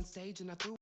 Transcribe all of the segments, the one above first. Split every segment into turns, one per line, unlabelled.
on stage and I threw.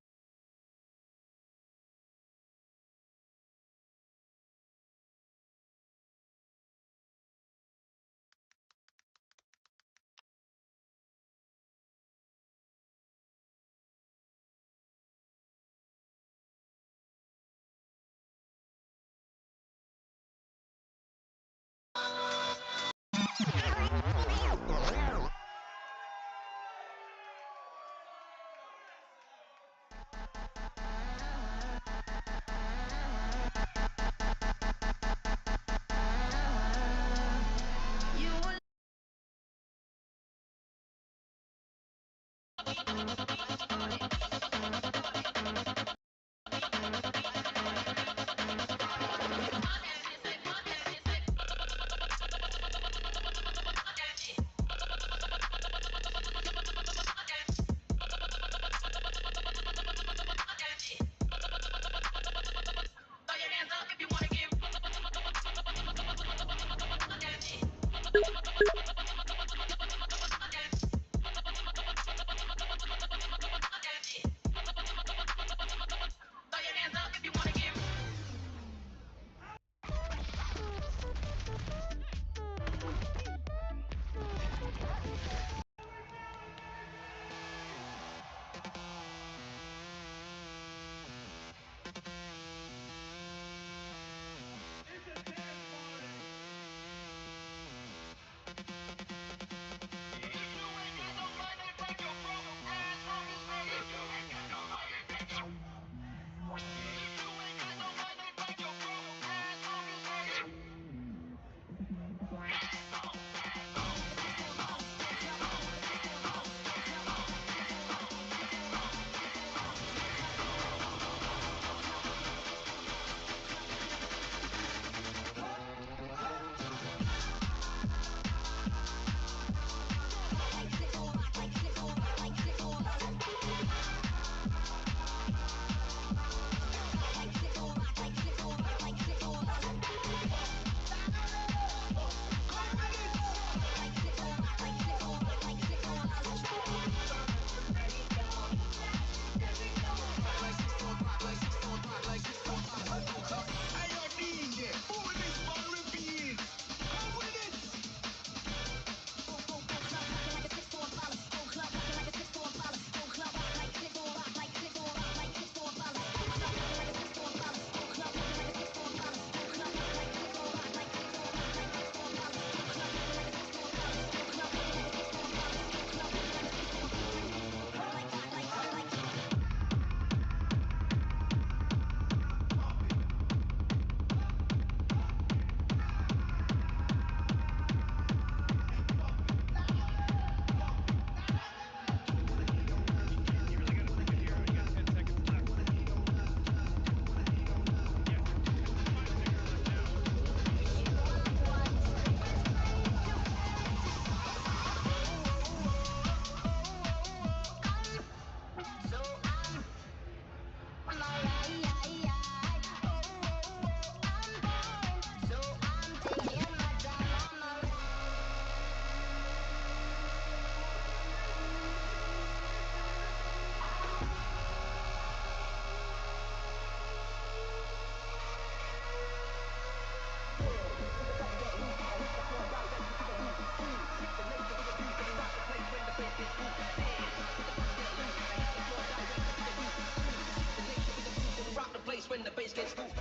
When the bass gets moved.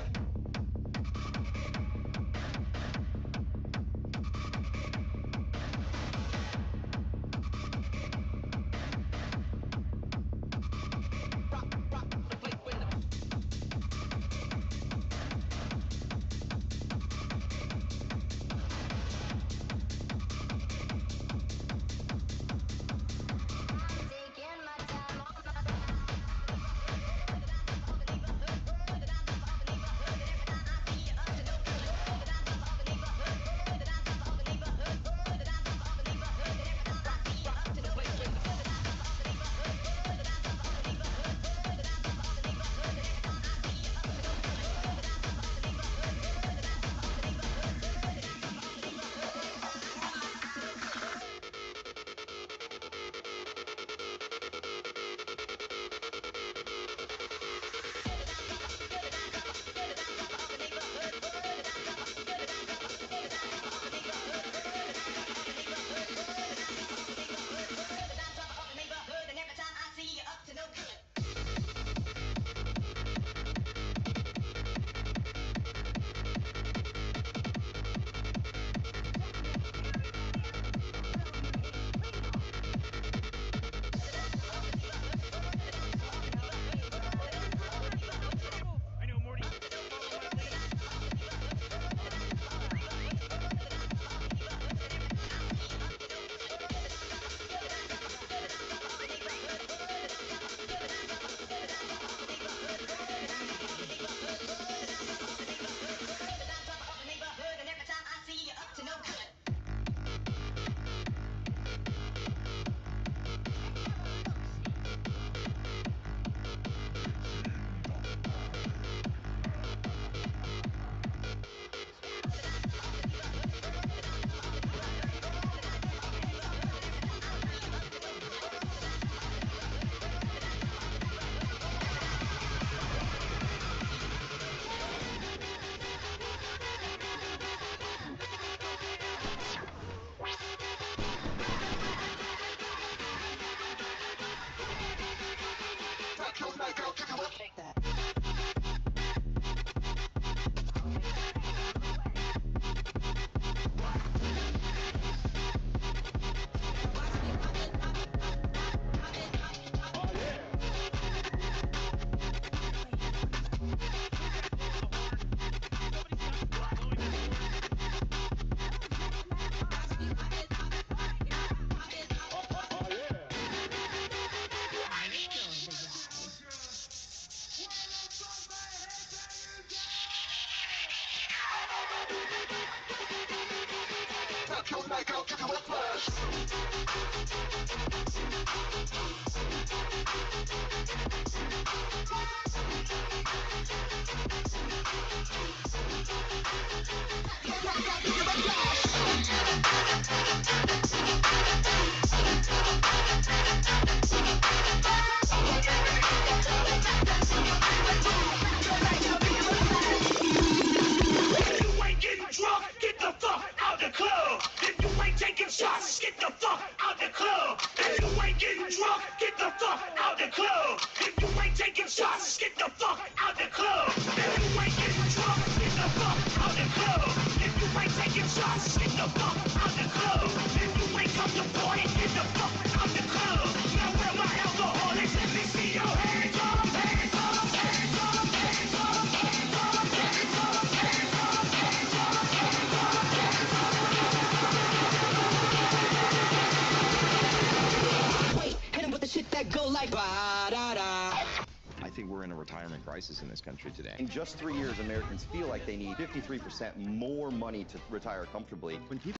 I think we're in a retirement crisis in this country today.
In just 3 years, Americans feel like they need 53% more money to retire comfortably. When people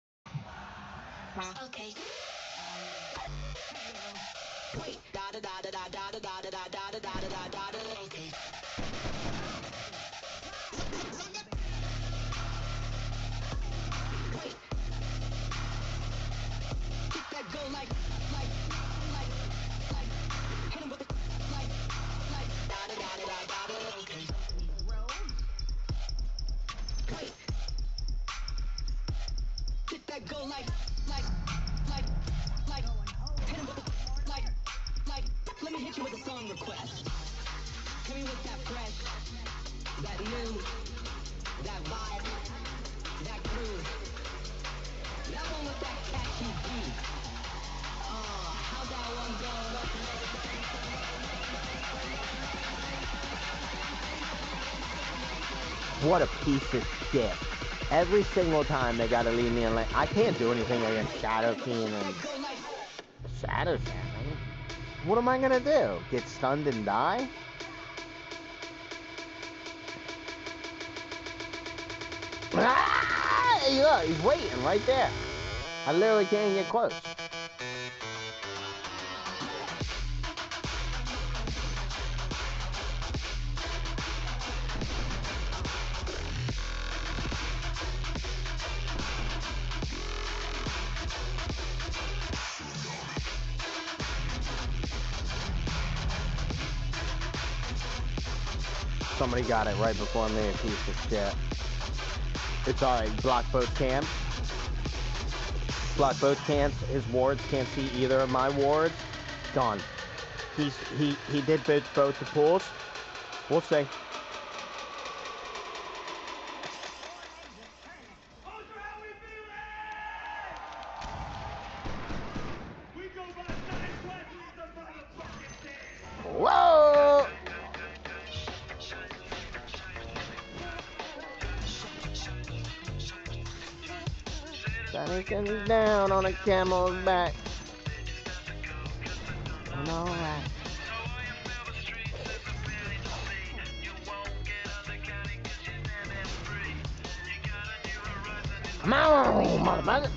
Okay. Okay. That go like, hit him with the, okay. Get that go like, hit him with the, let me hit you with a song request. Hit me with that fresh, that new, that vibe, that groove. That one with that catchy beat. How's that one go?
What a piece of shit. Every single time they gotta leave me in lane. I can't do anything against Shadow King and Shadow King. What am I gonna do? Get stunned and die? Ah! Look, he's waiting right there. I literally can't get close. Somebody got it right before me, a piece of shit. It's alright, block both camps. Block both camps. His wards can't see either of my wards. Done. He did both the pulls. We'll see. Whoa! Johnny comes down on a camel's back. And all right. Come on, motherfucker.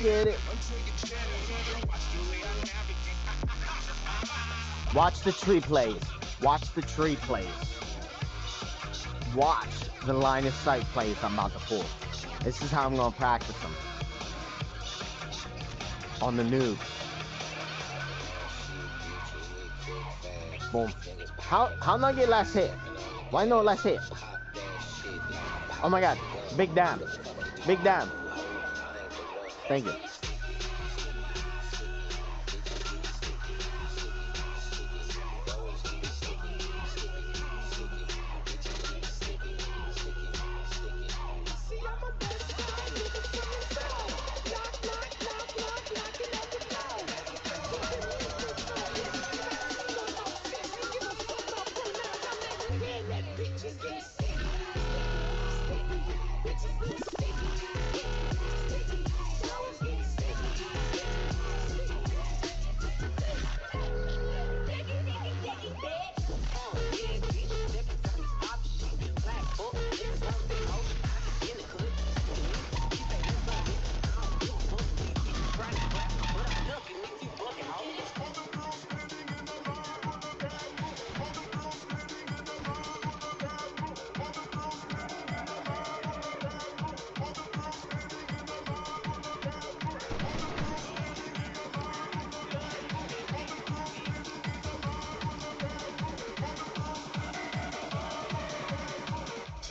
Get it. Watch the tree plays. Watch the tree plays. Watch the line of sight plays I'm about to pull. This is how I'm going to practice them. on the noob. Boom. How not get last hit? Why no last hit? Oh my god. Big damn. Big damn. Thank you.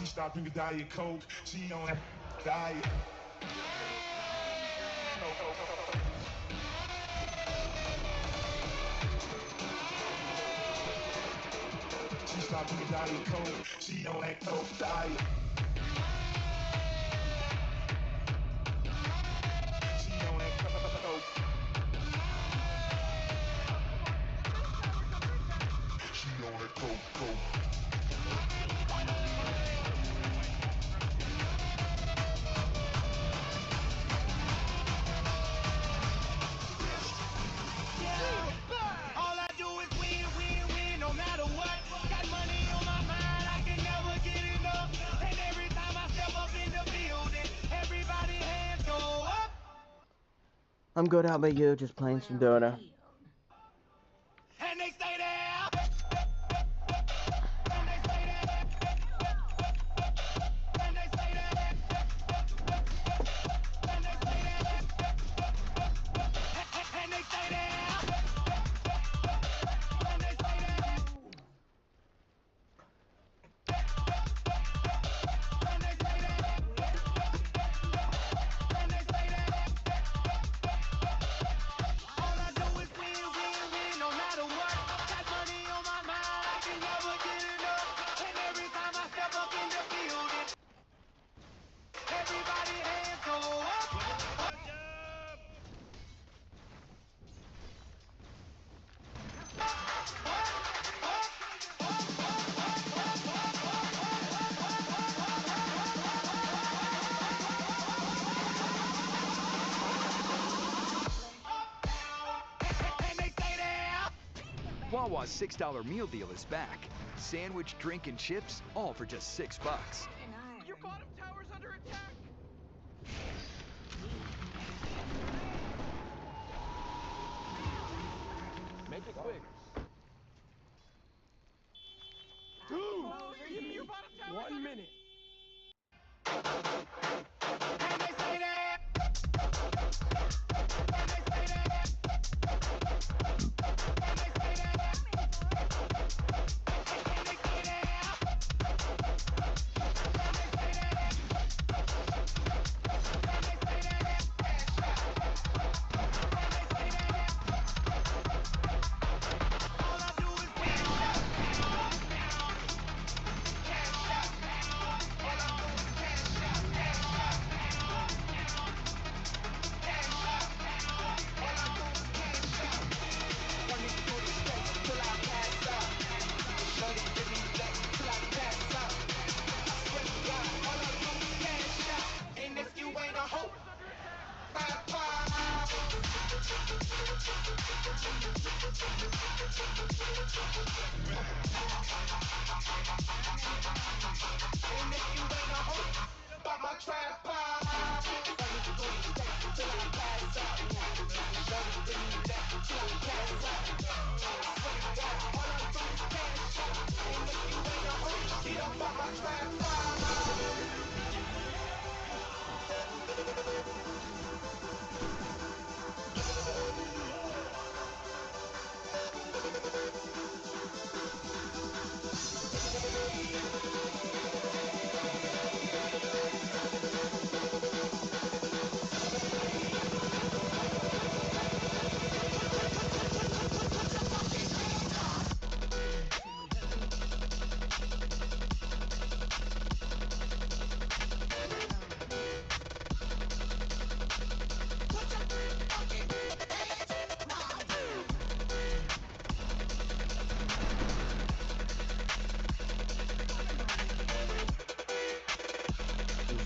Stop drinking Diet Coke. She on that diet. She stopped drinking Diet Coke. She on that Coke diet. She on that Coke. She on that Coke.
I'm good. How about you? Just playing some Dota.
And they stay there.
Wawa's $6 meal deal is back. Sandwich, drink, and chips, all for just $6. Your bottom tower's under attack!
Make it quick.
Dude, give me your bottom tower.
1 minute.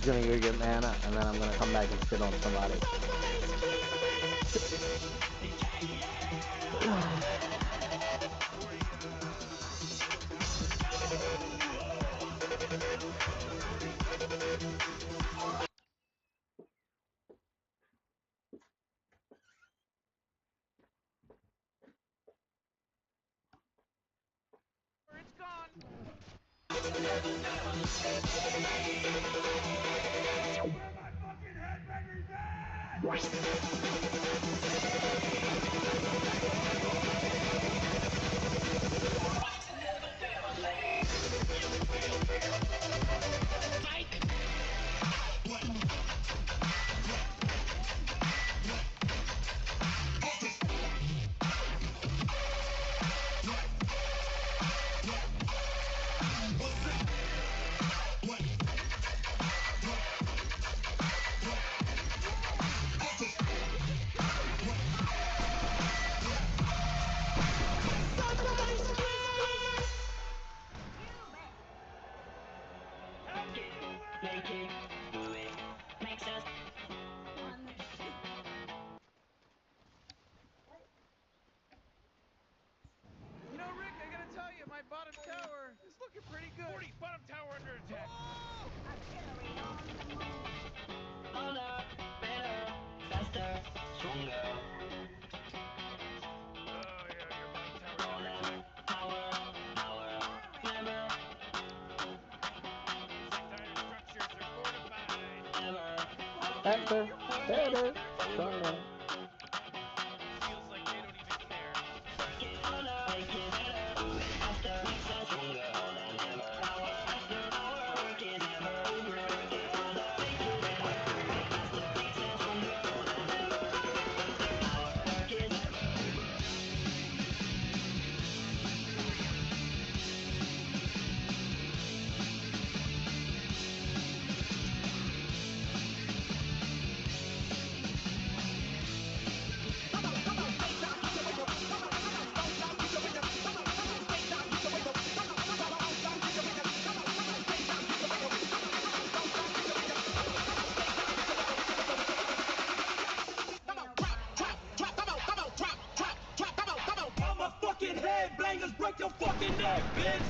gonna go get mana, and then I'm gonna come back and shit on somebody.
You know, Rick, I gotta tell you, my bottom tower is looking pretty good. 40, bottom tower under attack.
Harder, better, faster, stronger.
Oh, yeah, your bottom tower under attack.
Power, clever,
Entire structures are fortified.
clever.
Better, better, stronger.
Feels like they don't even care.
Harder, make it better, faster, stronger. Power, faster, work it never over. Harder, make it better, faster, stronger. Power, work it never.
I'm a fucking headbangers, break your fucking neck, bitch!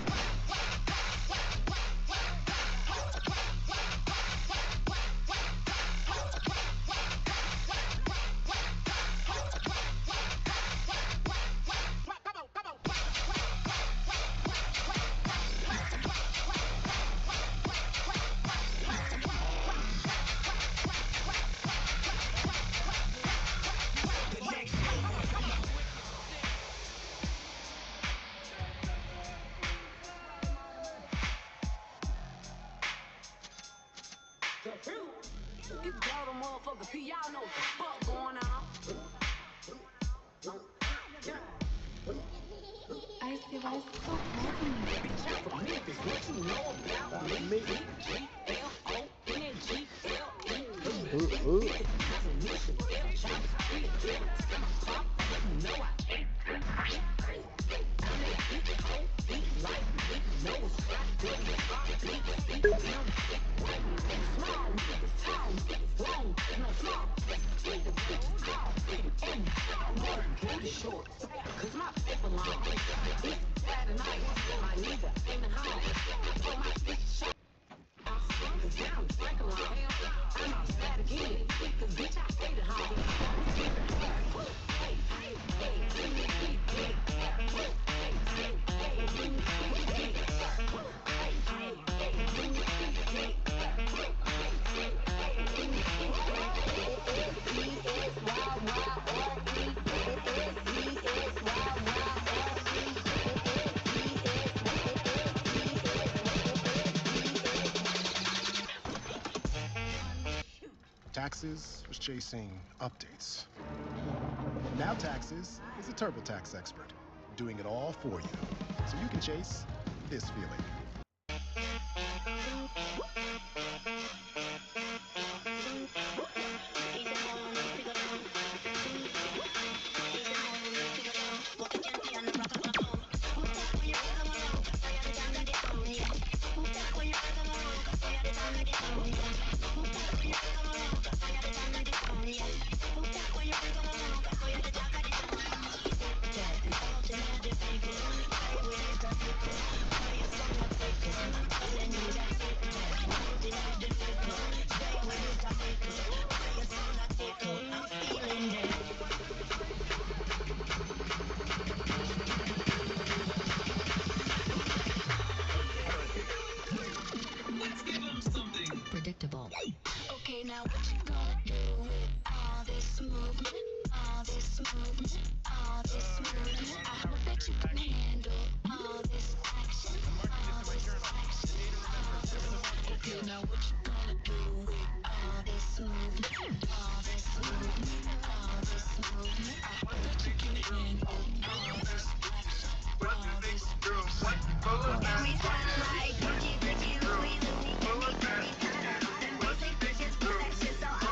You tell the motherfucker P, y'all know what the fuck going on.
I see why it's so hard.
Memphis, what you know about me? F-O-N-G-L-E.
Ooh.
Cause my paper long. Saturday night, my nigga in the home. For my bitch shot. Cause down, break along. I'm outside again. Cause bitch, I stayed at home.
Taxes was chasing updates. Now Taxes is a TurboTax expert, doing it all for you, so you can chase this feeling.
Predictable. Okay, now what you gonna do with all this movement? All this movement? All this movement? I hope that you can handle all this action. All this action. Okay, now what you gonna do with all this movement? All this movement? All this movement? I hope that you can handle all this action. All this action. And we sound like Gucci, Gucci, Louis, Louis, Fendi, Fendi, Prada. Them basic bitches pull that shit, so I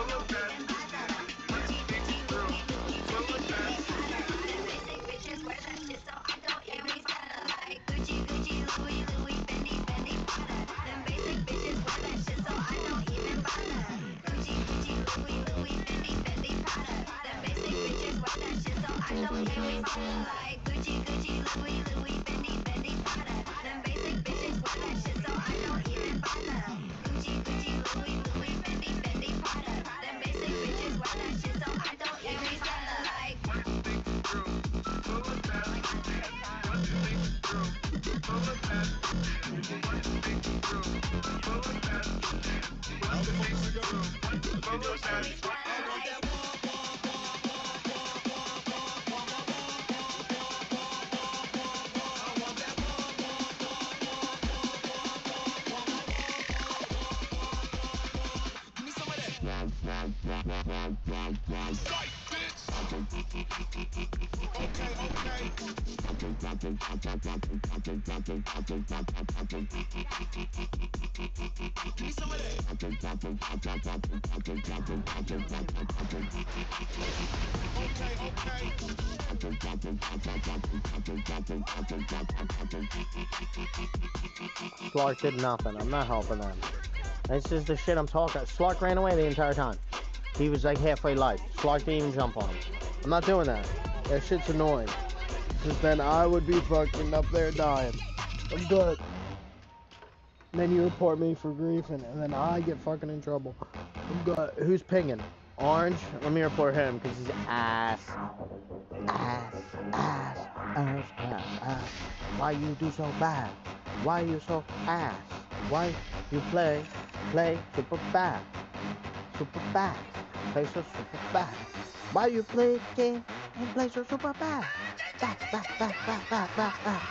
don't even bother. Gucci, Gucci, Louis, Louis, Fendi, Fendi, Prada. Them basic bitches wear that shit, so I don't even bother. Like Gucci, Gucci, Louis, Louis, Fendi, Fendi, Prada. Them basic bitches wear that shit, so I don't even bother. Gucci, Gucci, Louis, Louis, Fendi, Fendi, Prada. Them basic bitches wear that shit, so I don't even bother. Like Gucci, Gucci, Louis, Louis, Fendi, Fendi, Prada. Them basic bitches wear that shit, so I don't even bother. Gucci, Gucci, Louis, Louis, Fendi, Fendi, Prada. Them basic bitches wear that shit, so I don't even bother. Like
Slark did nothing. I'm not helping them. This is the shit I'm talking. Slark ran away the entire time. He was like halfway life. Slark didn't even jump on him. I'm not doing that. That shit's annoying. Because then I would be fucking up there dying. I'm good. And then you report me for griefing, and then I get fucking in trouble. I'm good. Who's pinging? Orange? Let me report him, because he's ass. Ass. Ass. Ass. Ass. Ass. Why you do so bad? Why you so ass? Why you play super bad? Super bad. Play so super bad. Why you play game and play so super bad? Bad, bad, bad, bad, bad, bad, bad.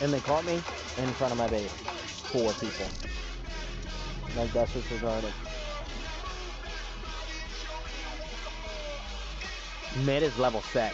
And they caught me in front of my base. 4 people. Like, that's what's regarded. Mid is level set.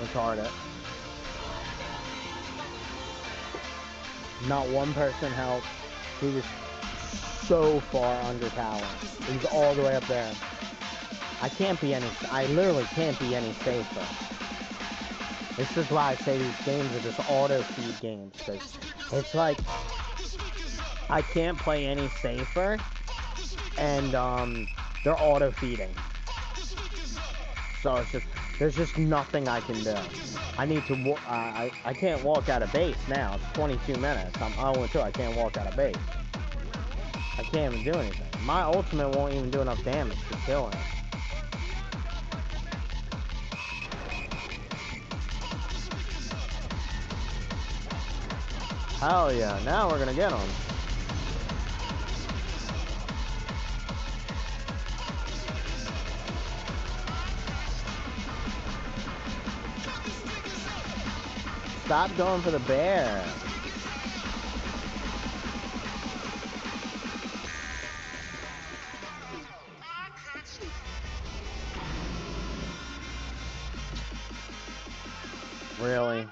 Retarded. Not one person helped. He was so far under tower. He was all the way up there. I literally can't be any safer. This is why I say these games are just auto-feed games. Because it's like, I can't play any safer. And, they're auto-feeding. So it's just, there's just nothing I can do. I need to, I can't walk out of base now. It's 22 minutes. I'm 0-2. I can't walk out of base. I can't even do anything. My ultimate won't even do enough damage to kill him. Hell yeah, now we're gonna get him. Stop going for the bear. Really?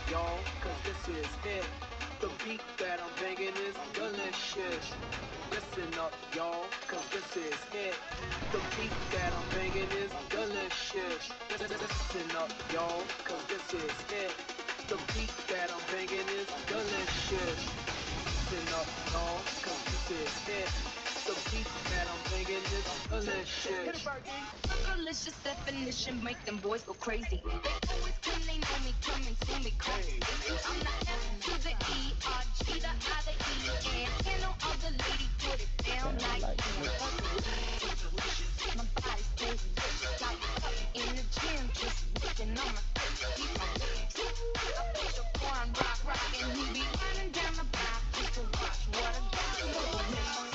Y'all, cause this is it. The beat that I'm banging is delicious. Listen up, y'all, cause this is it. The beat that I'm banging is delicious. Listen up, y'all, cause this is it. The beat that I'm banging is delicious. Listen up, y'all, cause this is it. The beat that I'm banging is delicious.
Delicious definition, make them boys go crazy. They always claim they know me, come and see me crazy. I'm the F to the E, R, G, the I, the E, and can no other lady put it down like me. My body's crazy, like up in the gym, just working on my keep my weight. I bet your boy on rock, and he be running down the block just to watch what I got going on.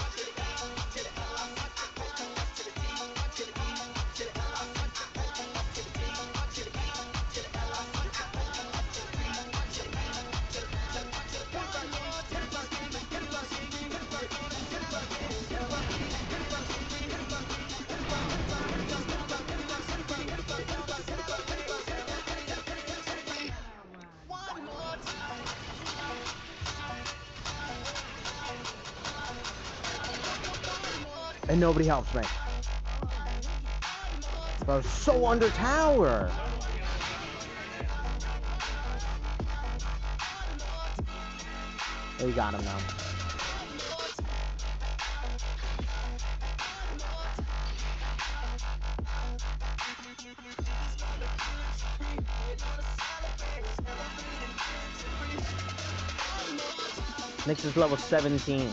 And nobody helps me. I was so under tower. Oh, you got him now. Nyx is level 17.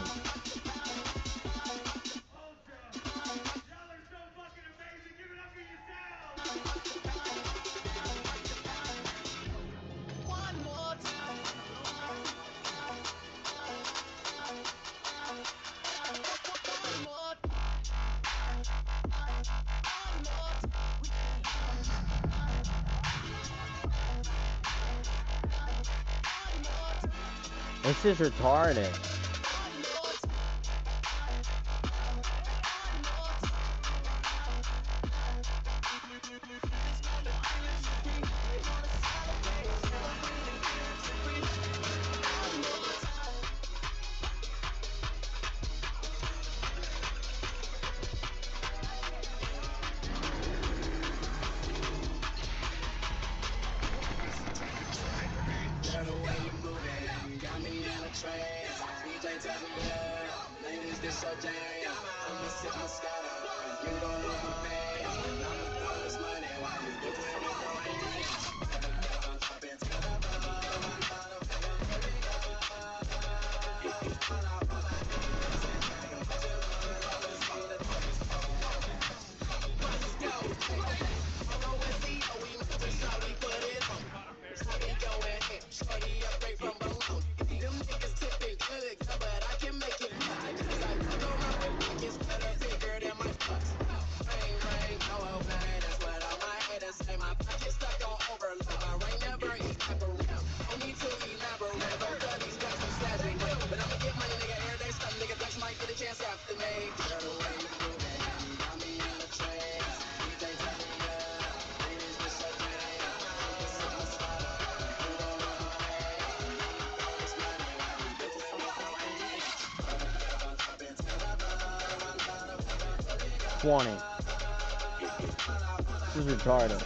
This is retarded. This is retarded.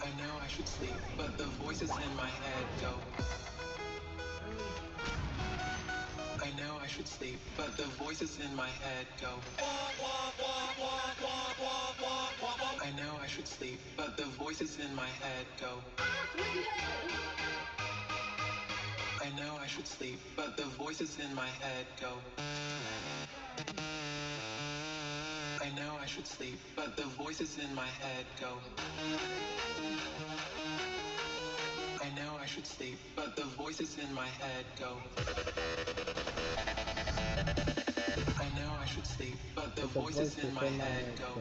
I know I should sleep, but the voices in my head go. I know I should sleep, but the voices in my head go. I know I should sleep, but the voices in my head go. I know I should sleep, but the voices in my head go. I know I should sleep, but the voices in my head go. I know I should sleep, but the voices in my head go. I know I should sleep, but the voices in my head go.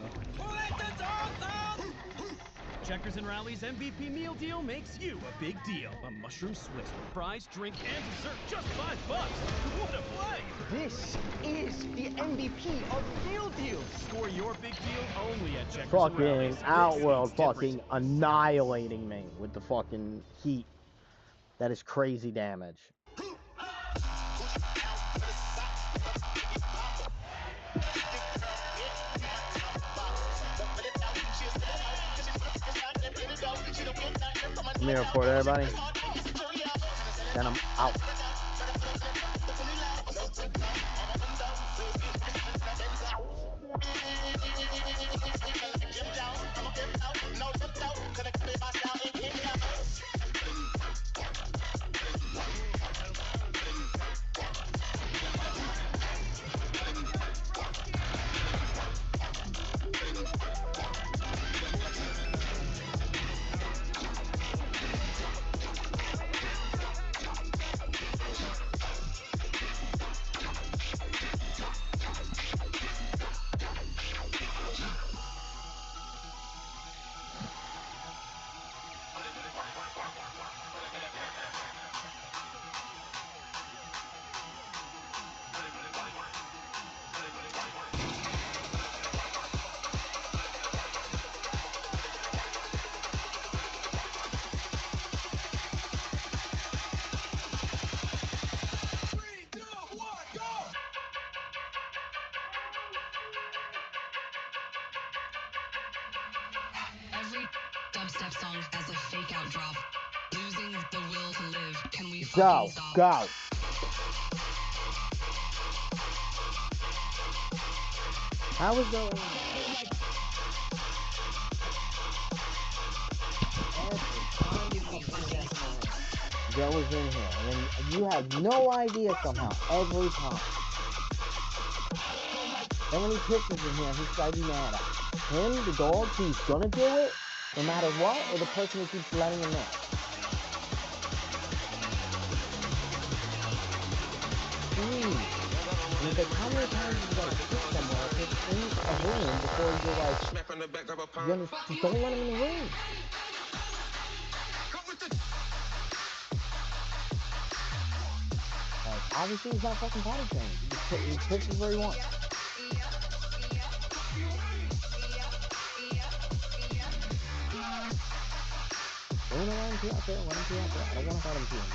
Checkers and Rally's MVP meal deal makes you a big deal. A mushroom Swiss with fries, drink, and dessert, just $5. What a play!
This is the MVP of meal deals.
Score your big deal only at Checkers and Rally's.
Fucking Outworld fucking annihilating me with the fucking heat. That is crazy damage. Let me report everybody. Then I'm out.
Every dubstep song has a fake out drop.
Go, go. How was the... Joe was in here, and then you had no idea somehow, every time. Then when he pisses in here, he's gotta be mad at him, the dog, who's gonna do it, no matter what, or the person who keeps letting him in. Jeez. And it's like, how many times you gotta piss somewhere if it's in a room before you're like, just don't let him in the room. Obviously, he's not fucking potty trained. He pisses where he wants. We're gonna let him pee out there. Let him pee out there. I don't want to let him pee in there.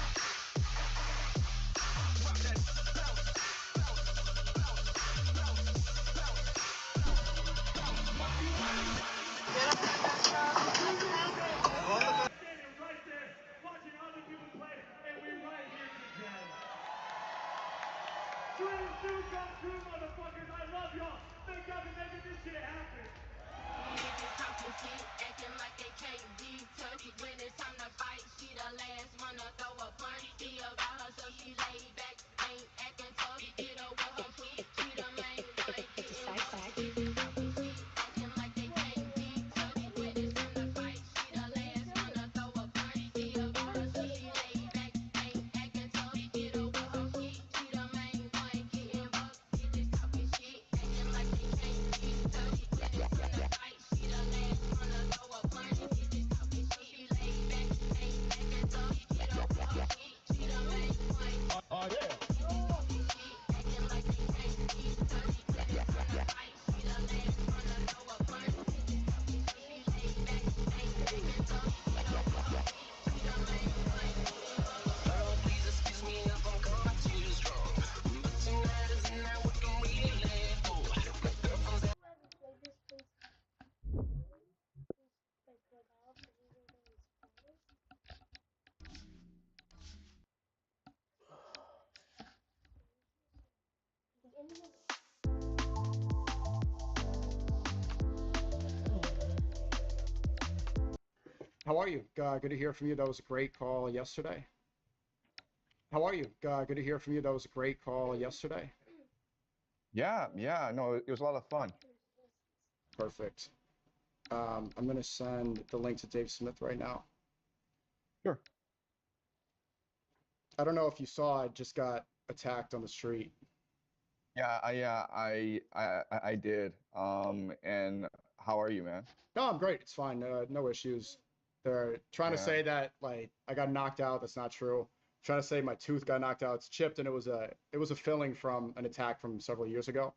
Dreams do come true, motherfuckers. I love y'all. Thank God for making this shit happen. Niggas talking shit, acting like they can't be touched. When it's time to fight, she the last one to throw a punch. Be about her, so she laid back, ain't acting tough. Get her with her feet, she the main one. It's a side fact. Acting like they can't be touched. When it's time to fight, she the last one to throw a punch. Be about her, so she laid back, ain't acting tough. Get her with her feet, she the main one. Getting bucked, bitches talking shit, acting like they can't be touched. When it's time to fight, she the last one to throw a punch. Bitches talking shit, she laid back, ain't acting tough. Get her with her feet, she the main one. Oh yeah. Acting like they can't be touched. When it's time to fight, she the last one to throw a punch. Bitches talking shit, she laid back, ain't acting tough. Get her with her feet, she the main one. Girl, please excuse me if I'm coming too strong, but tonight is the night we can really let go. My girlfriend's at
How are you? Good to hear from you. That was a great call yesterday. How are you? Good to hear from you. That was a great call yesterday.
Yeah, no, it was a lot of fun.
Perfect. I'm going to send the link to Dave Smith right now.
Sure.
I don't know if you saw, I just got attacked on the street.
Yeah, I did. And how are you, man?
No, I'm great. It's fine. No issues. They're trying to say that like I got knocked out. That's not true. Trying to say my tooth got knocked out. It's chipped, and it was a filling from an attack from several years ago.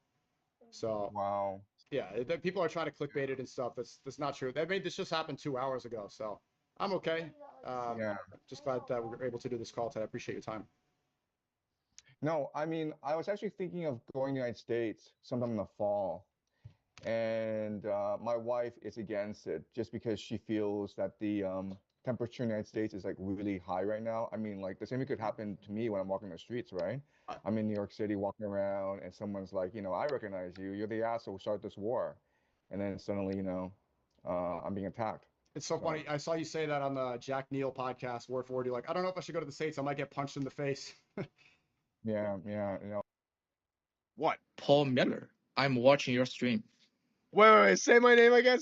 So
wow.
Yeah, people are trying to clickbait it and stuff. That's not true. This just happened 2 hours ago. So I'm okay.
Yeah.
Just glad that we were able to do this call today. I appreciate your time.
No, I mean, I was actually thinking of going to the United States sometime in the fall. And my wife is against it just because she feels that the temperature in the United States is like really high right now. I mean, like the same thing could happen to me when I'm walking the streets, right? I'm in New York City walking around and someone's like, I recognize you. You're the asshole who started this war. And then suddenly, I'm being attacked.
It's so funny. I saw you say that on the Jack Neal podcast, word for word. You're like, I don't know if I should go to the States. I might get punched in the face.
Yeah.
What?
Paul Miller. I'm watching your stream.
Wait. Say my name again.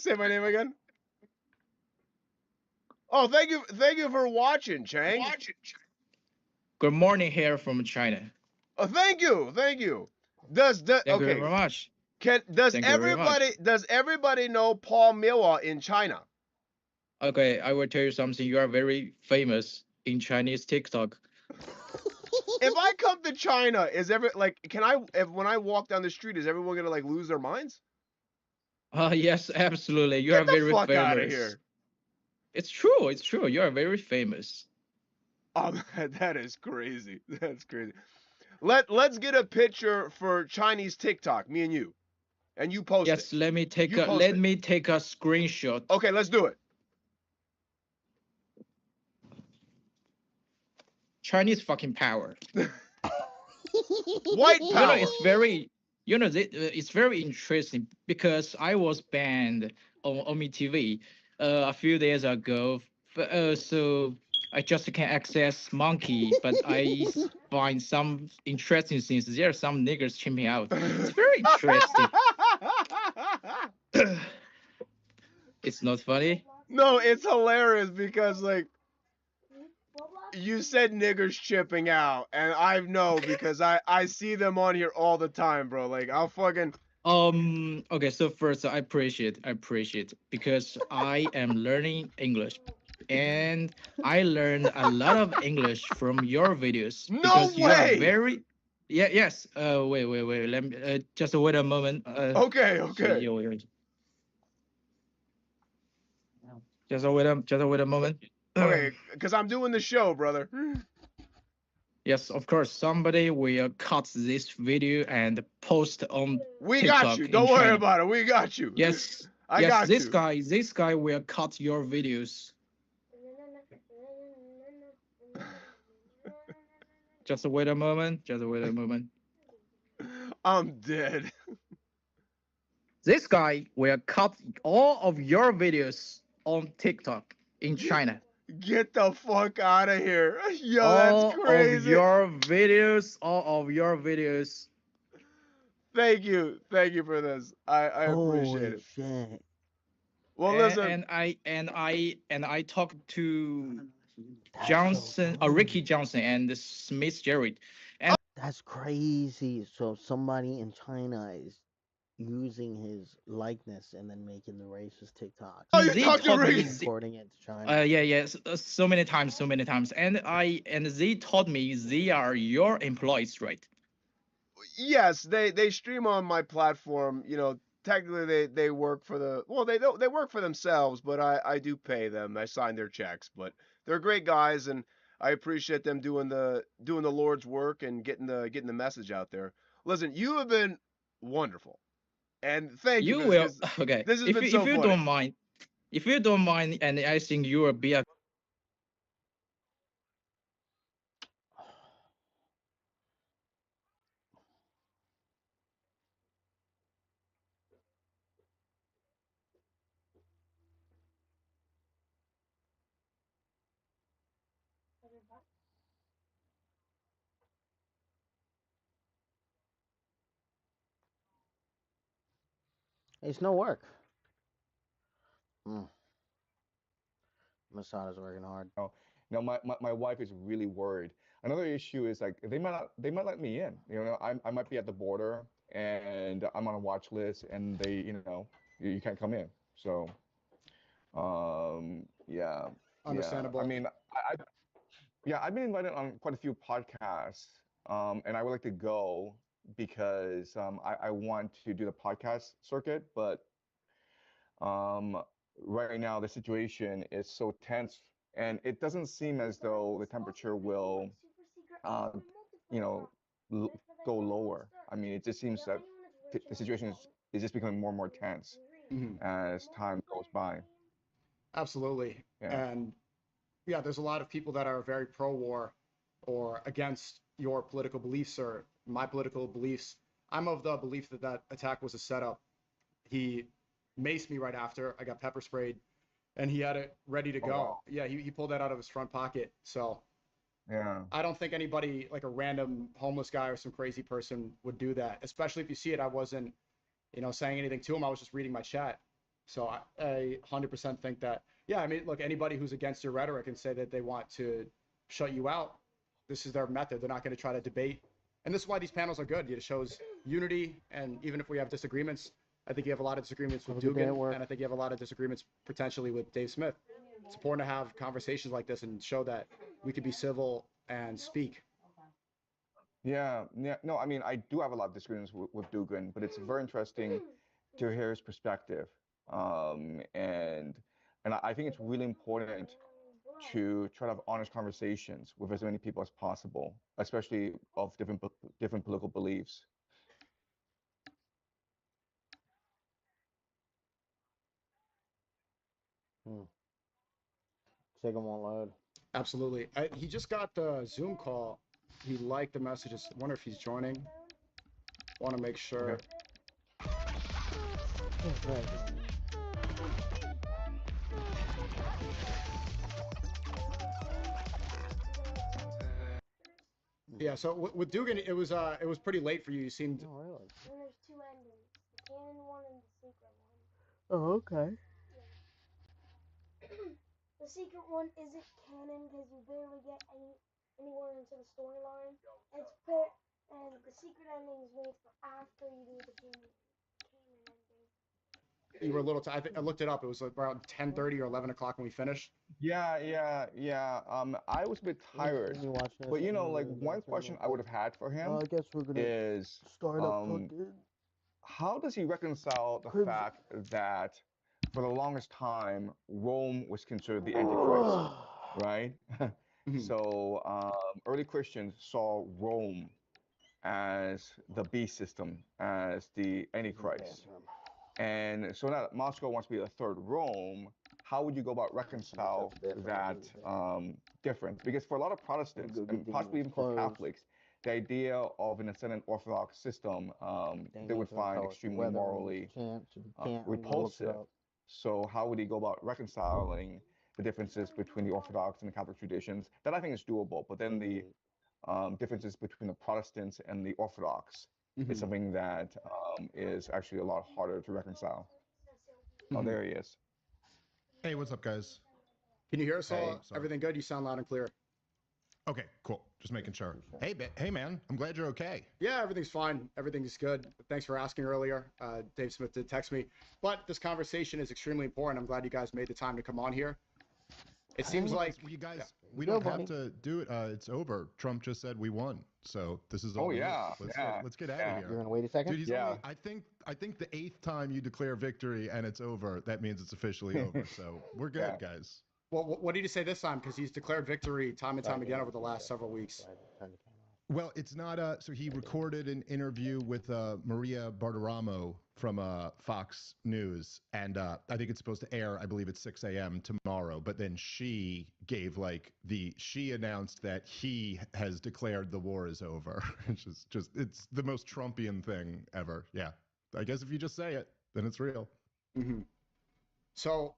Oh, thank you for watching, Chang.
Good morning here from China.
Oh, thank you.
Thank you very much.
Does everybody know Paul Miller in China?
Okay, I will tell you something. You are very famous in Chinese TikTok.
If I come to China, when I walk down the street, is everyone gonna like lose their minds?
Yes, absolutely. You are very famous. Get the fuck out of here. It's true. You are very famous.
Oh, that is crazy. That's crazy. Let's get a picture for Chinese TikTok, me and you. And you post it.
Yes, let me take a screenshot.
Okay, let's do it.
Chinese fucking power.
White
You know,
power.
it's very, it's very interesting because I was banned on Omi TV a few days ago. So I just can access Monkey, but find some interesting things. There are some niggers chimping out. It's very interesting. It's not funny.
No, it's hilarious because like you said niggers chipping out, and I know because I see them on here all the time, bro. Like I'll fucking.
Okay, so first I appreciate because I am learning English, and I learned a lot of English from your videos
No
because you
way!
are very yes. Wait, let me just wait a moment.
Okay.
Just wait a moment.
Okay, because I'm doing the show, brother.
Yes, of course. Somebody will cut this video and post on
We
TikTok
got you.
in
Don't worry
China.
about it. We got you.
Yes,
I
yes.
got
This
you.
this guy will cut your videos. Just wait a moment.
I'm dead.
This guy will cut all of your videos on TikTok in China.
Get the fuck out of here. Yo,
all
that's crazy.
All of your videos.
Thank you for this. I appreciate it.
Shit.
Well, listen.
And I talked to Johnson, Ricky Johnson, and Smith Jared, and
that's crazy. So somebody in China is using his likeness and then making the racist TikToks.
Oh, you talked to Ricky.
Exporting it to China.
Yes, so many times, and they told me they are your employees, right?
Yes, they stream on my platform. You know, technically they work for they work for themselves, but I do pay them. I sign their checks, but they're great guys, and I appreciate them doing the Lord's work and getting the message out there. Listen, you have been wonderful, and thank you.
Okay.
This has been so funny.
If you don't mind, and I think you will be a.
It's no work. Masada's working hard.
No, my wife is really worried. Another issue is like they might let me in. You know, I might be at the border and I'm on a watch list, and they, you can't come in. So, yeah.
Understandable.
Yeah. I mean, I've been invited on quite a few podcasts, and I would like to go because I want to do the podcast circuit, but right now the situation is so tense, and it doesn't seem as though the temperature will, you know, go lower. I mean, it just seems that the situation is just becoming more and more tense as time goes by.
Absolutely.
Yeah.
And yeah, there's a lot of people that are very pro-war or against your political beliefs or my political beliefs. I'm of the belief that that attack was a setup. He maced me right after. I got pepper sprayed, and he had it ready to go.
Wow.
Yeah, he pulled that out of his front pocket. So
yeah,
I don't think anybody, like a random homeless guy or some crazy person, would do that. Especially if you see it, I wasn't, saying anything to him. I was just reading my chat. So I 100% think that, yeah, I mean, look, anybody who's against your rhetoric and say that they want to shut you out, this is their method. They're not going to try to debate. And this is why these panels are good. It shows unity. And even if we have disagreements, I think you have a lot of disagreements with Dugan, and I think you have a lot of disagreements potentially with Dave Smith. It's important to have conversations like this and show that we can be civil and speak.
Yeah. No, I mean, I do have a lot of disagreements with Dugan, but it's very interesting to hear his perspective. And I think it's really important to try to have honest conversations with as many people as possible, especially of different political beliefs.
Chicken won't load.
Absolutely. He just got the Zoom call. He liked the messages. Wonder if he's joining. Want to make sure.
Okay.
Yeah, so with Dugan, it was pretty late for you. You seemed.
Oh, really?
And there's two endings, the canon one and the secret one.
Oh, okay.
The secret one isn't canon because you barely get anywhere into the storyline. And the secret ending is made for after you do the canon ending.
You were a little. I looked it up. It was like around 10:30 or 11 o'clock when we finished.
Yeah. I was a bit tired, but you know, like one question I would have had for him
I guess we're gonna
is,
start up fucking.
how does he reconcile the fact that for the longest time Rome was considered the Antichrist, right? So early Christians saw Rome as the beast system, as the Antichrist. And so now that Moscow wants to be a third Rome, how would you go about reconcile that difference? Because for a lot of Protestants, and possibly even for Catholics, the idea of an ascendant Orthodox system they would find extremely morally repulsive. So how would he go about reconciling the differences between the Orthodox and the Catholic traditions? That I think is doable, but then the differences between the Protestants and the Orthodox is something that is actually a lot harder to reconcile. Oh, there he is.
Hey, what's up, guys?
Can you hear us all? Everything good? You sound loud and clear.
Okay, cool. Just making sure. Hey, man. I'm glad you're okay.
Yeah, everything's fine. Everything's good. Thanks for asking earlier. Dave Smith did text me. But this conversation is extremely important. I'm glad you guys made the time to come on here. It seems like
you guys. We don't have to do it. It's over. Trump just said we won. So this is all.
Oh yeah.
Let's get out of here.
You're gonna wait a second.
Dude, only, I think the 8th time you declare victory and it's over, that means it's officially over. So we're good, guys.
Well, what did he say this time? Because he's declared victory time and time again over the last several weeks.
Well, it's not so he recorded an interview with Maria Bartiromo from Fox News, and I think it's supposed to air, I believe it's 6 a.m. tomorrow, but then she gave she announced that he has declared the war is over. It's just it's the most Trumpian thing ever. Yeah. I guess if you just say it, then it's real.
Mm-hmm. So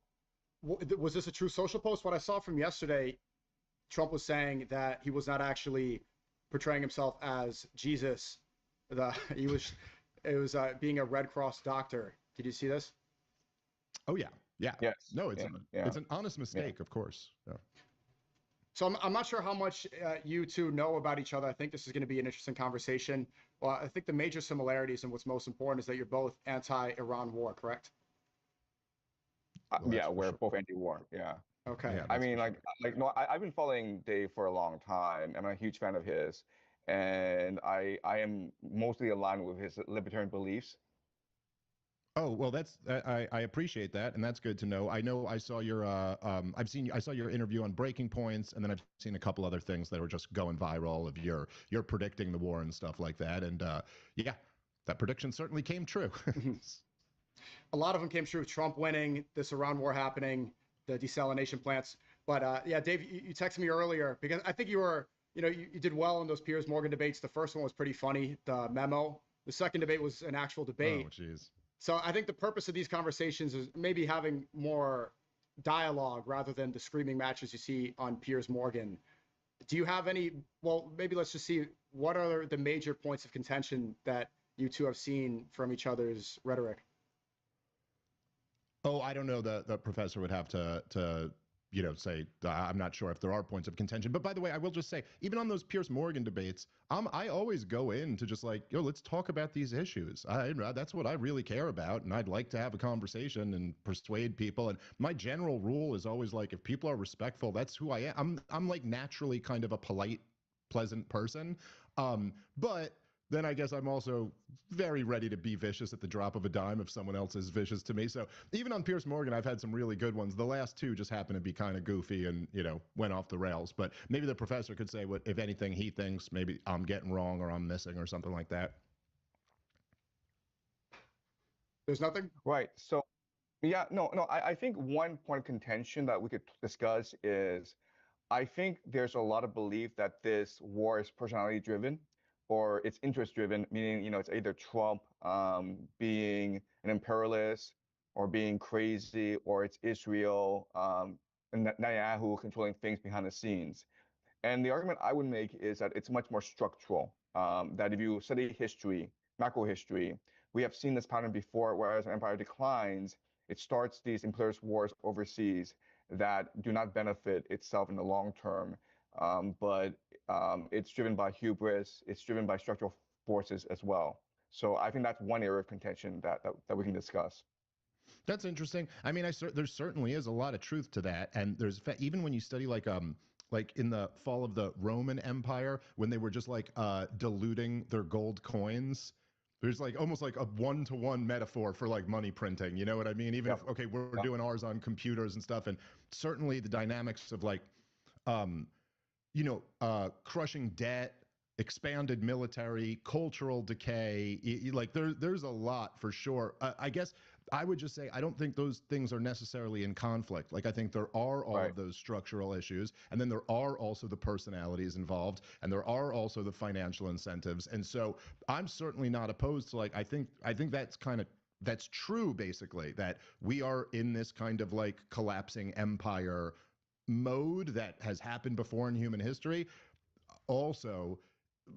was this a true social post? What I saw from yesterday, Trump was saying that he was not actually portraying himself as Jesus. It was being a Red Cross doctor. Did you see this?
Oh yeah.
Yes.
No, it's an honest mistake, of course. Yeah.
So I'm not sure how much you two know about each other. I think this is going to be an interesting conversation. Well, I think the major similarities and what's most important is that you're both anti-Iran war, correct?
Yeah, we're both anti-war. Yeah.
Okay.
Yeah, I mean, no, I've been following Dave for a long time. I'm a huge fan of his, and I am mostly aligned with his libertarian beliefs.
Oh, well, I appreciate that, and that's good to know. I saw your I saw your interview on Breaking Points, and then I've seen a couple other things that were just going viral of your predicting the war and stuff like that, and yeah, that prediction certainly came true.
A lot of them came true. Trump winning, this Iran war happening, the desalination plants. But yeah, Dave, you texted me earlier because I think you did well in those Piers Morgan debates. The first one was pretty funny, the memo. The second debate was an actual debate.
Oh, jeez.
So I think the purpose of these conversations is maybe having more dialogue rather than the screaming matches you see on Piers Morgan. Do you have any, well, maybe let's just see, what are the major points of contention that you two have seen from each other's rhetoric?
Oh, I don't know. The professor would have to say, I'm not sure if there are points of contention. But by the way, I will just say, even on those Piers Morgan debates, I always go in to just let's talk about these issues. That's what I really care about. And I'd like to have a conversation and persuade people. And my general rule is always if people are respectful, that's who I am. I'm naturally kind of a polite, pleasant person. But then I guess I'm also very ready to be vicious at the drop of a dime if someone else is vicious to me. So even on Piers Morgan, I've had some really good ones. The last two just happen to be kind of goofy and, went off the rails. But maybe the professor could say what, if anything, he thinks maybe I'm getting wrong or I'm missing or something like that.
There's nothing?
Right. So, yeah, no, I think one point of contention that we could discuss is I think there's a lot of belief that this war is personality driven or it's interest driven, meaning, it's either Trump being an imperialist or being crazy, or it's Israel and Netanyahu controlling things behind the scenes. And the argument I would make is that it's much more structural. That if you study history, macro history, we have seen this pattern before, where as an empire declines, it starts these imperialist wars overseas that do not benefit itself in the long term. But it's driven by hubris, it's driven by structural forces as well. So I think that's one area of contention that we can discuss.
That's interesting. I mean, there certainly is a lot of truth to that, and even when you study like in the fall of the Roman Empire, when they were just like diluting their gold coins. There's like almost like a one-to-one metaphor for like money printing. You know what I mean? Even if, okay, we're doing ours on computers and stuff, and certainly the dynamics of like, crushing debt, expanded military, cultural decay, like there's a lot for sure. I guess I would just say I don't think those things are necessarily in conflict. Like I think there are all of those structural issues, and then there are also the personalities involved, and there are also the financial incentives. And so I'm certainly not opposed to I think that's true, basically, that we are in this kind of like collapsing empire mode that has happened before in human history. Also,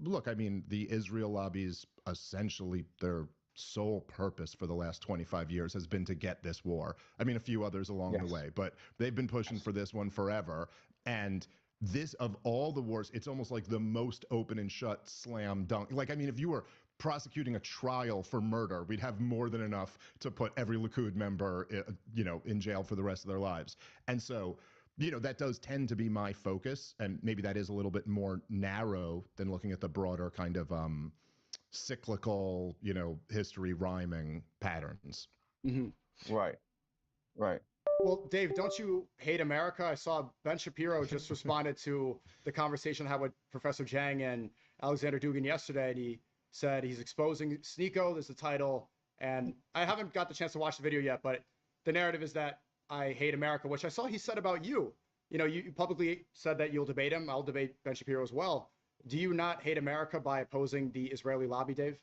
look, I mean, the Israel lobbies, essentially their sole purpose for the last 25 years has been to get this war. I mean, a few others along the way, but they've been pushing for this one forever. And this, of all the wars, it's almost like the most open and shut slam dunk. Like, I mean, if you were prosecuting a trial for murder, we'd have more than enough to put every Likud member, in jail for the rest of their lives. And so, that does tend to be my focus, and maybe that is a little bit more narrow than looking at the broader kind of cyclical, history rhyming patterns.
Mm-hmm.
Right.
Well, Dave, don't you hate America? I saw Ben Shapiro just responded to the conversation I had with Professor Zhang and Alexander Dugin yesterday, and he said he's exposing Sneeko. There's the title, and I haven't got the chance to watch the video yet, but the narrative is that I hate America, which I saw he said about you. You publicly said that you'll debate him. I'll debate Ben Shapiro as well. Do you not hate America by opposing the Israeli lobby, Dave?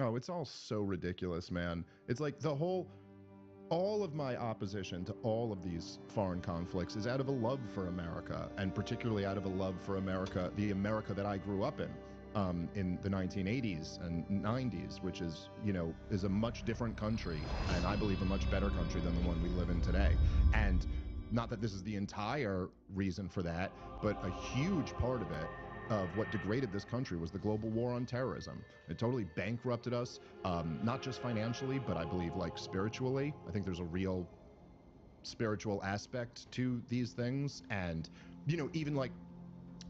Oh, it's all so ridiculous, man. It's like all of my opposition to all of these foreign conflicts is out of a love for America, and particularly out of a love for America, the America that I grew up in the 1980s and 90s, which is, is a much different country, and I believe a much better country than the one we live in today. And not that this is the entire reason for that, but a huge part of it, of what degraded this country, was the global war on terrorism. It totally bankrupted us, not just financially, but I believe like spiritually. I think there's a real spiritual aspect to these things. And, even like,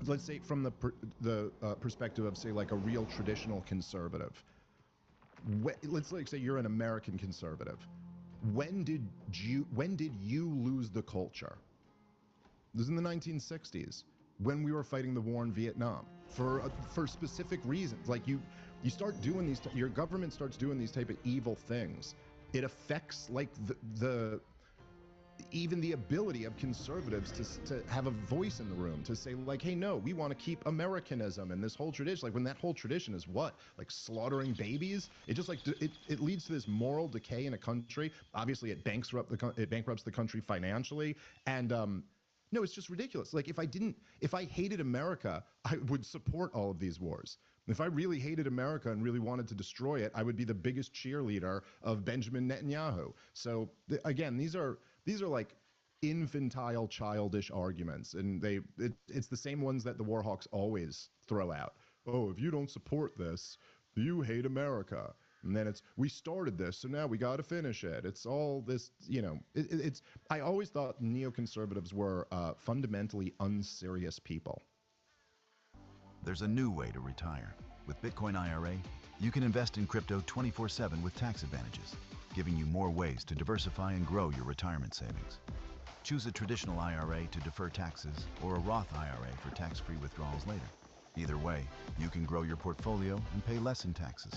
let's say from the perspective of, say, like a real traditional conservative, let's like say you're an American conservative. When did you lose the culture? This is in the 1960s, when we were fighting the war in Vietnam for specific reasons. Like you start doing these, your government starts doing these type of evil things. It affects like even the ability of conservatives to have a voice in the room, to say like, hey, no, we want to keep Americanism and this whole tradition. Like when that whole tradition is what? Like slaughtering babies? It just like, it leads to this moral decay in a country. Obviously it bankrupts the country financially. And no, it's just ridiculous. Like if I hated America, I would support all of these wars. If I really hated America and really wanted to destroy it, I would be the biggest cheerleader of Benjamin Netanyahu. So again, these are like infantile, childish arguments, and it's the same ones that the war hawks always throw out. Oh, if you don't support this, you hate America. And then we started this, so now we got to finish it. It's all this, I always thought neoconservatives were fundamentally unserious people.
There's a new way to retire. With Bitcoin IRA, you can invest in crypto 24/7 with tax advantages, giving you more ways to diversify and grow your retirement savings. Choose a traditional IRA to defer taxes or a Roth IRA for tax-free withdrawals later. Either way, you can grow your portfolio and pay less in taxes.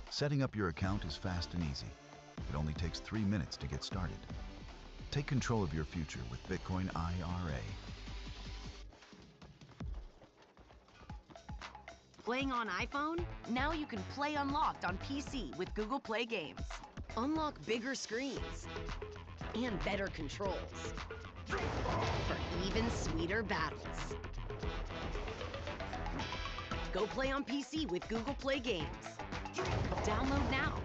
Setting up your account is fast and easy. It only takes 3 minutes to get started. Take control of your future with Bitcoin IRA.
Playing on iPhone? Now you can play unlocked on PC with Google Play Games. Unlock bigger screens and better controls for even sweeter battles. Go play on PC with Google Play Games. Download now.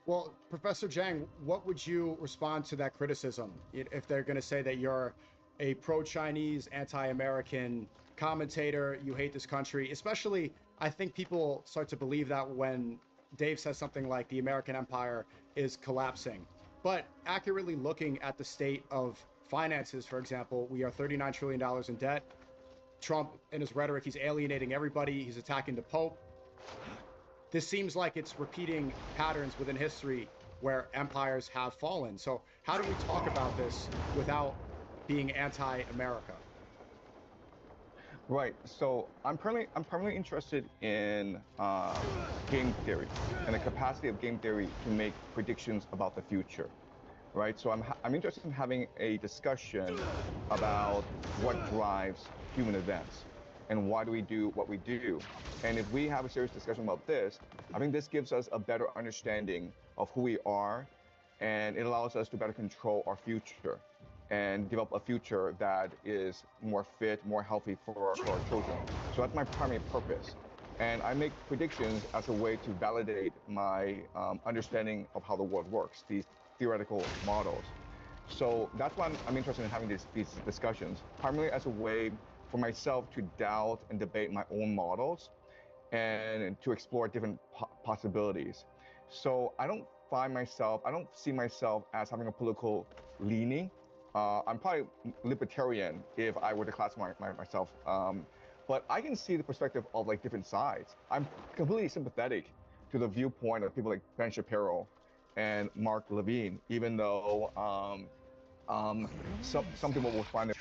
Well, Professor Zhang, what would you respond to that criticism if they're going to say that you're a pro-Chinese, anti-American commentator, you hate this country? Especially, I think people start to believe that when Dave says something like the American empire is collapsing. But accurately looking at the state of finances, for example, we are $39 trillion in debt. Trump, in his rhetoric, he's alienating everybody. He's attacking the Pope. This seems like it's repeating patterns within history where empires have fallen. So how do we talk about this without being anti-America?
Right. So I'm primarily interested in game theory and the capacity of game theory to make predictions about the future. Right. So I'm interested in having a discussion about what drives human events and why do we do what we do. And if we have a serious discussion about this, I think this gives us a better understanding of who we are, and it allows us to better control our future and develop a future that is more fit, more healthy for our children. So that's my primary purpose. And I make predictions as a way to validate my understanding of how the world works, these theoretical models. So that's why I'm interested in having these discussions, primarily as a way for myself to doubt and debate my own models and to explore different possibilities. So I don't see myself as having a political leaning. I'm probably libertarian if I were to classify myself. But I can see the perspective of like different sides. I'm completely sympathetic to the viewpoint of people like Ben Shapiro and Mark Levine, even though some people will find it.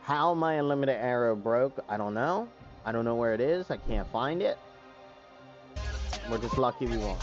How my unlimited arrow broke, I don't know. I don't know where it is. I can't find it. We're just lucky we won.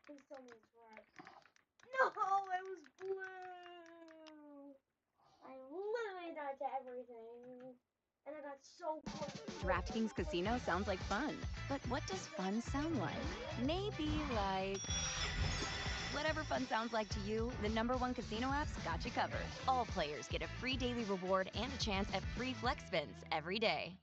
Please tell me it's red. No, it was blue. I literally dodged everything, and I got so close.
DraftKings Casino sounds like fun, but what does fun sound like? Maybe like... Whatever fun sounds like to you, the #1 casino app's got you covered. All players get a free daily reward and a chance at free flex spins every day.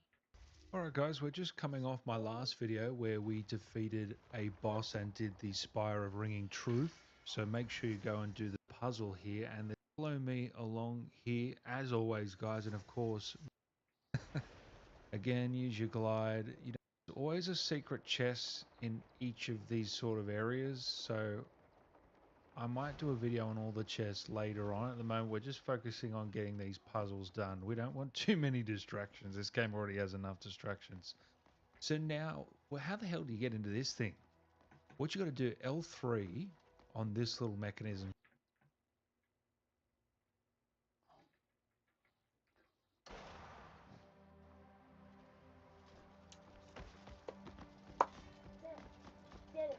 Alright guys, we're just coming off my last video where we defeated a boss and did the Spire of Ringing Truth. So make sure you go and do the puzzle here and then follow me along here as always guys, and of course again use your glide. You know, there's always a secret chest in each of these sort of areas, so I might do a video on all the chests later on. At the moment, we're just focusing on getting these puzzles done. We don't want too many distractions. This game already has enough distractions. So now, well, how the hell do you get into this thing? What you got to do, L3 on this little mechanism.
Get it.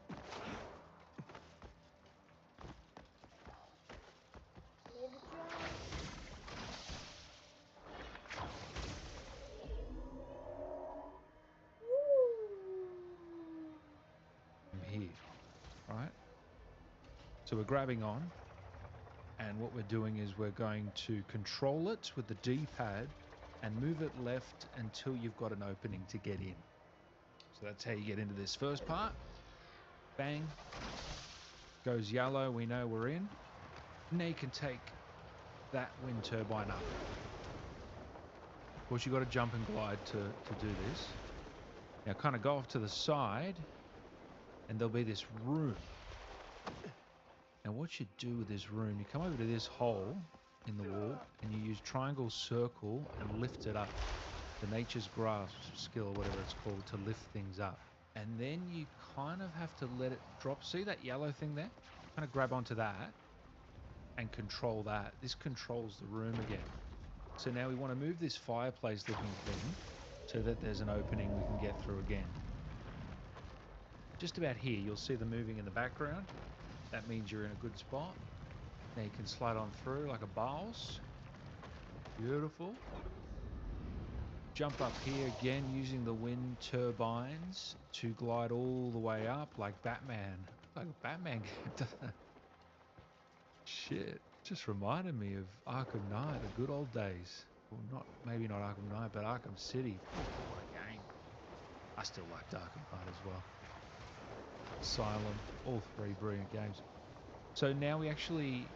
Maybe try.
Here, right? So we're grabbing on, and what we're doing is we're going to control it with the D-pad and move it left until you've got an opening to get in. So that's how you get into this first part. Bang. Goes yellow, we know we're in. Now you can take that wind turbine up. Of course, you've got to jump and glide to do this. Now kind of go off to the side, and there'll be this room. Now what you do with this room, you come over to this hole in the wall, and you use triangle circle and lift it up. The nature's grasp skill, or whatever it's called, to lift things up. And then you kind of have to let it drop. See that yellow thing there? Kind of grab onto that and control that. This controls the room again. So now we want to move this fireplace looking thing so that there's an opening we can get through again. Just about here, you'll see the moving in the background. That means you're in a good spot. Now you can slide on through like a boss. Beautiful. Jump up here again using the wind turbines to glide all the way up like Batman. Like a Batman game, doesn't it? Shit. Just reminded me of Arkham Knight, the good old days. Well, maybe not Arkham Knight, but Arkham City. What a game. I still liked Arkham Knight as well. Asylum, all three brilliant games. So now we actually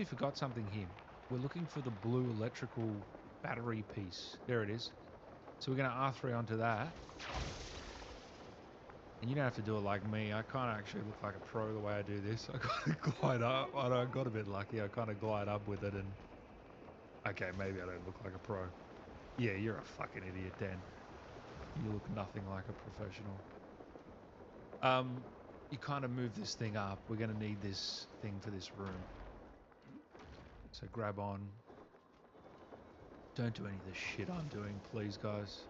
forgot something here. We're looking for the blue electrical battery piece. There it is. So we're going to R3 onto that. And you don't have to do it like me. I kind of actually look like a pro the way I do this. I kind of glide up. I got a bit lucky. I kind of glide up with it and... Okay, maybe I don't look like a pro. Yeah, you're a fucking idiot, Dan. You look nothing like a professional. You kind of move this thing up. We're going to need this thing for this room. So grab on. Don't do any of the shit I'm doing, please, guys.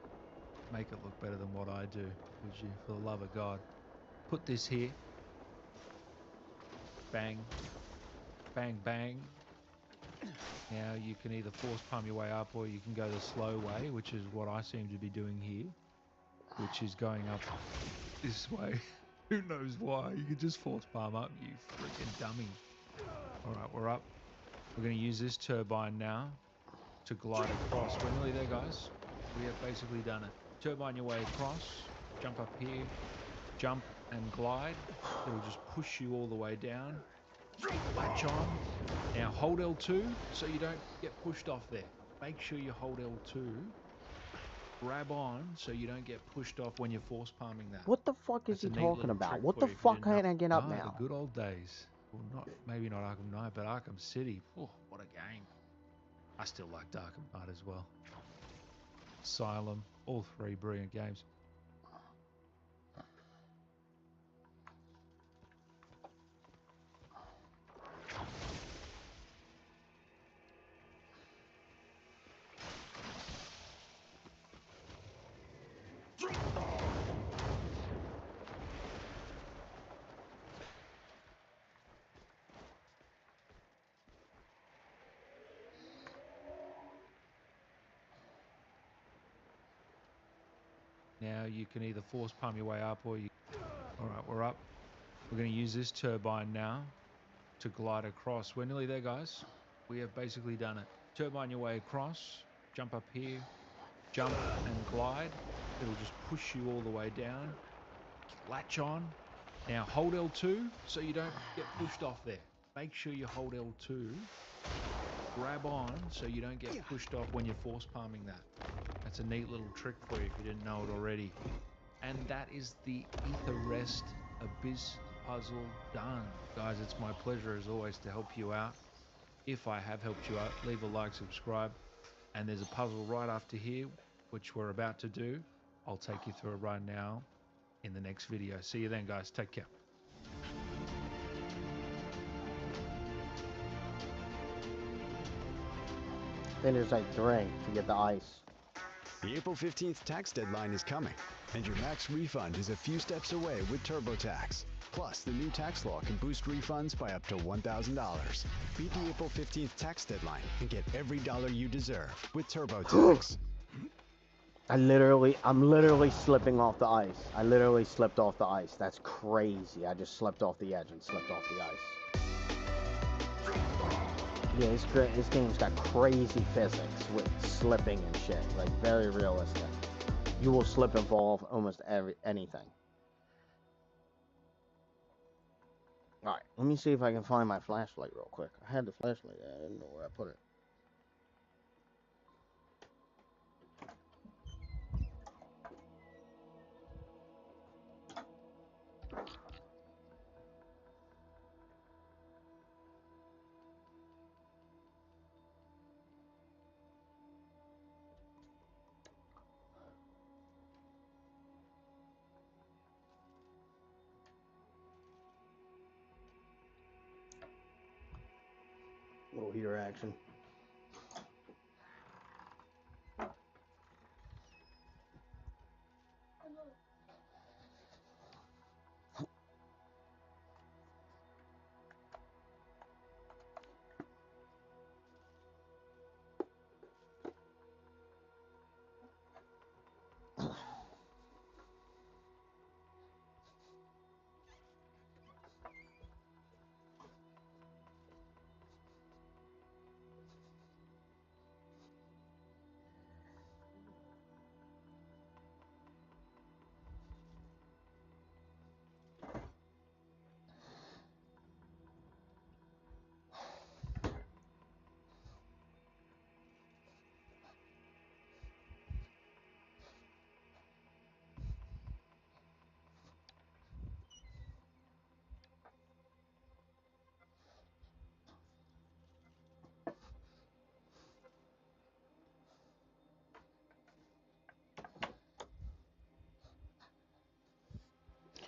Make it look better than what I do, would you? For the love of God. Put this here. Bang. Bang, bang. Now you can either force palm your way up or you can go the slow way, which is what I seem to be doing here. Which is going up this way. Who knows why? You can just force palm up, you freaking dummy. Alright, we're up. We're going to use this turbine now to glide across. We're nearly there, guys. We have basically done it. Turbine your way across. Jump up here. Jump and glide. It'll just push you all the way down. Latch on. Now hold L2 so you don't get pushed off there. Make sure you hold L2. Grab on so you don't get pushed off when you're force palming that.
What the fuck is he talking about? What the fuck can I get up now?
The good old days. Well, maybe not Arkham Knight, but Arkham City. Oh, what a game. I still liked Arkham Knight as well. Asylum, all three brilliant games. Now you can either force palm your way up or you... Alright, we're up. We're going to use this turbine now to glide across. We're nearly there, guys. We have basically done it. Turbine your way across. Jump up here. Jump and glide. It'll just push you all the way down. Latch on. Now hold L2 so you don't get pushed off there. Make sure you hold L2. Grab on so you don't get pushed off when you're force palming that. That's a neat little trick for you if you didn't know it already. And that is the Ether Rest Abyss puzzle done. Guys, it's my pleasure as always to help you out. If I have helped you out, leave a like, subscribe. And there's a puzzle right after here, which we're about to do. I'll take you through it right now in the next video. See you then, guys. Take care.
Then there's like drink to get the ice.
The April 15th tax deadline is coming, and your max refund is a few steps away with TurboTax. Plus, the new tax law can boost refunds by up to $1,000. Beat the April 15th tax deadline and get every dollar you deserve with TurboTax.
I'm literally slipping off the ice. I literally slipped off the ice. That's crazy. I just slipped off the edge and slipped off the ice. Yeah, this game's got crazy physics with slipping and shit. Like, very realistic. You will slip and fall off almost anything. Alright, let me see if I can find my flashlight real quick. I had the flashlight, I didn't know where I put it. Little heater action.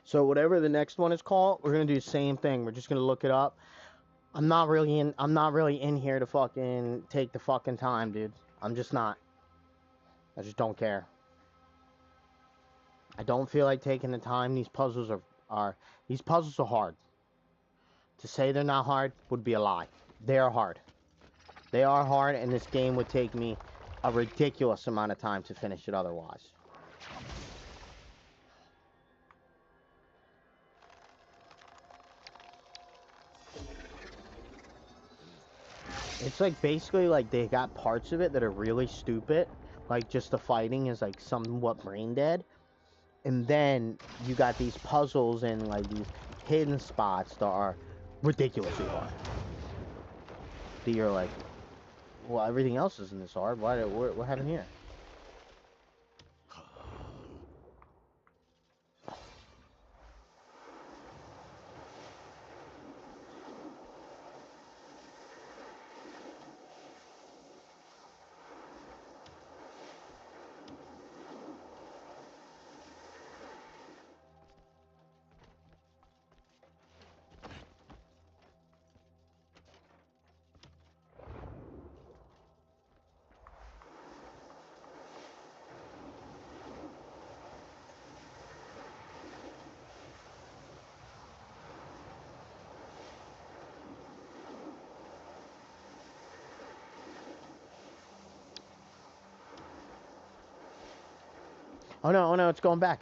So whatever the next one is called, we're gonna do the same thing. We're just gonna look it up. I'm not really in here to fucking take the fucking time, dude. I'm just not. I just don't care. I don't feel like taking the time. These puzzles are hard. To say they're not hard would be a lie. They are hard. They are hard, and this game would take me a ridiculous amount of time to finish it otherwise. It's like basically like they got parts of it that are really stupid. Like just the fighting is like somewhat brain dead. And then you got these puzzles and like these hidden spots that are ridiculously hard. That you're like, well, everything else isn't this hard. What happened here? Oh no, it's going back.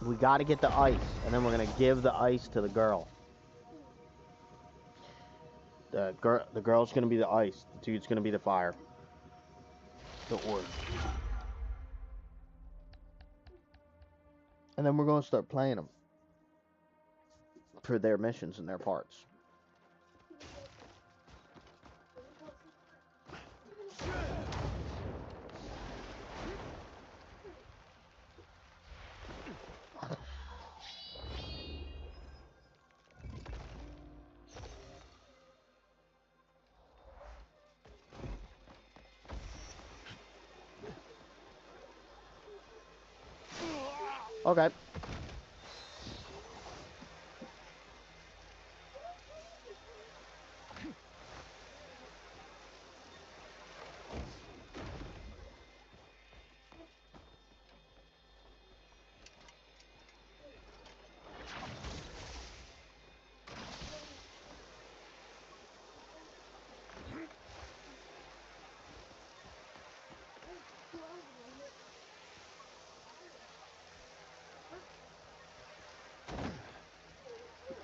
We gotta get the ice, and then we're gonna give the ice to the girl. The girl's gonna be the ice. The dude's gonna be the fire. The orb. And then we're gonna start playing them for their missions and their parts. Okay.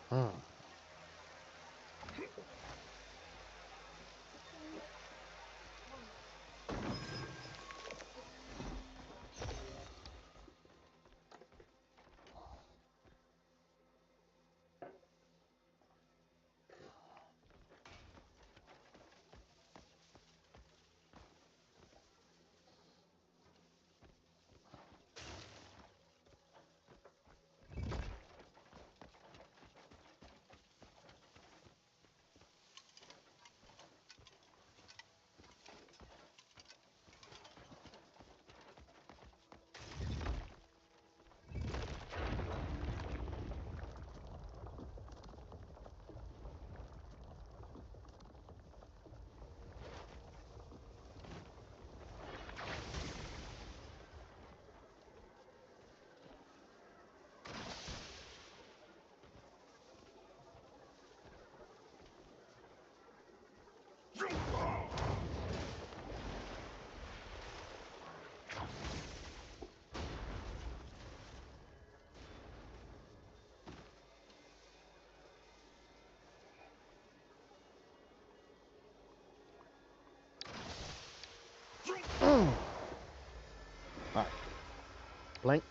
Hmm. Blink.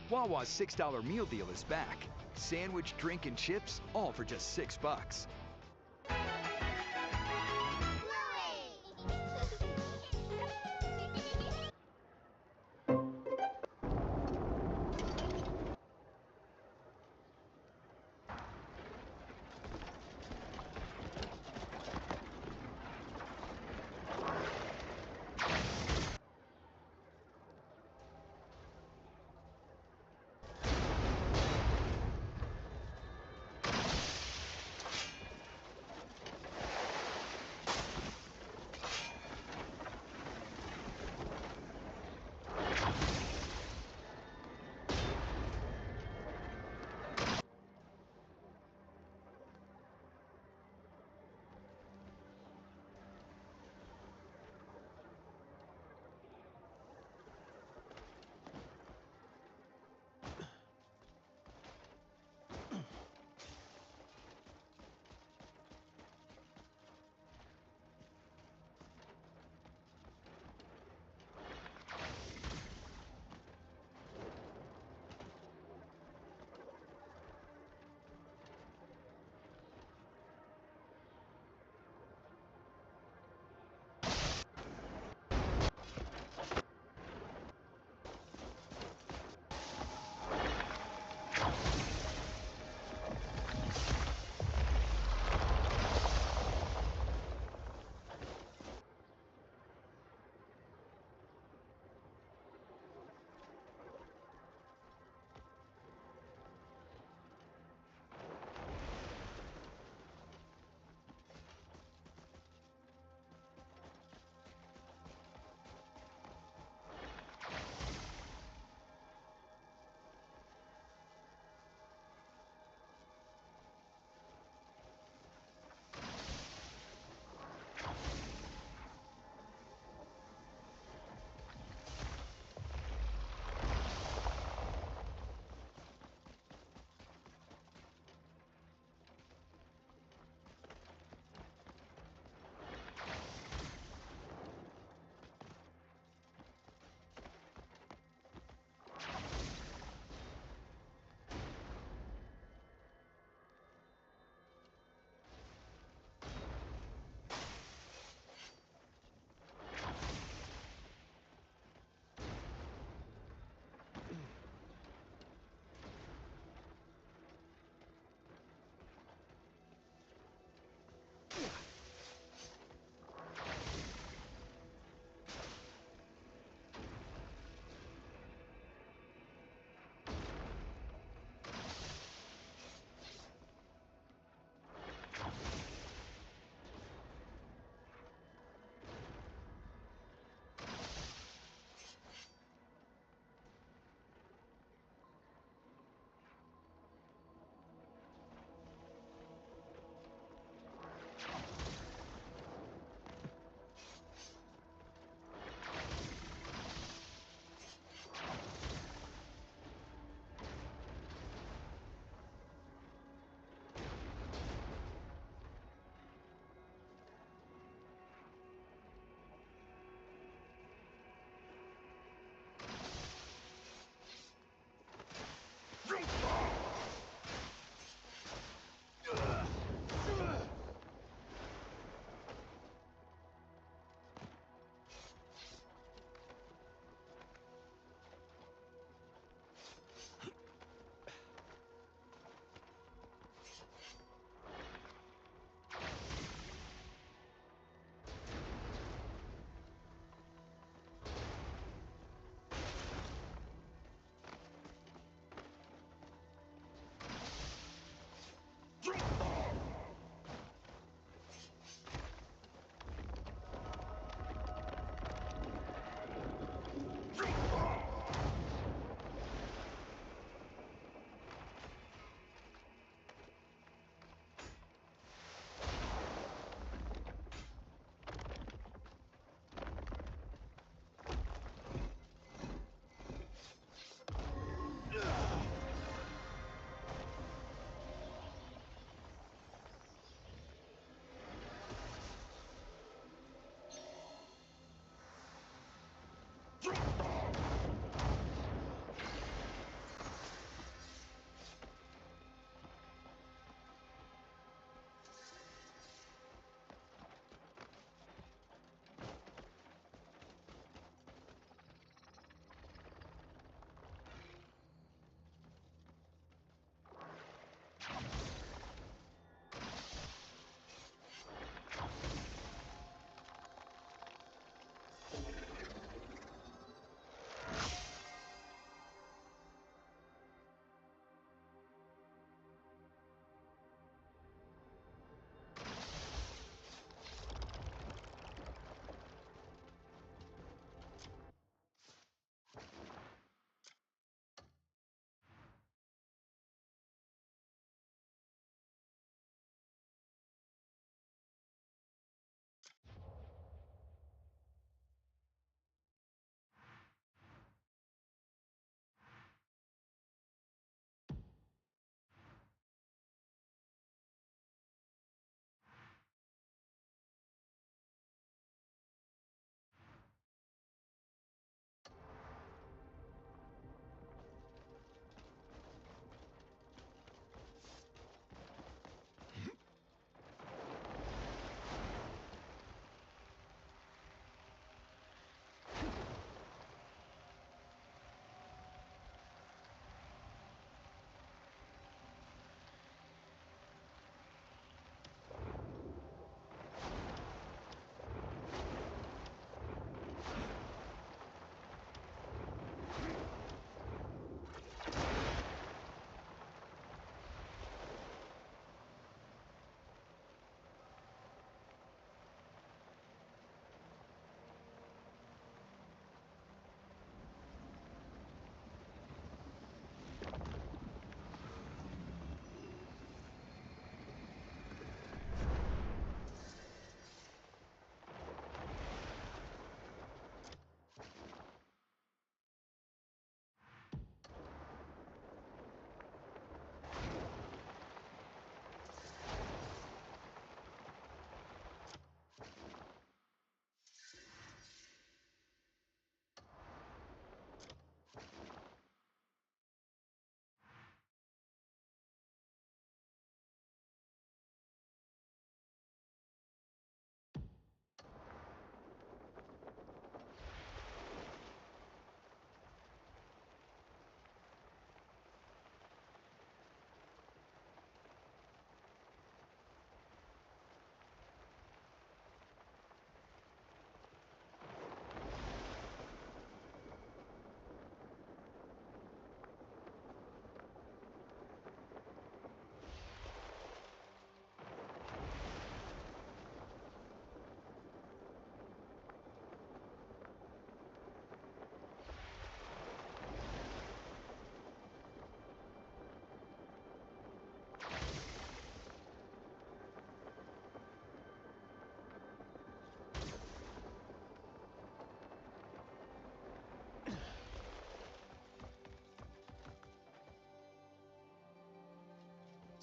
Wawa's $6 meal deal is back. Sandwich, drink, and chips, all for just $6.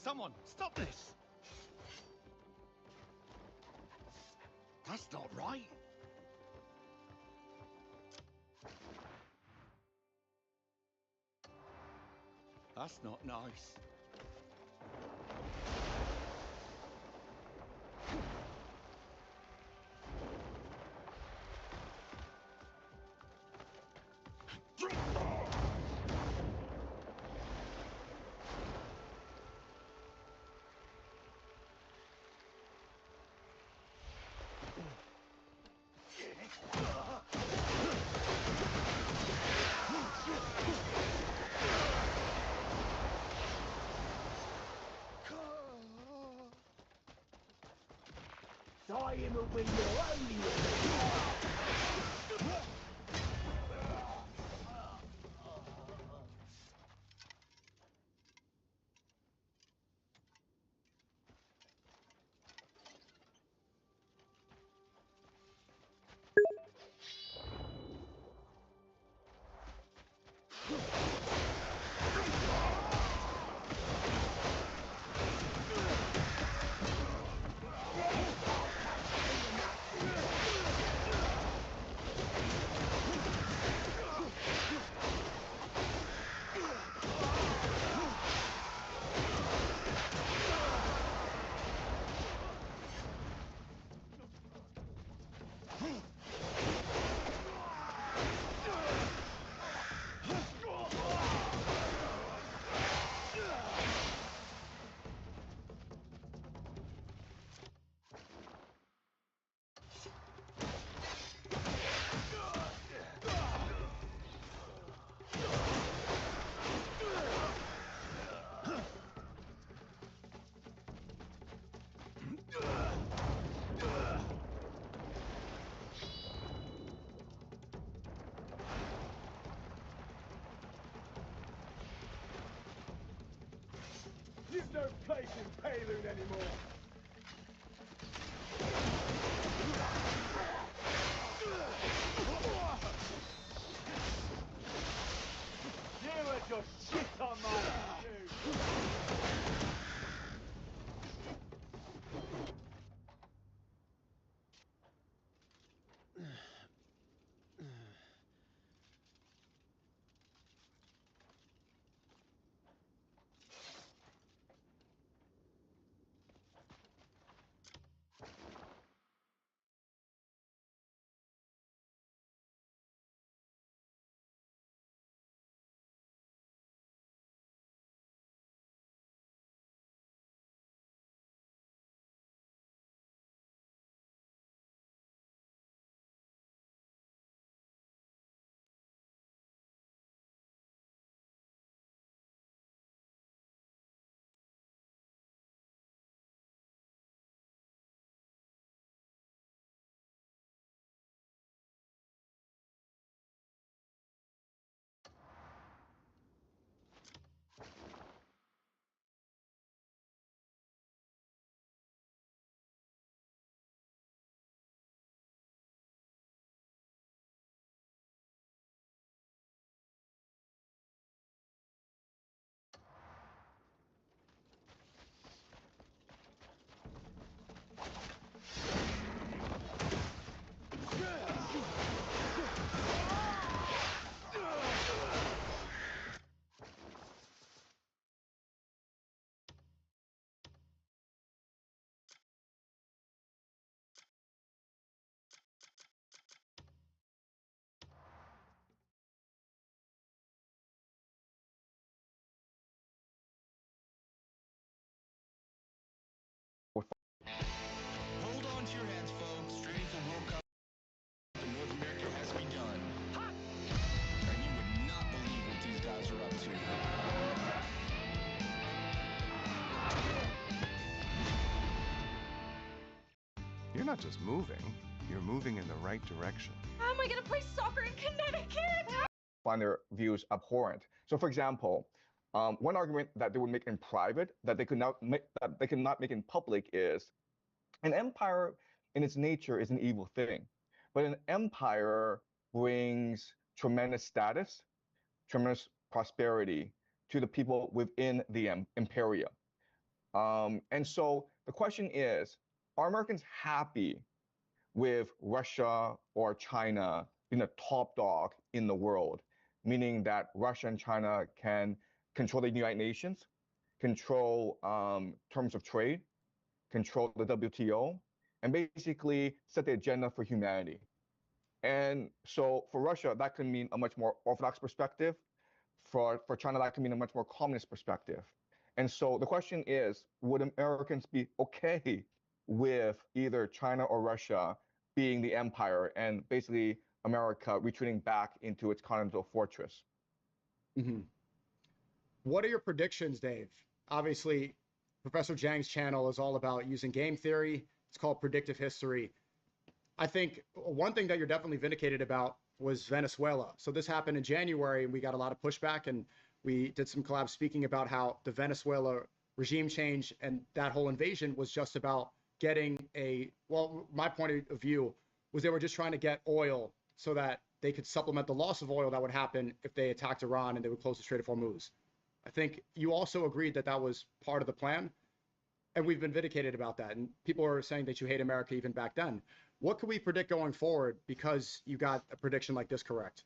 Someone, stop this! That's not right. That's not nice.
Dying will be your only reward.
racing prelude anymore. You are just shit on my attitude.
Hold on to your hats, folks. Training for World Cup in North America has begun. And you would not believe what these guys are up to.
You're not just moving, you're moving in the right direction.
How am I gonna play soccer in Connecticut?
Find their views abhorrent. So, for example, one argument that they would make in private that they cannot make in public is an empire in its nature is an evil thing, but an empire brings tremendous status, tremendous prosperity to the people within the imperia. And so the question is, are Americans happy with Russia or China being the top dog in the world, meaning that Russia and China can control the United Nations, control terms of trade, control the WTO, and basically set the agenda for humanity. And so for Russia, that could mean a much more orthodox perspective. For China, that could mean a much more communist perspective. And so the question is, would Americans be okay with either China or Russia being the empire and basically America retreating back into its continental fortress?
Mm-hmm. What are your predictions, Dave? Obviously, Professor Zhang's channel is all about using game theory. It's called predictive history. I think one thing that you're definitely vindicated about was Venezuela. So this happened in January, and we got a lot of pushback, and we did some collabs speaking about how the Venezuela regime change and that whole invasion was just about getting my point of view was they were just trying to get oil so that they could supplement the loss of oil that would happen if they attacked Iran and they would close the Strait of Hormuz. I think you also agreed that that was part of the plan, and we've been vindicated about that. And people are saying that you hate America even back then. What can we predict going forward because you got a prediction like this correct?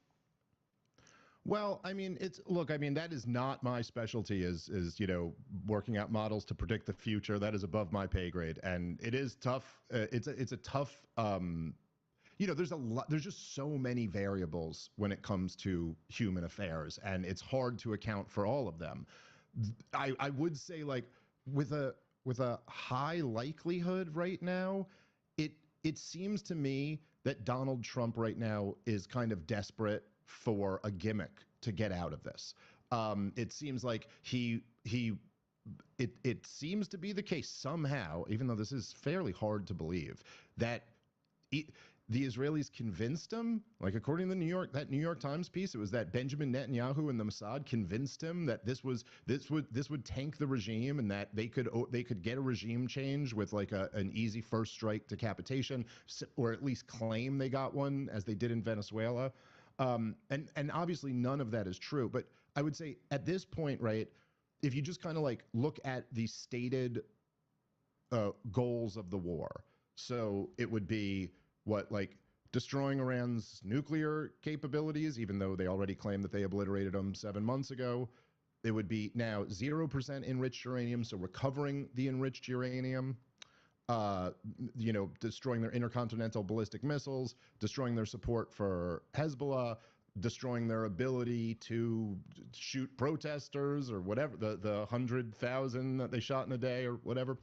Well, I mean, that is not my specialty is working out models to predict the future. That is above my pay grade. And it is tough. It's a tough, there's just so many variables when it comes to human affairs, and it's hard to account for all of them. I would say, like, with a high likelihood right now, it seems to me that Donald Trump right now is kind of desperate for a gimmick to get out of this. It seems like it seems to be the case somehow, even though this is fairly hard to believe, that the Israelis convinced him, like according to that New York Times piece, it was that Benjamin Netanyahu and the Mossad convinced him that this would tank the regime and that they could get a regime change with like an easy first strike decapitation, or at least claim they got one, as they did in Venezuela. And obviously none of that is true. But I would say at this point, right, if you just kind of like look at the stated goals of the war, so it would be what, like destroying Iran's nuclear capabilities, even though they already claimed that they obliterated them 7 months ago. It would be now 0% enriched uranium, so recovering the enriched uranium, destroying their intercontinental ballistic missiles, destroying their support for Hezbollah, destroying their ability to shoot protesters or whatever, the 100,000 that they shot in a day or whatever.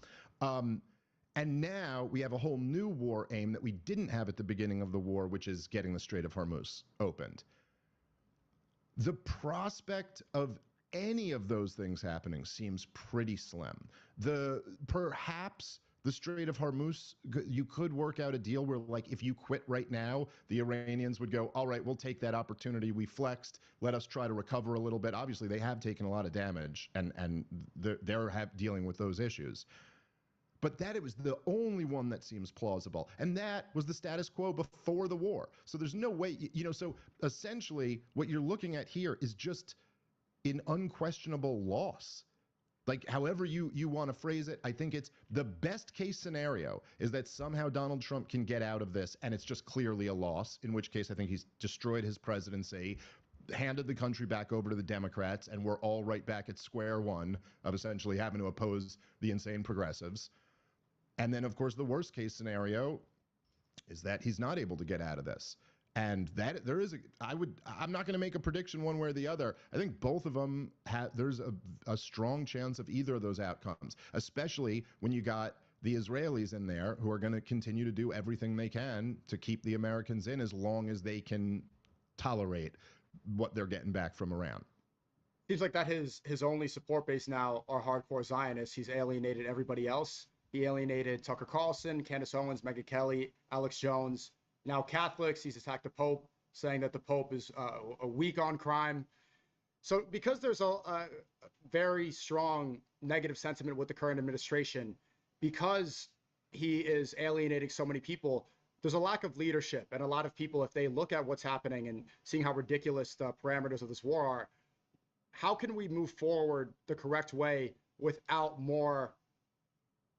And now we have a whole new war aim that we didn't have at the beginning of the war, which is getting the Strait of Hormuz opened. The prospect of any of those things happening seems pretty slim. Perhaps the Strait of Hormuz, you could work out a deal where, like, if you quit right now, the Iranians would go, all right, we'll take that opportunity. We flexed. Let us try to recover a little bit. Obviously, they have taken a lot of damage, and they're dealing with those issues. But that it was the only one that seems plausible. And that was the status quo before the war. So there's no way, so essentially what you're looking at here is just an unquestionable loss. Like, however you want to phrase it, I think it's the best case scenario is that somehow Donald Trump can get out of this and it's just clearly a loss, in which case I think he's destroyed his presidency, handed the country back over to the Democrats, and we're all right back at square one of essentially having to oppose the insane progressives. And then, of course, the worst case scenario is that he's not able to get out of this. And that I'm not going to make a prediction one way or the other. I think both of them there's a strong chance of either of those outcomes, especially when you got the Israelis in there who are going to continue to do everything they can to keep the Americans in as long as they can tolerate what they're getting back from Iran.
Seems like that his only support base now are hardcore Zionists. He's alienated everybody else. He alienated Tucker Carlson, Candace Owens, Megyn Kelly, Alex Jones. Now Catholics. He's attacked the Pope, saying that the Pope is a weak on crime. So because there's a very strong negative sentiment with the current administration, because he is alienating so many people, there's a lack of leadership. And a lot of people, if they look at what's happening and seeing how ridiculous the parameters of this war are, how can we move forward the correct way without more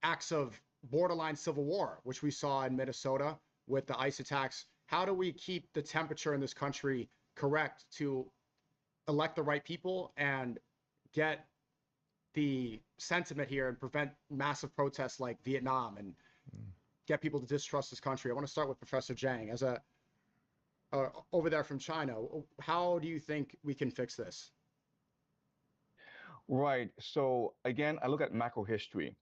acts of borderline civil war, which we saw in Minnesota with the ICE attacks? How do we keep the temperature in this country correct to elect the right people and get the sentiment here and prevent massive protests like Vietnam and get people to distrust this country? I want to start with Professor Zhang. As over there from China, how do you think we can fix this?
Right. So again, I look at macro history.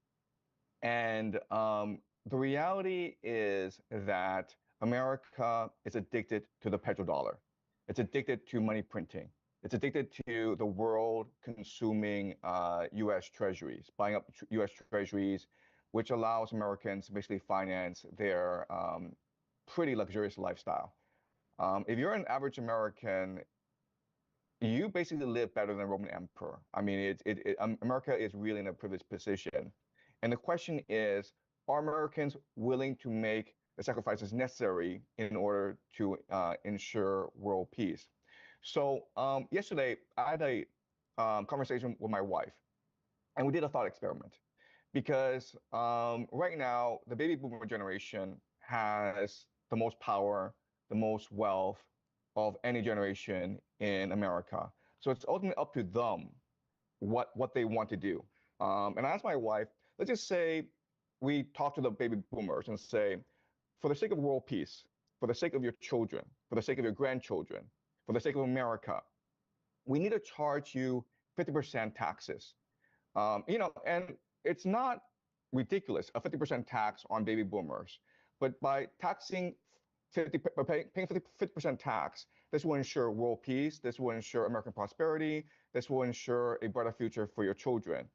And the reality is that America is addicted to the petrodollar. It's addicted to money printing. It's addicted to the world consuming U.S. treasuries, buying up U.S. treasuries, which allows Americans to basically finance their pretty luxurious lifestyle. If you're an average American, you basically live better than a Roman emperor. I mean, America is really in a privileged position. And the question is, are Americans willing to make the sacrifices necessary in order to ensure world peace? So yesterday, I had a conversation with my wife, and we did a thought experiment. Because right now, the baby boomer generation has the most power, the most wealth of any generation in America. So it's ultimately up to them what they want to do. And I asked my wife, let's just say we talk to the baby boomers and say, for the sake of world peace, for the sake of your children, for the sake of your grandchildren, for the sake of America, we need to charge you 50% taxes. And it's not ridiculous, a 50% tax on baby boomers. But by taxing paying 50% tax, this will ensure world peace, this will ensure American prosperity, this will ensure a better future for your children.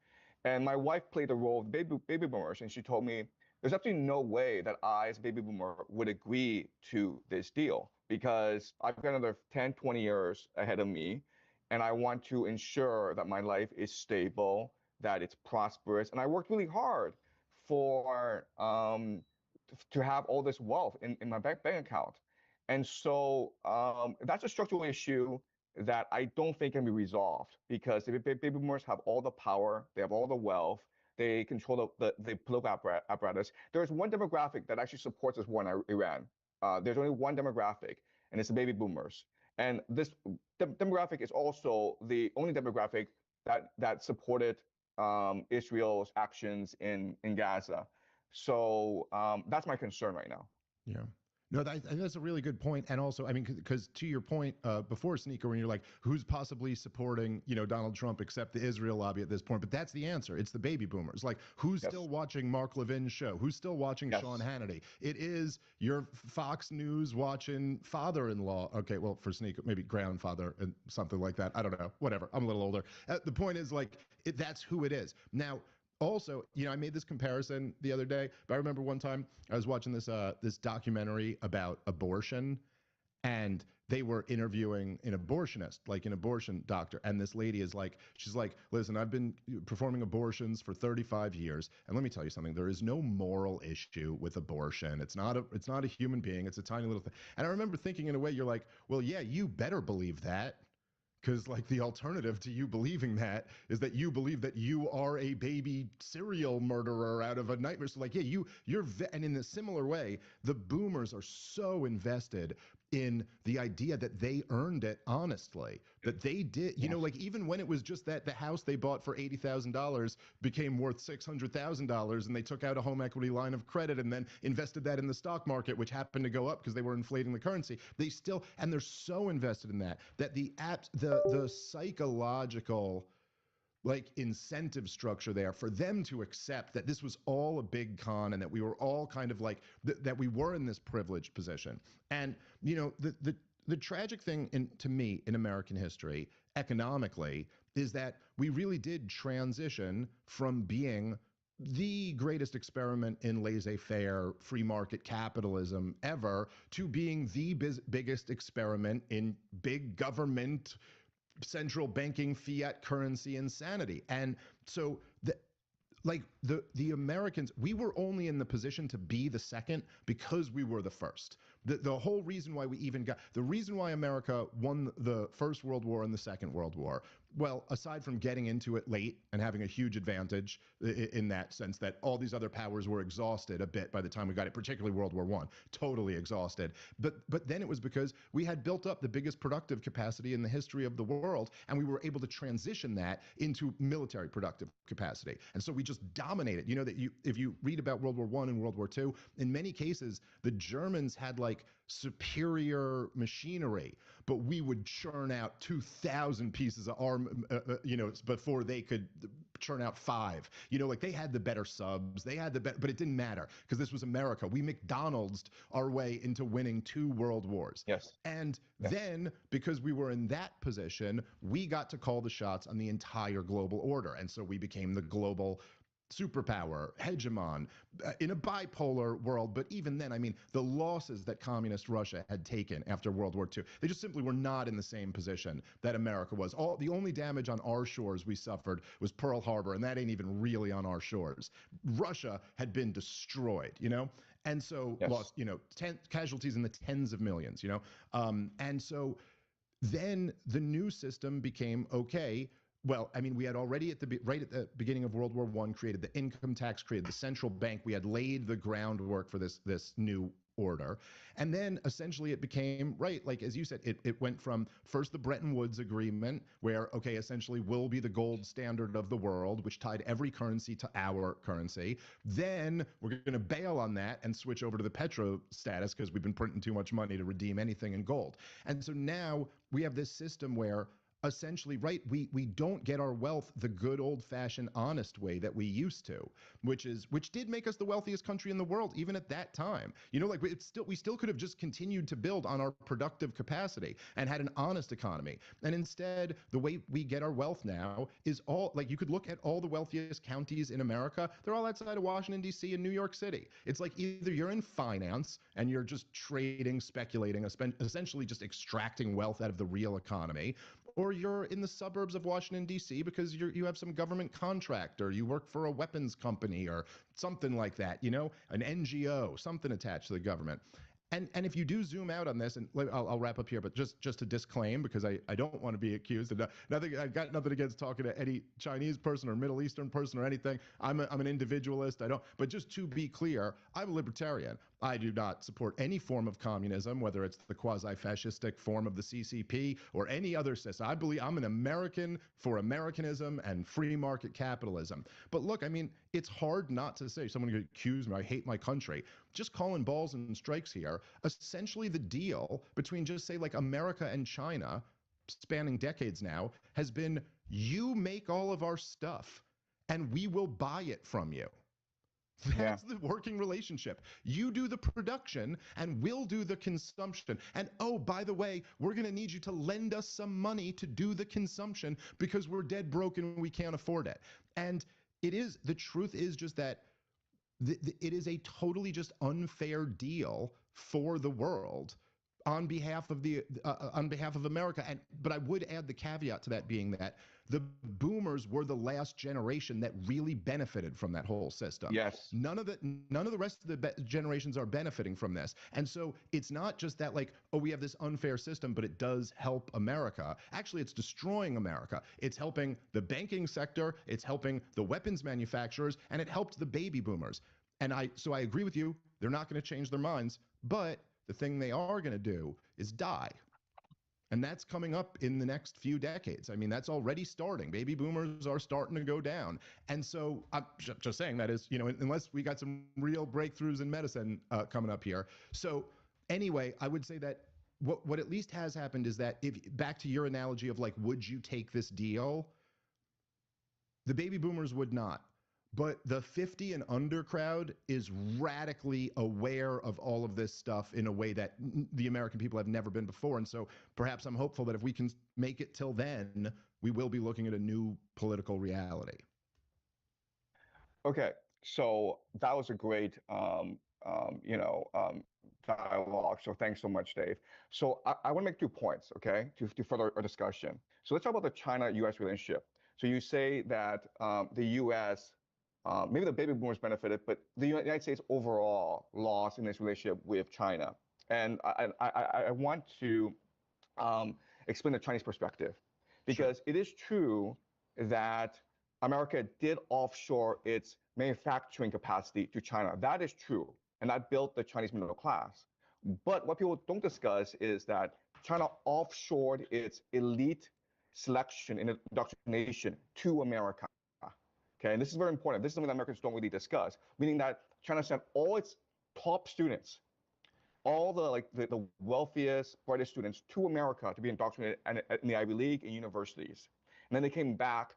And my wife played the role of baby boomers, and she told me there's absolutely no way that I, as a baby boomer, would agree to this deal because I've got another 10, 20 years ahead of me, and I want to ensure that my life is stable, that it's prosperous, and I worked really hard for to have all this wealth in my bank account. And so that's a structural issue that I don't think can be resolved because the baby boomers have all the power, they have all the wealth, they control the political apparatus. There's one demographic that actually supports this war in Iran. There's only one demographic, and it's the baby boomers. And this demographic is also the only demographic that supported Israel's actions in Gaza. So that's my concern right now.
Yeah. No, I think that's a really good point. And also, I mean, because to your point before, Sneaker, when you're like, who's possibly supporting, Donald Trump except the Israel lobby at this point? But that's the answer. It's the baby boomers. Like, who's still watching Mark Levin's show? Who's still watching Sean Hannity? It is your Fox News watching father-in-law. Okay, well, for Sneaker, maybe grandfather and something like that. I don't know. Whatever. I'm a little older. The point is, like, that's who it is. Now, also, I made this comparison the other day, but I remember one time I was watching this documentary about abortion, and they were interviewing an abortionist, like an abortion doctor, and this lady is like, she's like, listen, I've been performing abortions for 35 years, and let me tell you something, there is no moral issue with abortion. It's not a human being, it's a tiny little thing. And I remember thinking in a way, you're like, well, yeah, you better believe that. Because, like, the alternative to you believing that is that you believe that you are a baby serial murderer out of a nightmare. So, like, yeah, and in a similar way, the boomers are so invested in the idea that they earned it honestly, that they did, like, even when it was just that the house they bought for $80,000 became worth $600,000 and they took out a home equity line of credit and then invested that in the stock market, which happened to go up because they were inflating the currency. They still, and they're so invested in that the psychological, like, incentive structure there for them to accept that this was all a big con and that we were all kind of like that we were in this privileged position. And the tragic thing to me in American history economically is that we really did transition from being the greatest experiment in laissez-faire free market capitalism ever to being the biggest experiment in big government, central banking, fiat currency insanity. And so the Americans, we were only in the position to be the second because we were the first. The whole reason why the reason why America won the First World War and the Second World War, well, aside from getting into it late and having a huge advantage in that sense that all these other powers were exhausted a bit by the time we got it, particularly World War I, totally exhausted. But then it was because we had built up the biggest productive capacity in the history of the world, and we were able to transition that into military productive capacity. And so we just dominated. You know that if you read about World War I and World War II, in many cases, the Germans had like superior machinery, but we would churn out 2,000 pieces of arm, before they could churn out 5. Like they had the better subs, they had the better, but it didn't matter because this was America. We McDonald'sed our way into winning 2 world wars.
Yes.
And then because we were in that position, we got to call the shots on the entire global order. And so we became the global superpower, hegemon, in a bipolar world. But even then, I mean, the losses that communist Russia had taken after World War II, they just simply were not in the same position that America was. The only damage on our shores we suffered was Pearl Harbor, and that ain't even really on our shores. Russia had been destroyed, and so lost, casualties in the tens of millions, and so then the new system became okay. Well, I mean, we had already right at the beginning of World War I created the income tax, created the central bank. We had laid the groundwork for this new order. And then essentially it became, right, like as you said, it went from first the Bretton Woods Agreement, where, okay, essentially we'll be the gold standard of the world, which tied every currency to our currency. Then we're going to bail on that and switch over to the petro status because we've been printing too much money to redeem anything in gold. And so now we have this system where essentially, right, we don't get our wealth the good old-fashioned honest way that we used to, which did make us the wealthiest country in the world even at that time. You know, like we still could have just continued to build on our productive capacity and had an honest economy. And instead, the way we get our wealth now is all, like, you could look at all the wealthiest counties in America, they're all outside of Washington, D.C. and New York City. It's like either you're in finance and you're just trading, speculating, essentially just extracting wealth out of the real economy, or you're in the suburbs of Washington, D.C. because you have some government contract, or you work for a weapons company or something like that, you know, an NGO, something attached to the government. And if you do zoom out on this, and I'll wrap up here, but just to disclaim, because I don't want to be accused of nothing. I've got nothing against talking to any Chinese person or Middle Eastern person or anything. I'm an individualist. But just to be clear, I'm a libertarian. I do not support any form of communism, whether it's the quasi-fascistic form of the CCP or any other system. I believe I'm an American for Americanism and free market capitalism. But look, I mean, it's hard not to say, someone could accuse me, I hate my country. Just calling balls and strikes here. Essentially, the deal between just say like America and China, spanning decades now, has been you make all of our stuff and we will buy it from you. That's the working relationship. You do the production and we'll do the consumption. And oh, by the way, we're going to need you to lend us some money to do the consumption because we're dead broke and we can't afford it. And the truth is just that it is a totally just unfair deal for the world on behalf of America. But I would add the caveat to that being that the boomers were the last generation that really benefited from that whole system.
Yes.
None of the rest of the generations are benefiting from this. And so it's not just that like, oh, we have this unfair system, but it does help America. Actually, it's destroying America. It's helping the banking sector, it's helping the weapons manufacturers, and it helped the baby boomers. And so I agree with you. They're not going to change their minds, but the thing they are going to do is die. And that's coming up in the next few decades. I mean, that's already starting. Baby boomers are starting to go down. And so I'm just saying that is, you know, unless we got some real breakthroughs in medicine coming up here. So anyway, I would say that what at least has happened is that back to your analogy of like, would you take this deal? The baby boomers would not. But the 50 and under crowd is radically aware of all of this stuff in a way that the American people have never been before. And so perhaps I'm hopeful that if we can make it till then, we will be looking at a new political reality.
Okay, so that was a great, dialogue. So thanks so much, Dave. So I want to make 2 points, okay, to further our discussion. So let's talk about the China-U.S. relationship. So you say that the U.S. Maybe the baby boomers benefited, but the United States overall lost in this relationship with China. And I want to explain the Chinese perspective, because it is true that America did offshore its manufacturing capacity to China. That is true, and that built the Chinese middle class. But what people don't discuss is that China offshored its elite selection and indoctrination to America. Okay, and this is very important. This is something that Americans don't really discuss, meaning that China sent all its top students, all the wealthiest, brightest students to America to be indoctrinated in the Ivy League and universities. And then they came back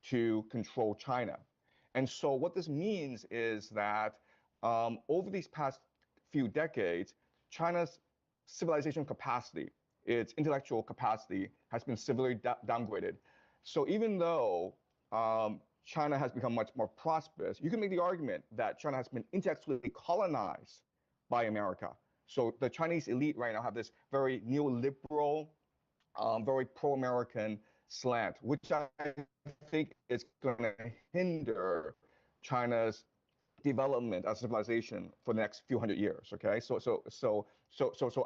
to control China. And so what this means is that over these past few decades, China's civilization capacity, its intellectual capacity, has been severely downgraded. So even though China has become much more prosperous, you can make the argument that China has been intellectually colonized by America. So the Chinese elite right now have this very neoliberal, very pro-American slant, which I think is going to hinder China's development as civilization for the next few hundred years. Okay, so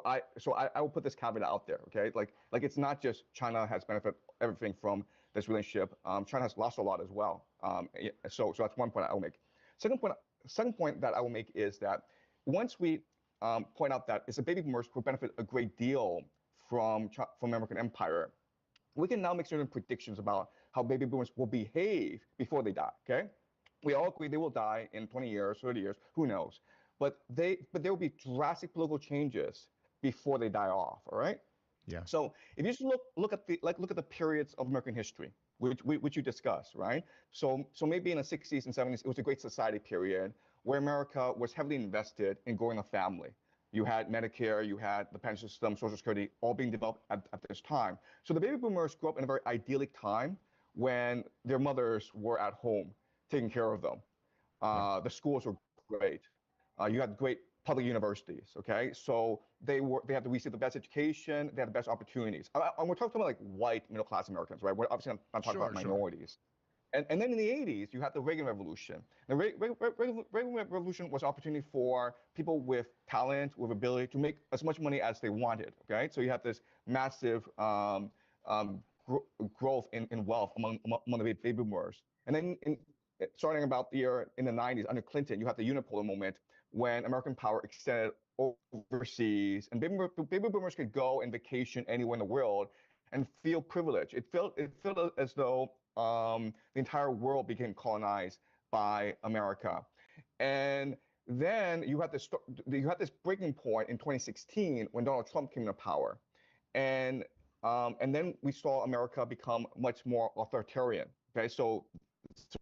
I will put this caveat out there. Okay, like it's not just China has benefited everything from this relationship. China has lost a lot as well. So that's one point I will make. Second point that I will make is that once we point out that it's the baby boomers who benefit a great deal from American empire, we can now make certain predictions about how baby boomers will behave before they die. Okay, we all agree they will die in 20 years, 30 years, who knows? But there will be drastic political changes before they die off. All right.
Yeah.
So if you just look at the periods of American history, which you discussed, right? So maybe in the 60s and 70s, it was a great society period where America was heavily invested in growing a family. You had Medicare, you had the pension system, Social Security, all being developed at this time. So the baby boomers grew up in a very idyllic time when their mothers were at home taking care of them. The schools were great. You had great public universities. Okay, so they had to receive the best education. They had the best opportunities. And we're talking about like white middle class Americans, right? We're obviously not talking about minorities. And then in the 80s, you had the Reagan Revolution. The Reagan Revolution was an opportunity for people with talent, with ability to make as much money as they wanted. Okay, so you have this massive growth in wealth among the baby boomers. And then starting about the year in the 90s under Clinton, you have the unipolar moment when American power extended overseas, and baby boomers could go and vacation anywhere in the world and feel privileged. It felt as though the entire world became colonized by America. And then you had this breaking point in 2016 when Donald Trump came into power, and then we saw America become much more authoritarian. Okay, so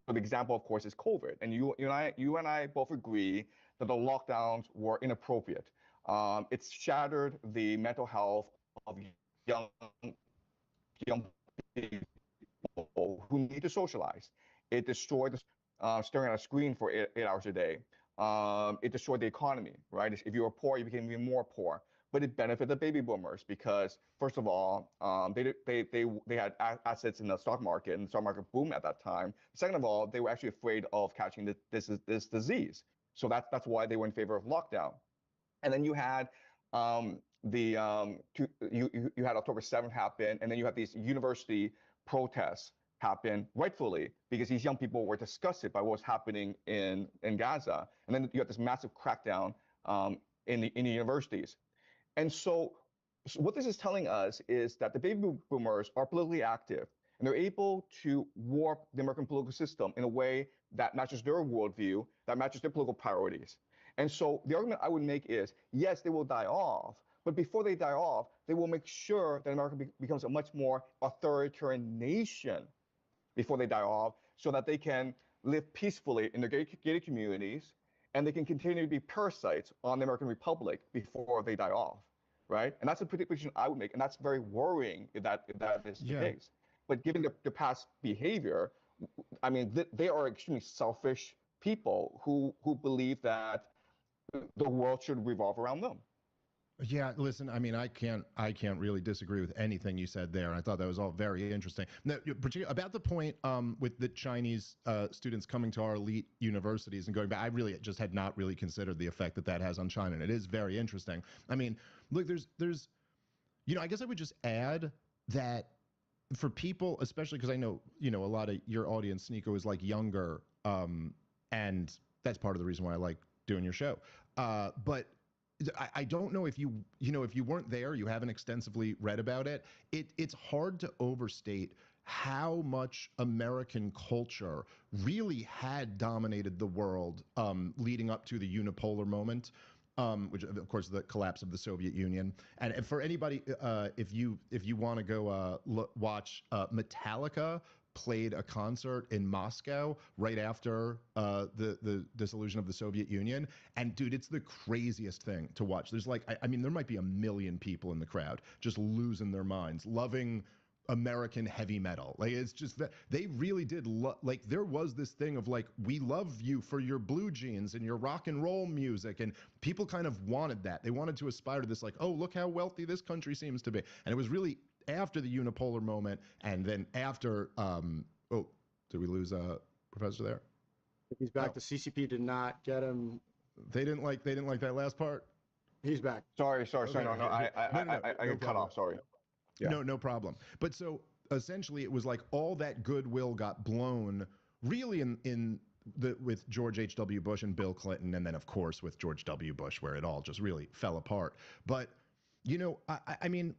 the example, of course, is COVID, and you and I both agree that the lockdowns were inappropriate. It's shattered the mental health of young people who need to socialize. It destroyed staring at a screen for 8 hours a day. It destroyed the economy, right? If you were poor, you became even more poor. But it benefited the baby boomers because, first of all, they had assets in the stock market, and the stock market boomed at that time. Second of all, they were actually afraid of catching this disease. So that's why they were in favor of lockdown. And then you had you had October 7th happen, and then you had these university protests happen, rightfully, because these young people were disgusted by what was happening in Gaza. And then you had this massive crackdown in the universities. And so what this is telling us is that the baby boomers are politically active, and they're able to warp the American political system in a way that matches their worldview, that matches their political priorities. And so the argument I would make is, yes, they will die off, but before they die off, they will make sure that America becomes a much more authoritarian nation before they die off, so that they can live peacefully in their gated communities, and they can continue to be parasites on the American Republic before they die off, right? And that's a prediction I would make, and that's very worrying if that is the case. But given their past behavior, I mean, they are extremely selfish people who believe that the world should revolve around them.
Yeah, listen, I mean, I can't really disagree with anything you said there. And I thought that was all very interesting. Now, particularly about the point with the Chinese students coming to our elite universities and going back, I really just had not really considered the effect that has on China. And it is very interesting. I mean, look, there's, I guess I would just add that for people, especially because I know, a lot of your audience, Nico, is like younger. And that's part of the reason why I like doing your show. But I don't know if if you weren't there, you haven't extensively read about it. It's hard to overstate how much American culture really had dominated the world leading up to the unipolar moment, which of course the collapse of the Soviet Union. And for anybody, if you want to go watch Metallica played a concert in Moscow right after the dissolution of the Soviet Union. And dude, it's the craziest thing to watch. There's like, I mean, there might be 1 million people in the crowd just losing their minds, loving American heavy metal. Like, it's just that they really did like, there was this thing of like, we love you for your blue jeans and your rock and roll music. And people kind of wanted that. They wanted to aspire to this, like, oh, look how wealthy this country seems to be. And it was really after the unipolar moment, and then after, oh, did we lose Professor there?
He's back. The CCP did not get him.
They didn't like that last part.
He's back.
Sorry. No, I got cut off. Sorry.
Yeah. No problem. But so essentially, it was like all that goodwill got blown, really with George H.W. Bush and Bill Clinton, and then of course with George W. Bush, where it all just really fell apart. But I mean,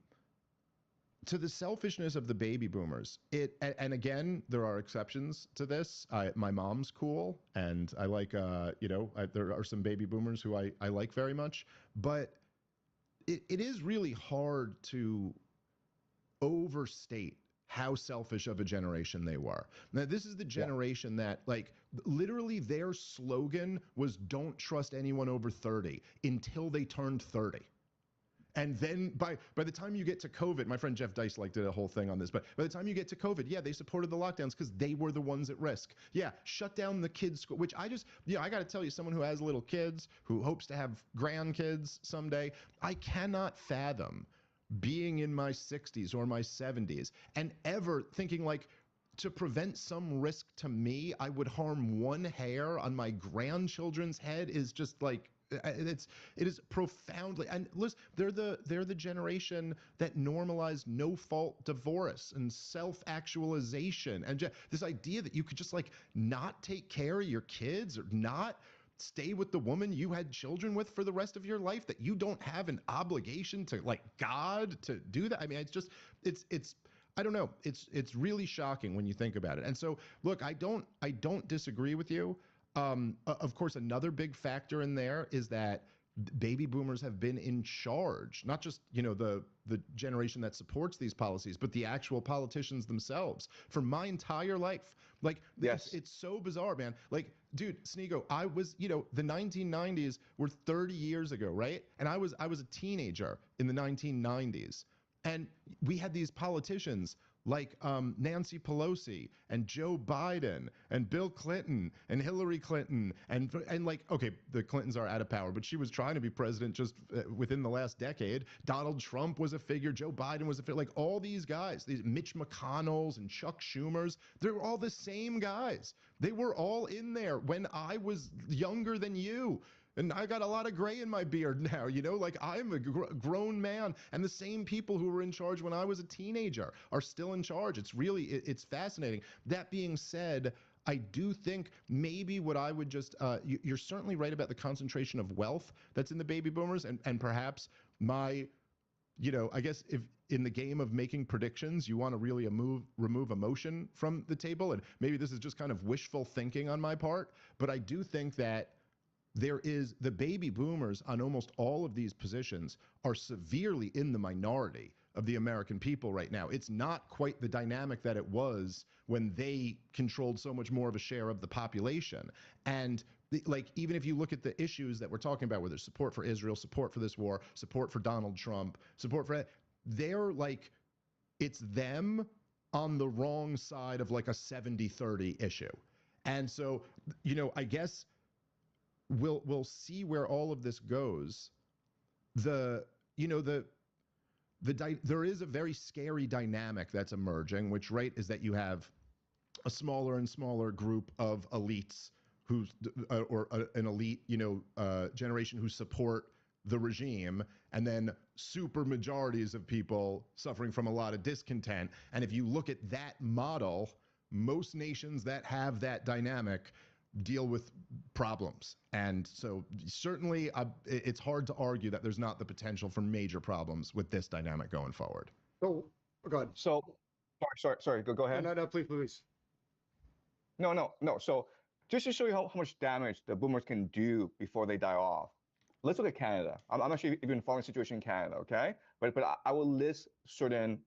to the selfishness of the baby boomers, and again, there are exceptions to this. My mom's cool, and I like, there are some baby boomers who I like very much, but it is really hard to overstate how selfish of a generation they were. Now, this is the generation that, like, literally their slogan was "Don't trust anyone over 30" until they turned 30. And then by the time you get to COVID, my friend Jeff Dice did a whole thing on this, but by the time you get to COVID, yeah, they supported the lockdowns because they were the ones at risk. Yeah, shut down the kids' school, which I got to tell you, someone who has little kids, who hopes to have grandkids someday, I cannot fathom being in my 60s or my 70s and ever thinking like, to prevent some risk to me, I would harm one hair on my grandchildren's head is just like, it is profoundly, and listen, they're the generation that normalized no fault divorce and self-actualization and this idea that you could just like not take care of your kids or not stay with the woman you had children with for the rest of your life, that you don't have an obligation to like God to do that. I mean, it's I don't know. It's really shocking when you think about it. And so, look, I don't disagree with you. Of course, another big factor in there is that baby boomers have been in charge, not just, the generation that supports these policies, but the actual politicians themselves for my entire life. Like, yes, it's so bizarre, man. Like, dude, Sneego, I was, the 1990s were 30 years ago, right? And I was a teenager in the 1990s. And we had these politicians like Nancy Pelosi and Joe Biden and Bill Clinton and Hillary Clinton and like, okay, the Clintons are out of power, but she was trying to be president just within the last decade. Donald Trump was a figure. Joe Biden was a figure. Like all these guys, these Mitch McConnells and Chuck Schumers, they're all the same guys. They were all in there when I was younger than you. And I got a lot of gray in my beard now, like I'm a grown man. And the same people who were in charge when I was a teenager are still in charge. It's fascinating. That being said, I do think maybe what I would just, you're certainly right about the concentration of wealth that's in the baby boomers. And perhaps I guess if in the game of making predictions, you want to really remove emotion from the table. And maybe this is just kind of wishful thinking on my part, but I do think that the baby boomers on almost all of these positions are severely in the minority of the American people right now. It's not quite the dynamic that it was when they controlled so much more of a share of the population. And even if you look at the issues that we're talking about, where there's support for Israel, support for this war, support for Donald Trump, they're like, it's them on the wrong side of like a 70-30 issue. And so, I guess we'll see where all of this goes. There is a very scary dynamic that's emerging, which, right, is that you have a smaller and smaller group of elites an elite, generation who support the regime, and then super majorities of people suffering from a lot of discontent. And if you look at that model, most nations that have that dynamic deal with problems. And so certainly it's hard to argue that there's not the potential for major problems with this dynamic going forward.
Oh, go ahead.
So, sorry, go ahead.
No, please.
No. So just to show you how much damage the boomers can do before they die off, let's look at Canada. I'm not sure if you've been following the situation in Canada, okay? But I will list certain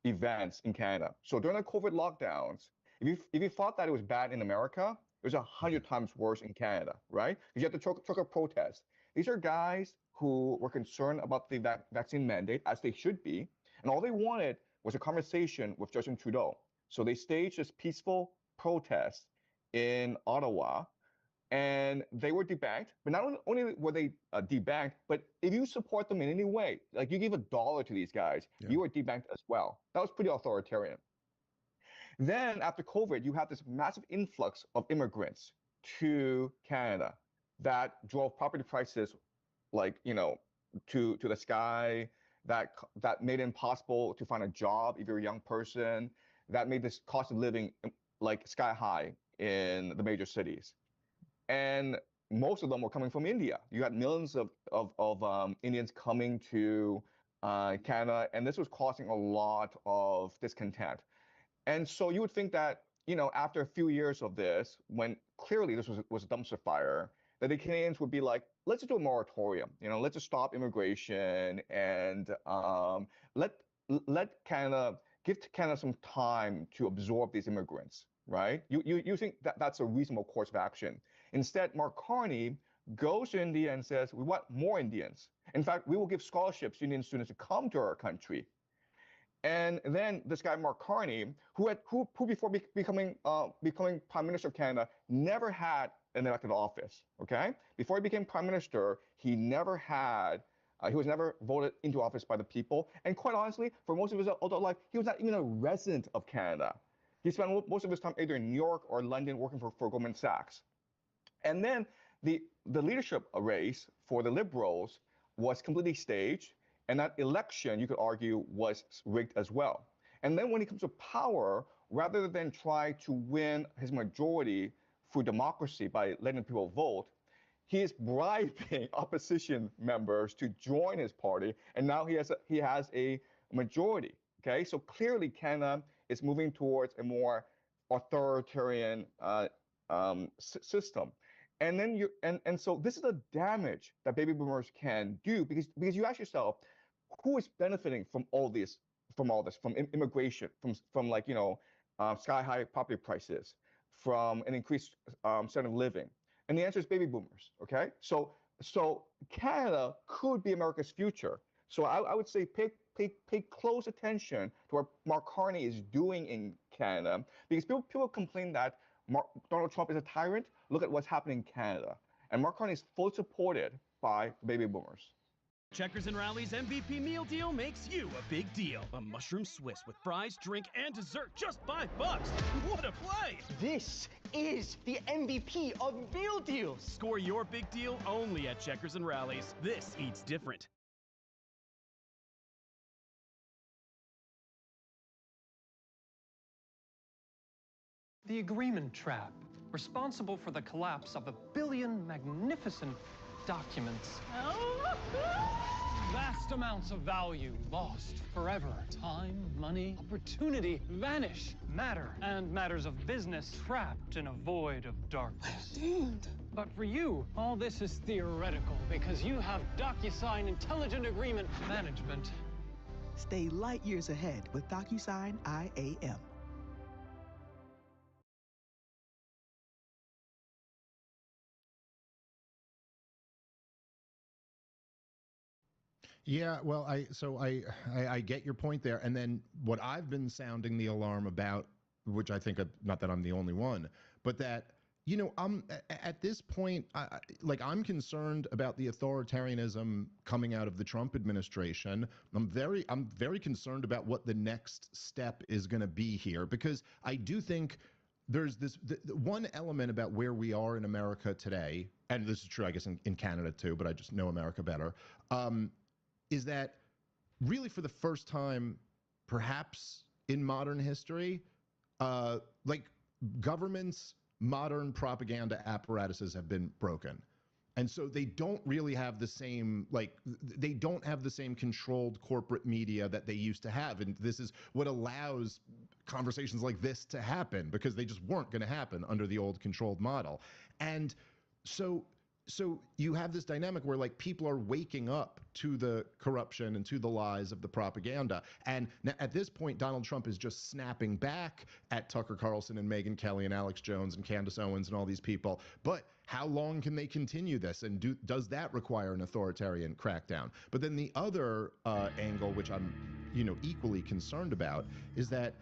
events in Canada. So during the COVID lockdowns, if you thought that it was bad in America, it was 100 times worse in Canada, right? Because you had the trucker protest. These are guys who were concerned about the vaccine mandate, as they should be, and all they wanted was a conversation with Justin Trudeau. So they staged this peaceful protest in Ottawa, and they were debanked. But not only were they debanked, but if you support them in any way, like you give $1 to these guys, you were debanked as well. That was pretty authoritarian. Then after COVID, you have this massive influx of immigrants to Canada that drove property prices to the sky, that made it impossible to find a job if you're a young person, that made this cost of living like sky high in the major cities. And most of them were coming from India. You had millions of Indians coming to Canada, and this was causing a lot of discontent. And so you would think that, after a few years of this, when clearly this was a dumpster fire, that the Canadians would be like, let's just do a moratorium. Let's just stop immigration and let let Canada give Canada some time to absorb these immigrants, right? You think that that's a reasonable course of action. Instead, Mark Carney goes to India and says, we want more Indians. In fact, we will give scholarships to Indian students to come to our country. And then this guy, Mark Carney, who before becoming Prime Minister of Canada, never had an elected office, okay? Before he became Prime Minister, he never had, he was never voted into office by the people. And quite honestly, for most of his adult life, he was not even a resident of Canada. He spent most of his time either in New York or London working for Goldman Sachs. And then the leadership race for the Liberals was completely staged. And that election, you could argue, was rigged as well. And then when he comes to power, rather than try to win his majority through democracy by letting people vote, he is bribing opposition members to join his party, and now he has a majority. Okay, so clearly Canada is moving towards a more authoritarian system. And then so this is the damage that baby boomers can do because you ask yourself, who is benefiting from all this, from immigration, from like, sky high property prices, from an increased standard of living? And the answer is baby boomers. Okay, so Canada could be America's future. So I would say pay close attention to what Mark Carney is doing in Canada, because people complain that Donald Trump is a tyrant. Look at what's happening in Canada, and Mark Carney is fully supported by the baby boomers.
Checkers and Rally's MVP meal deal makes you a big deal. A mushroom Swiss with fries, drink, and dessert, just $5. What a play!
This is the MVP of meal deals.
Score your big deal only at Checkers and Rally's. This eats different.
The agreement trap, responsible for the collapse of 1 billion magnificent documents. Vast amounts of value lost forever. Time, money, opportunity vanish. Matter and matters of business trapped in a void of darkness. But for you, all this is theoretical because you have DocuSign Intelligent Agreement Management.
Stay light years ahead with DocuSign IAM.
Yeah, well, I get your point there, and then what I've been sounding the alarm about, which I think, not that I'm the only one, but that I'm at this point, I'm concerned about the authoritarianism coming out of the Trump administration. I'm very concerned about what the next step is going to be here, because I do think there's the one element about where we are in America today, and this is true, I guess, in Canada too, but I just know America better. Is that really for the first time, perhaps in modern history, governments, modern propaganda apparatuses have been broken. And so they don't really have the same, they don't have the same controlled corporate media that they used to have. And this is what allows conversations like this to happen, because they just weren't going to happen under the old controlled model. And so you have this dynamic where people are waking up to the corruption and to the lies of the propaganda. And now, at this point, Donald Trump is just snapping back at Tucker Carlson and Megyn Kelly and Alex Jones and Candace Owens and all these people. But how long can they continue this? And does that require an authoritarian crackdown? But then the other angle, which I'm equally concerned about, is that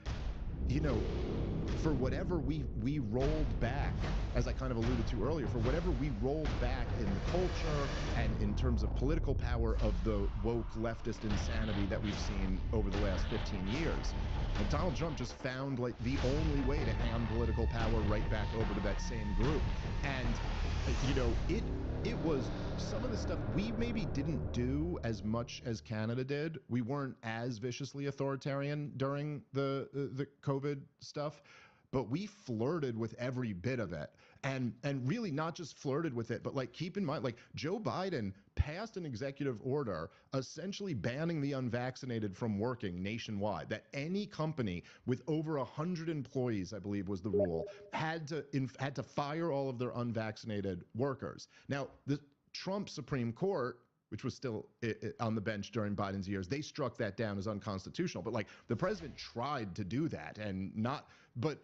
for whatever we rolled back, as I kind of alluded to earlier, for whatever we rolled back in the culture and in terms of political power of the woke leftist insanity that we've seen over the last 15 years, Donald Trump just found the only way to hand political power right back over to that same group. And it was some of the stuff we maybe didn't do as much as Canada did. We weren't as viciously authoritarian during the COVID stuff, but we flirted with every bit of it. And really not just flirted with it, but keep in mind, Joe Biden passed an executive order essentially banning the unvaccinated from working nationwide, that any company with over 100 employees, I believe was the rule, had to fire all of their unvaccinated workers. Now, the Trump Supreme Court which was still on the bench during Biden's years, they struck that down as unconstitutional. But like the president tried to do that but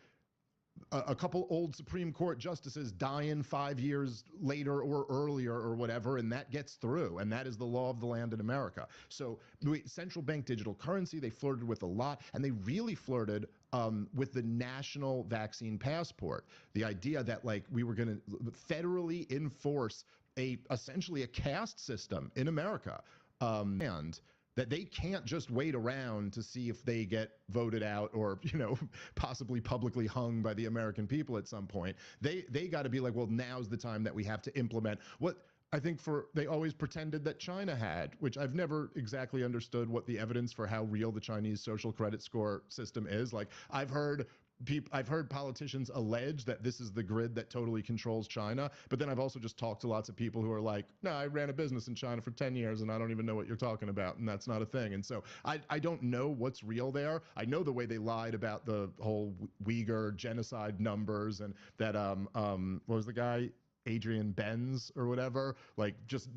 a couple old Supreme Court justices dying 5 years later or earlier or whatever, and that gets through, and that is the law of the land in America. So central bank digital currency, they flirted with a lot, and they really flirted with the national vaccine passport. The idea that like we were going to federally enforce essentially a caste system in America, and that they can't just wait around to see if they get voted out or, possibly publicly hung by the American people at some point. They got to be like, well, now's the time that we have to implement what I think they always pretended that China had, which I've never exactly understood what the evidence for how real the Chinese social credit score system is. Like I've heard politicians allege that this is the grid that totally controls China, but then I've also just talked to lots of people who are like, no, I ran a business in China for 10 years and I don't even know what you're talking about, and that's not a thing. And so I don't know what's real there. I know the way they lied about the whole Uyghur genocide numbers, and that what was the guy? Adrian Benz or whatever, like just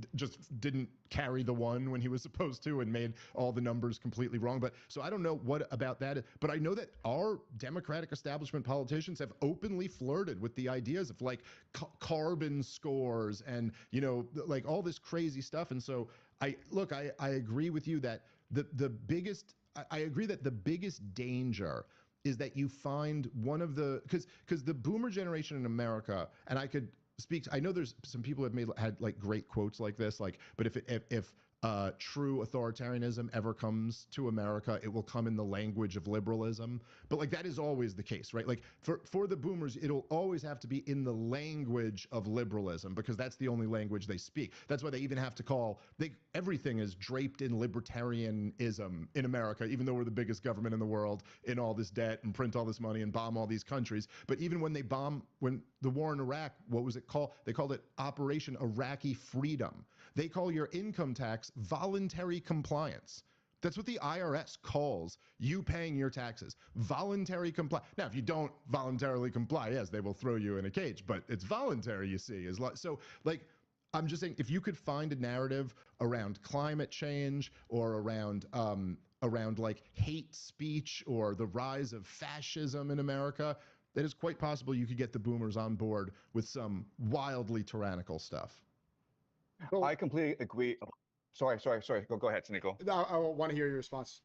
didn't carry the one when he was supposed to and made all the numbers completely wrong. But so I don't know what about that, but I know that our Democratic establishment politicians have openly flirted with the ideas of like carbon scores and, like all this crazy stuff. And so I agree with you that I agree that the biggest danger is that you find one of the, because the boomer generation in America, and I know there's some people have had like great quotes like this, like, but if true authoritarianism ever comes to America, it will come in the language of liberalism. But like that is always the case, right? Like for the boomers, it'll always have to be in the language of liberalism because that's the only language they speak. That's why they even have to everything is draped in libertarianism in America, even though we're the biggest government in the world, in all this debt and print all this money and bomb all these countries. But even when when the war in Iraq, what was it called? They called it Operation Iraqi Freedom. They call your income tax voluntary compliance. That's what the IRS calls you paying your taxes. Voluntary compliance. Now, if you don't voluntarily comply, yes, they will throw you in a cage, but it's voluntary, you see. So, like, I'm just saying, if you could find a narrative around climate change or around like hate speech or the rise of fascism in America, that is quite possible you could get the boomers on board with some wildly tyrannical stuff.
I completely agree. Sorry. Go ahead, Nico.
I want to hear your response.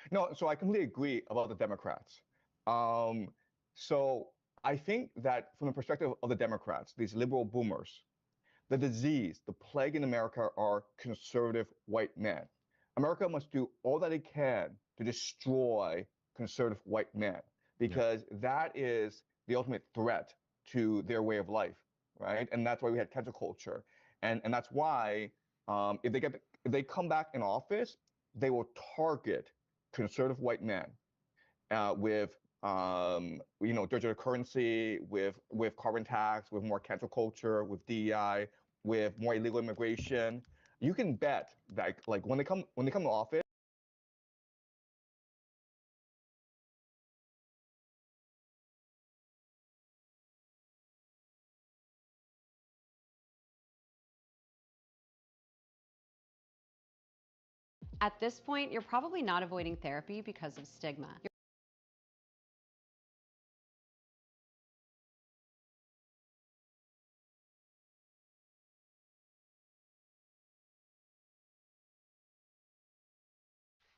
No, so I completely agree about the Democrats. So I think that from the perspective of the Democrats, these liberal boomers, the disease, the plague in America are conservative white men. America must do all that it can to destroy conservative white men because that is the ultimate threat to their way of life, right? And that's why we had cancel culture. And that's why if they come back in office, they will target conservative white men with digital currency, with carbon tax, with more cancel culture, with DEI, with more illegal immigration. You can bet that like when they come to office.
At this point, you're probably not avoiding therapy because of stigma.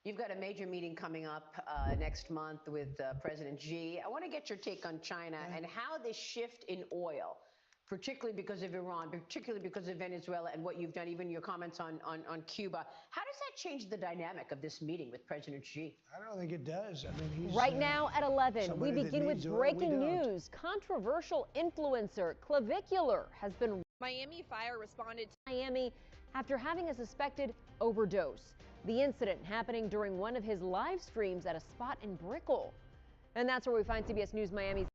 You've got a major meeting coming up next month with President Xi. I want to get your take on China and how this shift in oil, particularly because of Iran, particularly because of Venezuela and what you've done, even your comments on Cuba. How does that change the dynamic of this meeting with President Xi?
I don't think it does. I mean, he's
right now at 11, we begin with breaking
oil,
news. Controversial influencer Clavicular has been
Miami Fire responded to
Miami after having a suspected overdose. The incident happening during one of his live streams at a spot in Brickell. And that's where we find CBS News Miami's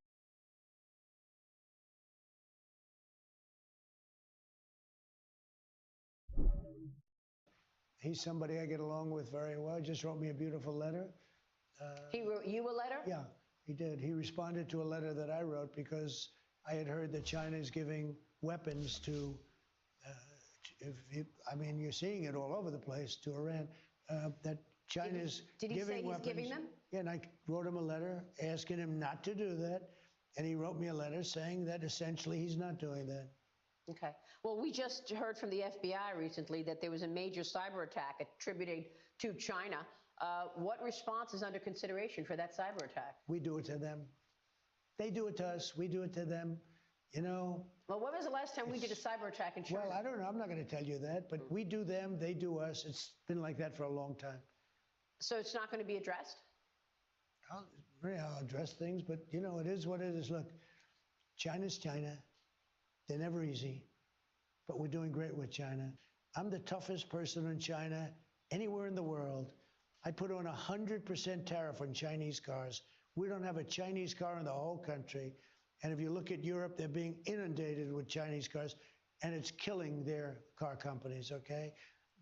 He's somebody I get along with very well. He just wrote me a beautiful letter.
He wrote you a letter?
Yeah, he did. He responded to a letter that I wrote because I had heard that China is giving weapons to I mean, you're seeing it all over the place to Iran, that China's
Did he
giving
say he's
weapons.
giving them?
Yeah, and I wrote him a letter asking him not to do that. And he wrote me a letter saying that essentially he's not doing that.
Okay. Well, we just heard from the FBI recently that there was a major cyber attack attributed to China. What response is under consideration for that cyber attack?
We do it to them. They do it to us. We do it to them. You know.
Well, when was the last time we did a cyber attack in China?
Well, I don't know. I'm not going to tell you that, but we do them. They do us. It's been like that for a long time.
So it's not going to be addressed?
I'll address things, but you know, it is what it is. Look, China's China. They're never easy, but we're doing great with China. I'm the toughest person in China anywhere in the world. I put on 100% tariff on Chinese cars. We don't have a Chinese car in the whole country. And if you look at Europe, they're being inundated with Chinese cars, and it's killing their car companies, okay?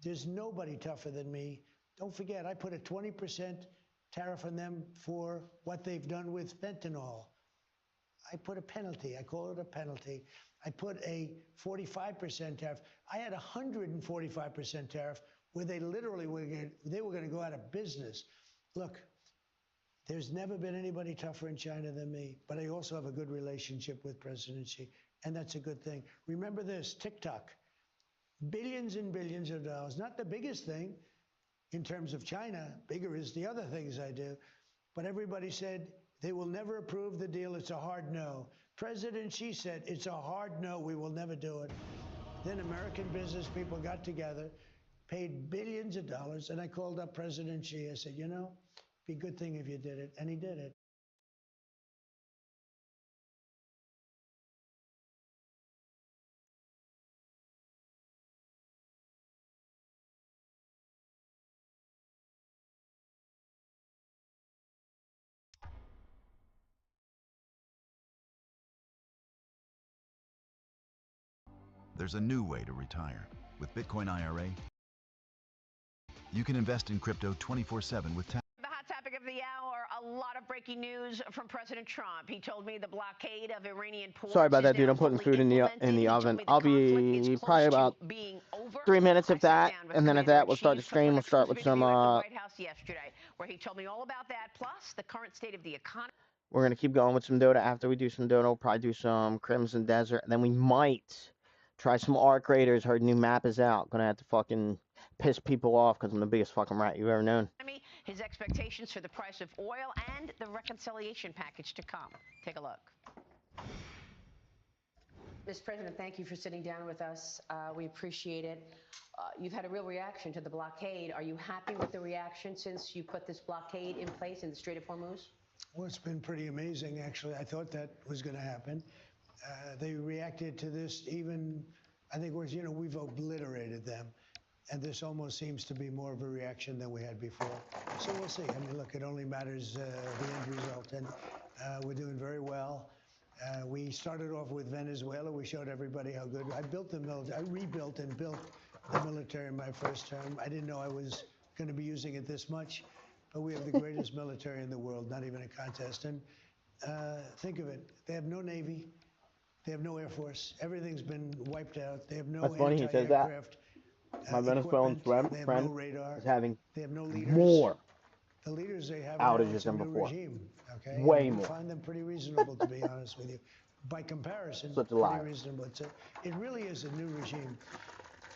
There's nobody tougher than me. Don't forget, I put a 20% tariff on them for what they've done with fentanyl. I put a penalty. I call it a penalty. I put a 45% tariff. I had 145% tariff where they literally were going to go out of business. Look, there's never been anybody tougher in China than me, but I also have a good relationship with President Xi, and that's a good thing. Remember this, TikTok, billions and billions of dollars, not the biggest thing in terms of China, bigger is the other things I do, but everybody said they will never approve the deal, it's a hard no. President Xi said, it's a hard no, we will never do it. Then American business people got together, paid billions of dollars, and I called up President Xi. I said, you know, be a good thing if you did it, and he did it.
There's a new way to retire. With Bitcoin IRA, you can invest in crypto 24/7 with tax.
The hot topic of the hour, a lot of breaking news from President Trump. He told me the blockade of Iranian ports.
Sorry about that, dude. I'm putting food in the oven. I'll be probably about 3 minutes if that, and then at that we'll start the stream. We'll start with some.
White House yesterday, where he told me all about that, plus the current state of the economy.
We're gonna keep going with some Dota. After we do some Dota, we'll probably do some Crimson Desert, and then we might try some Arc Raiders. Heard new map is out. Gonna have to fucking piss people off because I'm the biggest fucking rat you've ever known.
His expectations for the price of oil and the reconciliation package to come. Take a look. Mr. President, thank you for sitting down with us. We appreciate it. You've had a real reaction to the blockade. Are you happy with the reaction since you put this blockade in place in the Strait of Hormuz?
Well, it's been pretty amazing, actually. I thought that was going to happen. They reacted to this even, I think, you know, we've obliterated them. And this almost seems to be more of a reaction than we had before. So we'll see. I mean, look, it only matters the end result. And we're doing very well. We started off with Venezuela. We showed everybody how good. I built the military. I rebuilt and built the military in my first term. I didn't know I was going to be using it this much. But we have the greatest military in the world, not even a contest. And think of it. They have no Navy. They have no Air Force. Everything's been wiped out. They have no anti-aircraft.
My Venezuelan friend
no radar.
is having
no leaders.
more
the leaders they have
outages than before.
Regime, okay?
Way
and
more.
I find them pretty reasonable, to be honest with you. By comparison,
Such a
pretty
liar.
reasonable. It really is a new regime.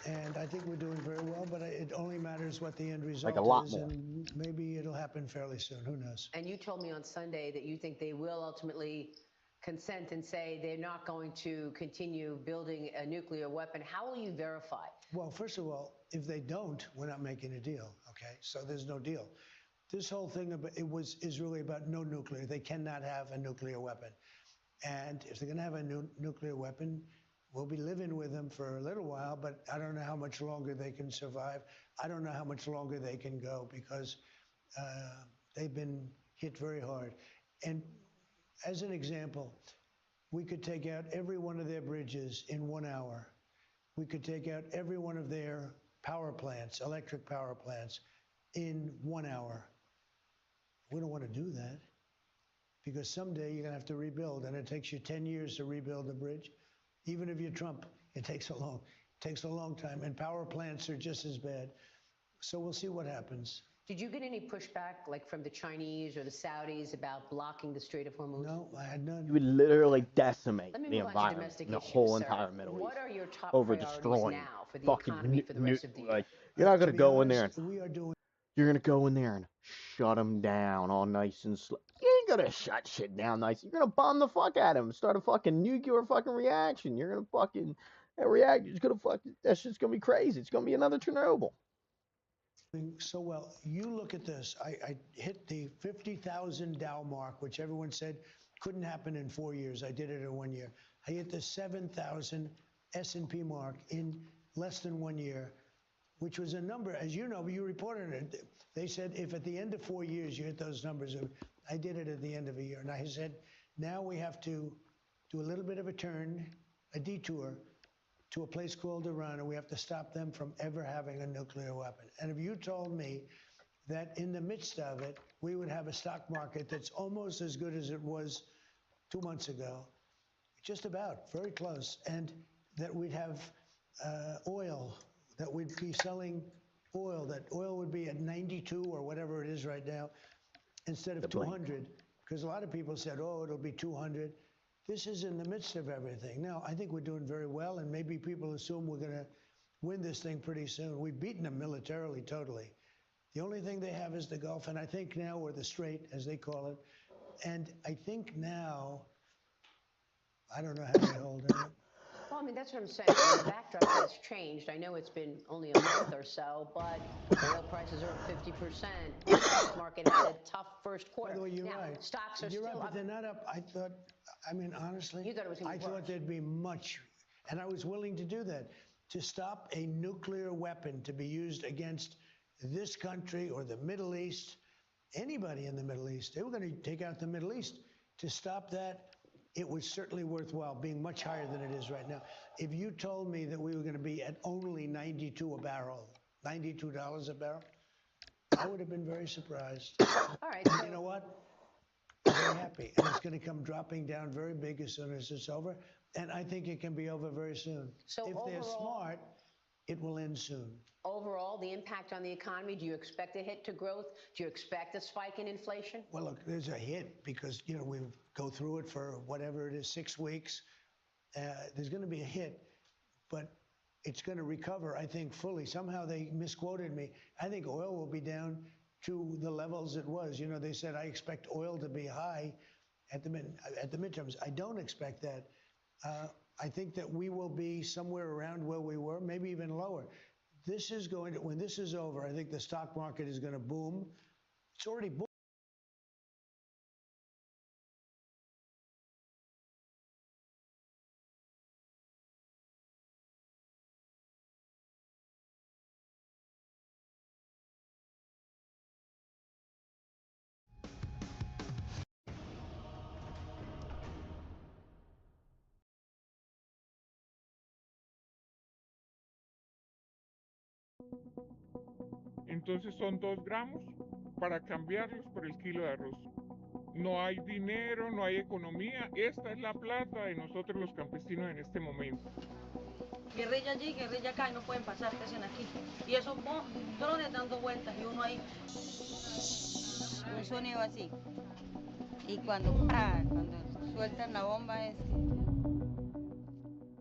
And I think we're doing very well, but it only matters what the end result
Like a lot
is.
more.
And maybe it'll happen fairly soon. Who knows?
And you told me on Sunday that you think they will ultimately consent and say they're not going to continue building a nuclear weapon. How will you verify?
Well, first of all, if they don't, we're not making a deal, okay? So there's no deal. This whole thing is really about no nuclear. They cannot have a nuclear weapon. And if they're going to have a nuclear weapon, we'll be living with them for a little while, but I don't know how much longer they can survive. I don't know how much longer they can go because they've been hit very hard. And as an example, we could take out every one of their bridges in 1 hour. We could take out every one of their power plants, electric power plants, in 1 hour. We don't want to do that because someday you're going to have to rebuild, and it takes you 10 years to rebuild a bridge. Even if you're Trump, it takes so long. Takes a long time, and power plants are just as bad. So we'll see what happens.
Did you get any pushback, like from the Chinese or the Saudis, about blocking the Strait of Hormuz?
No, I had none.
You would literally decimate
Let me
the
move on to
environment
domestic
in the
issues,
whole
sir.
entire Middle
What
East
are your top
over
priorities
destroying
now for the
fucking
economy for the rest of the year?
like you're not
To
gonna
be
go in there.
honest, we are doing.
You're gonna go in there and shut them down all nice and slow. You ain't gonna shut shit down nice. You're gonna bomb the fuck at him, start a fucking nuclear fucking reaction. You're gonna fucking that reactor's gonna fucking that shit's gonna be crazy. It's gonna be another Chernobyl.
So well. You look at this. I hit the 50,000 Dow mark, which everyone said couldn't happen in 4 years. I did it in 1 year. I hit the 7,000 S&P mark in less than 1 year, which was a number, as you know, you reported it. They said if at the end of 4 years you hit those numbers, I did it at the end of a year. And I said, now we have to do a little bit of a turn, a detour, to a place called Iran, and we have to stop them from ever having a nuclear weapon. And if you told me that in the midst of it, we would have a stock market that's almost as good as it was 2 months ago, just about, very close, and that we'd have oil, that we'd be selling oil, that oil would be at 92 or whatever it is right now, instead of 200, because a lot of people said, oh, it'll be 200. This is in the midst of everything. Now, I think we're doing very well, and maybe people assume we're going to win this thing pretty soon. We've beaten them militarily, totally. The only thing they have is the Gulf, and I think now, or the Strait, as they call it. And I think now, I don't know how they hold it.
Well, I mean, that's what I'm saying. The backdrop has changed. I know it's been only a month or so, but oil prices are up 50%. The stock market had a tough first quarter.
By the way, you're
now,
right.
Stocks are
you're
still
right, but
up.
they're not up. I thought, I mean, honestly,
You thought it was going to be
I thought there'd be much, and I was willing to do that, to stop a nuclear weapon to be used against this country or the Middle East, anybody in the Middle East. They were going to take out the Middle East. To stop that, it was certainly worthwhile, being much higher than it is right now. If you told me that we were going to be at only 92 a barrel, $92 a barrel, I would have been very surprised.
All right.
You know what? I'm very happy. And it's going to come dropping down very big as soon as it's over. And I think it can be over very soon.
So
if they're smart, it will end soon.
Overall, the impact on the economy, do you expect a hit to growth? Do you expect a spike in inflation?
Well, look, there's a hit because, you know, we go through it for whatever it is, 6 weeks. There's going to be a hit, but it's going to recover, I think, fully. Somehow they misquoted me. I think oil will be down to the levels it was. You know, they said, I expect oil to be high at the midterms. I don't expect that. I think that we will be somewhere around where we were, maybe even lower. This is going to, when this is over, I think the stock market is going to boom. It's already boomed.
Entonces son 2 gramos para cambiarlos por el kilo de arroz. No hay dinero, no hay economía. Esta es la plata de nosotros los campesinos en este momento.
Guerrilla allí, guerrilla acá y no pueden pasar, ¿qué hacen aquí? Y esos drones dando vueltas y uno ahí.
Un sonido así. Y cuando sueltan la bomba es...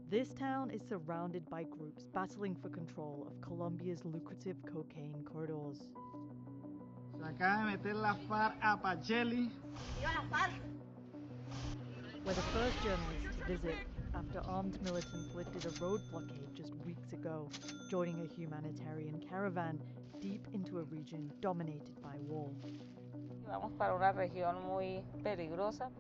This town is surrounded by groups battling for control of Colombia's lucrative cocaine corridors.
Se acaba de meter la FARC a Pacheli.
¡Viva la FARC!
We're the first journalists to visit after armed militants lifted a road blockade just weeks ago, joining a humanitarian caravan deep into a region dominated by war.
Vamos para una región muy peligrosa,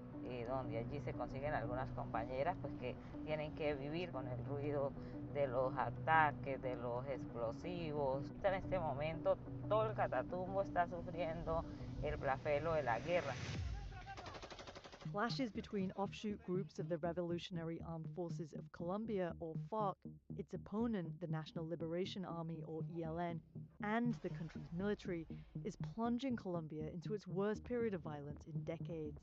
donde allí se consiguen algunas compañeras pues que tienen que vivir con el ruido de los ataques, de los explosivos. En este momento todo el Catatumbo está sufriendo el flagelo de la guerra.
Clashes between offshoot groups of the Revolutionary Armed Forces of Colombia, or FARC, its opponent, the National Liberation Army, or ELN, and the country's military, is plunging Colombia into its worst period of violence in decades.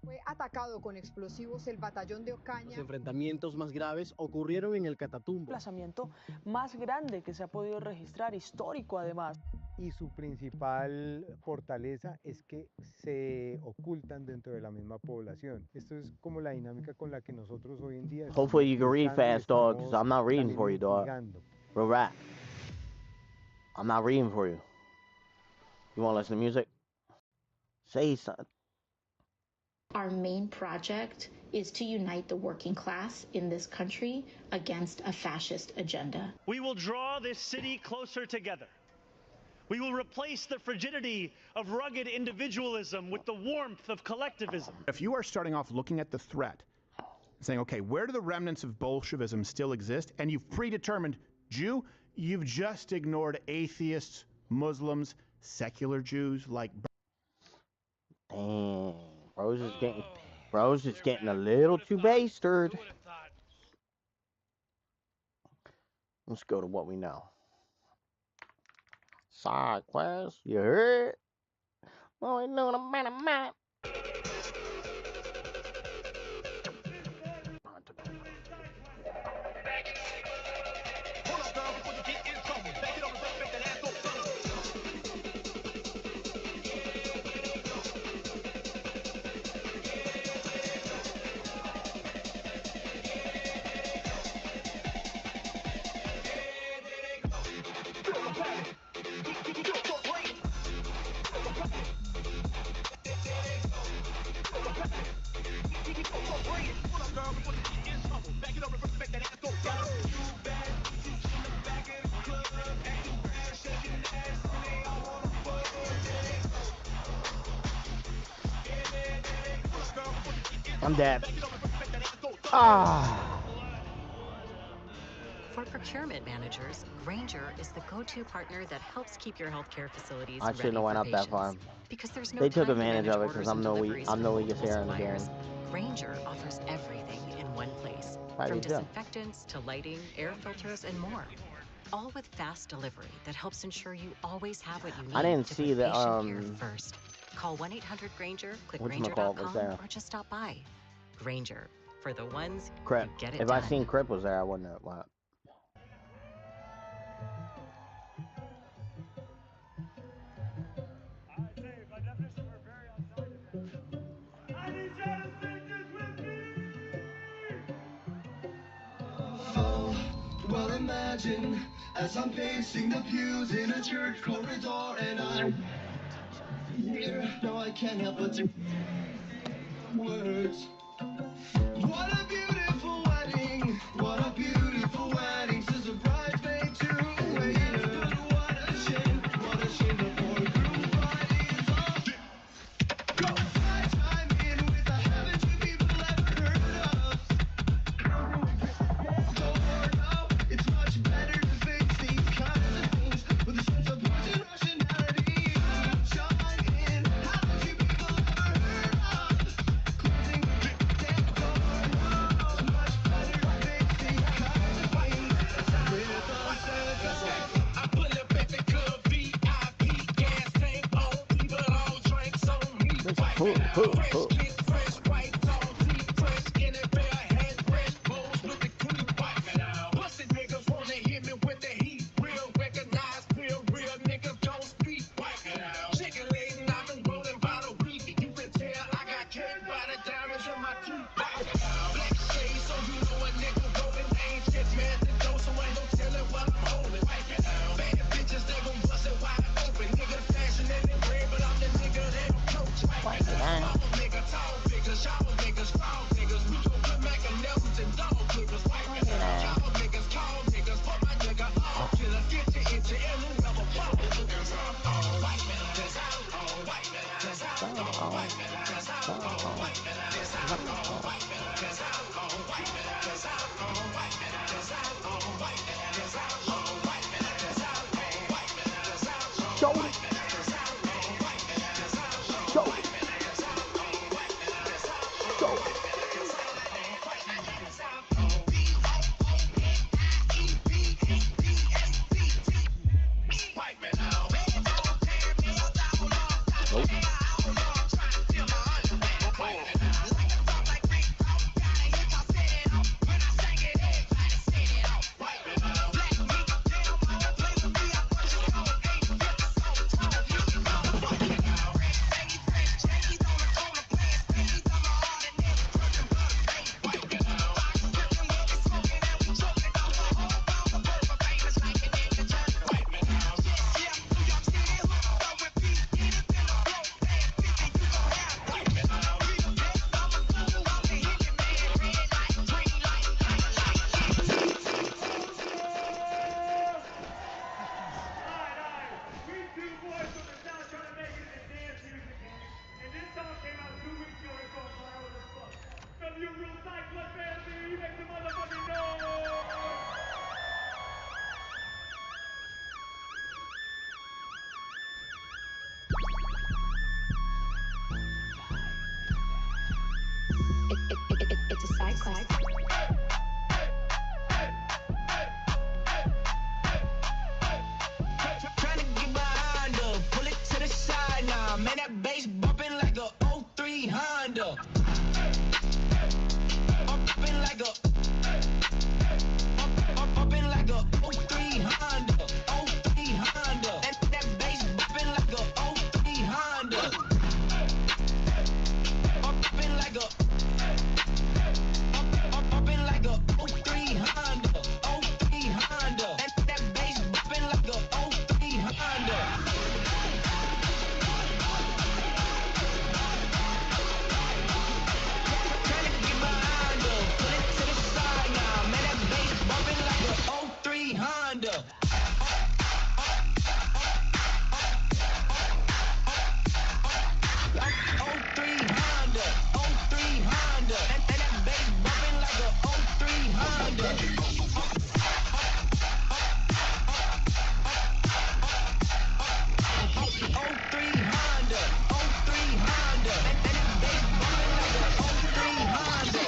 Fue atacado con explosivos el batallón de Ocaña.
Los enfrentamientos más graves ocurrieron en el Catatumbo.
El desplazamiento más grande que se ha podido registrar, histórico además.
Y su principal fortaleza es que se ocultan dentro de la misma población. Esto es como la dinámica con la que nosotros hoy en día...
Hopefully you can read fast, dog, because I'm not reading for you, dog. Real rap. I'm not reading for you. You want to listen to music? Say something.
Our main project is to unite the working class in this country against a fascist agenda.
We will draw this city closer together. We will replace the frigidity of rugged individualism with the warmth of collectivism.
If you are starting off looking at the threat, saying, okay, where do the remnants of Bolshevism still exist? And you've predetermined Jew, you've just ignored atheists, Muslims, secular Jews like...
Dang. Bro's just getting a little too bastard. Let's go to what we know. Side quest, you heard? Well, we know the man. I'm dead.
For procurement managers, Grainger is the go-to partner that helps keep your healthcare facilities
I shouldn't have went up that far.
Because there's no
They took
time to
advantage
manage
of it because
orders
I'm
and
the
deliveries from
weakest here in the game.
suppliers. Grainger offers everything in one place,
How do
from
you do?
disinfectants to lighting, air filters, and more. All with fast delivery that helps ensure you always have what you need.
I didn't
to
see
put
the
patient care first. Call 1-800-GRAINGER, click
whatchamacallit was
Grainger.com,
there.
or just stop by. Grainger, for the ones
Crip.
who get it
If
done.
I seen Crip was there, I wouldn't have left.
Oh, well imagine as I'm pacing the pews in a church corridor and I'm here. No, I can't help but to words. What a beautiful wedding. What a beautiful wedding. Says a bridesmaid to a waiter. What a shame. What a shame the poor groom's bride is off. Go. I chime in with a haven't you people ever heard of? It's much better to face these kinds of things with a sense of heart and rationality. Chime in. Haven't you people ever heard of? Closing the damn door. No, it's much better to face these kinds of things with a sense of... I pull up at the club, VIP, gas tank on, people all drinks on me. Fresh kiss, fresh white, tall, deep, fresh NFL, hand, fresh bowls with the cream white. Pussy niggas wanna hit me with the heat. Real recognize, real niggas don't speak white. Chicken leg, I've been rolling by the week. You can tell I got cake by the diamonds in my teeth. Black shades, so you know a nigga rolling. Ain't shit, man, the dough, so ain't no telling what I'm holding. Bad bitches, they gon' bust it wide open. Nigga fashion and they red, but I'm the nigga they don't coach. Small nigga talk
class.
Trying to get behind her, pull it to the side now. Man, that bass bumping like a '03 Honda. Bumping like a bumping like a '03 Honda. '03 Honda. That bass bumping like a '03 Honda. Bumping like a bumping like a '03 Honda. '03 Honda. That bass bumping like a '03 Honda. Trying to get behind her, pull it to the side now. Man, that bass bumping like a '03 Honda. '03 Honda, '03 Honda. That bass bumping like a '03 Honda. '03 Honda, '03 Honda. That bass bumping like a '03 Honda.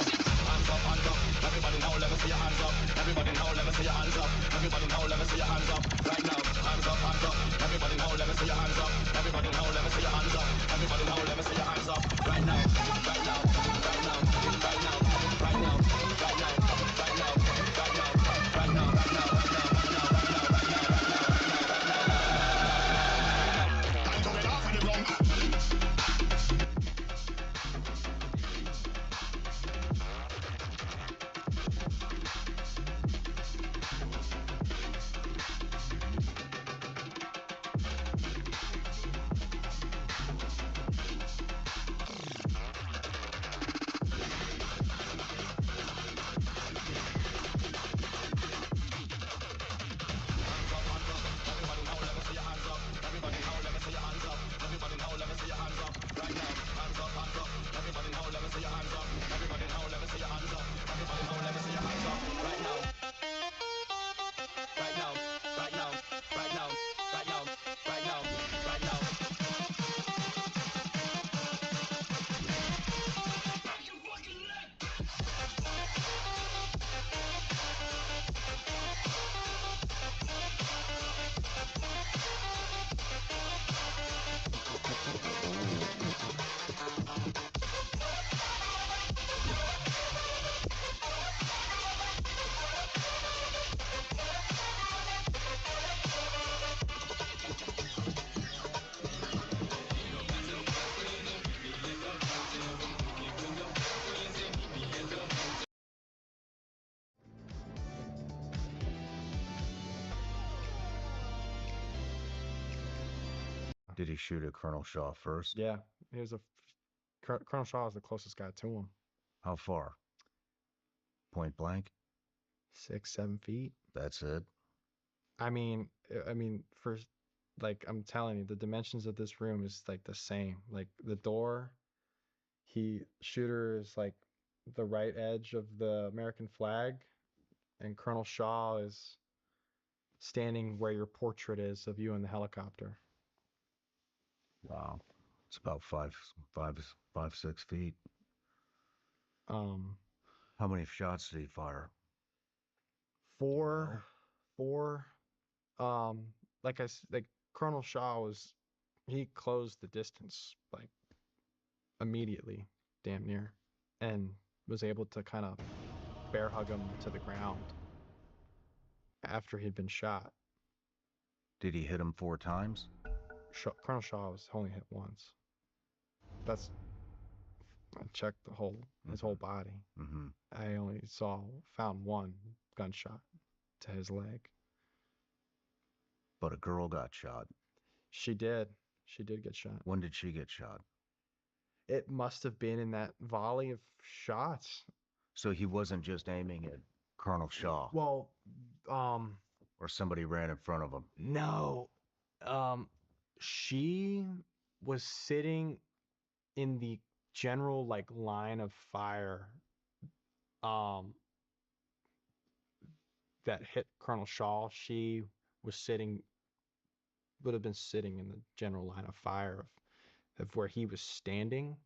Hands up, hands up. Everybody now, let me see your hands up. Everybody now, let me see your hands up. Everybody now, let me see your hands up. Right now, hands up, hands up. Everybody now, let me see your hands up. Everybody now, let me see your hands up. Everybody now, let me see your hands up. Right now, right now, right now, right now, right now, right now, right now, right now, right now, right now, right now.
Did he shoot at Colonel Shaw first?
Yeah, he was Colonel Shaw was the closest guy to him.
How far? Point blank?
6, 7 feet.
That's it?
I mean, for like I'm telling you, the dimensions of this room is like the same. Like the door, shooter is like the right edge of the American flag, and Colonel Shaw is standing where your portrait is of you in the helicopter.
Wow. It's about 6 feet. How many shots did he fire?
4. Like Colonel Shaw he closed the distance like immediately, damn near, and was able to kind of bear hug him to the ground after he'd been shot.
Did he hit him 4 times?
Colonel Shaw was only hit once. I checked his whole body.
Mm-hmm.
I only found one gunshot to his leg.
But a girl got shot.
She did get shot.
When did she get shot?
It must have been in that volley of shots.
So he wasn't just aiming at Colonel Shaw?
Well,
or somebody ran in front of him?
No. She was sitting in the general like line of fire that hit Colonel Shaw. She would have been sitting in the general line of fire of where he was standing.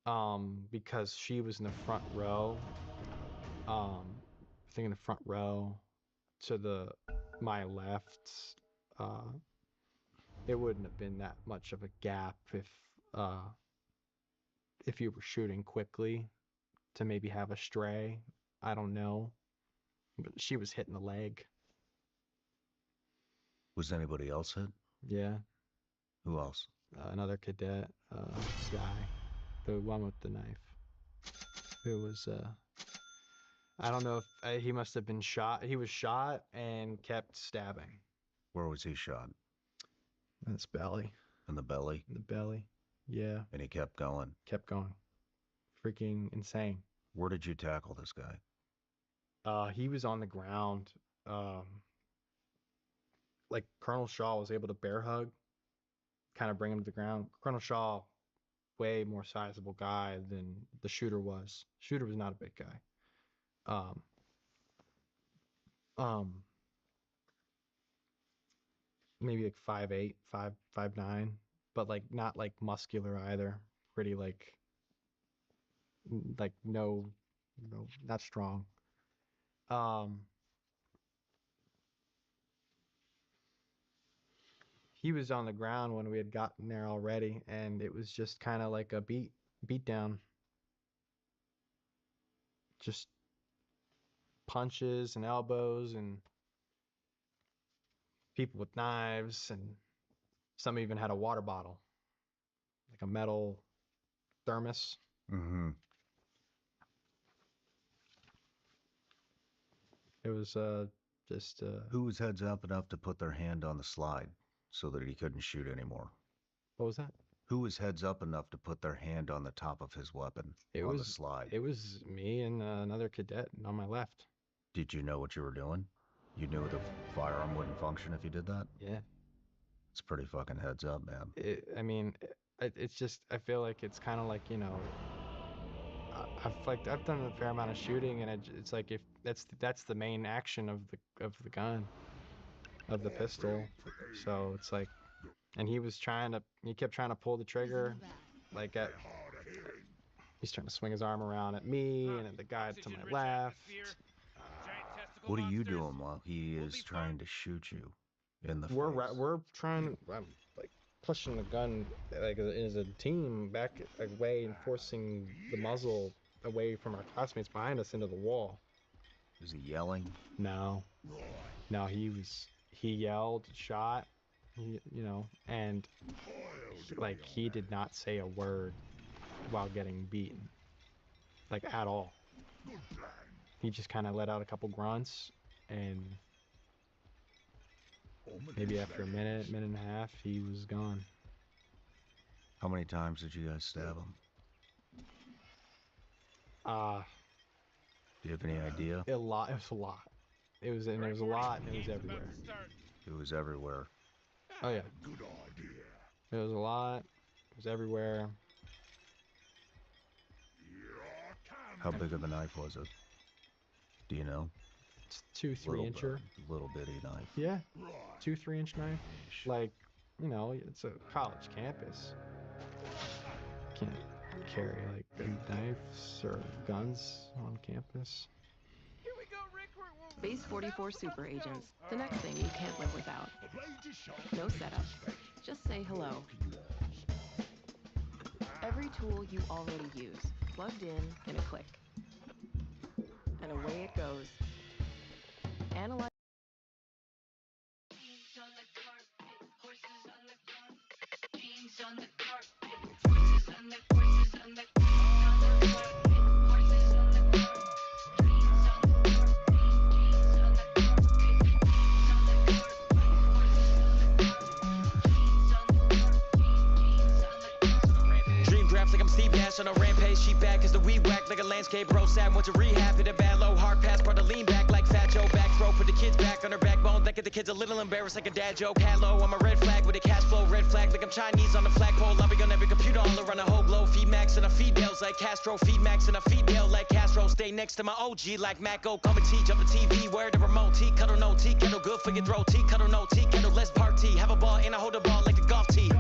because she was in the front row. I think in the front row to my left. It wouldn't have been that much of a gap if you were shooting quickly to maybe have a stray. I don't know. But she was hitting the leg.
Was anybody else hit?
Yeah.
Who else?
Another cadet guy. The one with the knife. Who was, I don't know if he must have been shot. He was shot and kept stabbing.
Where was he shot?
In his belly.
In the belly?
In the belly. Yeah.
And he kept going?
Kept going. Freaking insane.
Where did you tackle this guy?
He was on the ground. Like Colonel Shaw was able to bear hug, kind of bring him to the ground. Colonel Shaw, way more sizable guy than the shooter was. Shooter was not a big guy. Maybe like 5'8", 5'9", but like not like muscular either. Pretty like no, not strong. He was on the ground when we had gotten there already, and it was just kind of like a beat down. Just punches and elbows and people with knives, and some even had a water bottle, like a metal thermos.
Mm-hmm.
It was just...
Who was heads up enough to put their hand on the slide so that he couldn't shoot anymore?
What was that?
Who was heads up enough to put their hand on the top of his weapon on the slide?
It was me and another cadet on my left.
Did you know what you were doing? You knew the firearm wouldn't function if you did that?
Yeah.
It's pretty fucking heads up, man.
It's just, I feel like it's kind of like, you know, I've done a fair amount of shooting, and it's like if that's the main action of the gun, of the pistol. So it's like, and he kept trying to pull the trigger, like he's trying to swing his arm around at me and at the guy to my left.
What are you doing while he is trying to shoot you in the face?
We're trying, like pushing the gun like as a team back away and forcing the muzzle away from our classmates behind us into the wall.
Was he yelling?
No, he yelled, shot, and like he did not say a word while getting beaten, like at all. He just kind of let out a couple grunts, and maybe after a minute and a half, he was gone.
How many times did you guys stab him? Do you have any idea?
It was a lot. It was a lot, and it was everywhere.
It was everywhere.
Oh yeah. Good idea. It was a lot. It was everywhere.
How big of a knife was it? Do you know?
It's 2-3 incher.
Little bitty knife.
Yeah. 2-3 inch knife. Like, it's a college campus. Can't carry like big knives or guns on campus.
Base 44 super agents. The next thing you can't live without. No setup. Just say hello. Every tool you already use, plugged in a click. And away it goes. Analyze.
On a rampage, she back as the weed whack like a landscape bro. Sad went to rehab, hit a bad low, hard pass, brought a lean back like Fat Joe. Back throw, put the kids back on her backbone. Think of the kids a little embarrassed like a dad joke. Hello, I'm a red flag with a cash flow, red flag like I'm Chinese on the flagpole. Lobby on every computer all around the whole globe. Feed Max and a Fidels like Castro. Feed Max and a Fidel like Castro. Stay next to my OG like Maco. Come and teach up the TV, where the remote tea. Cuddle no tea, kettle good for your throat. Tea, cuddle no tea, kettle let's party. Have a ball and I hold a ball like a golf tee.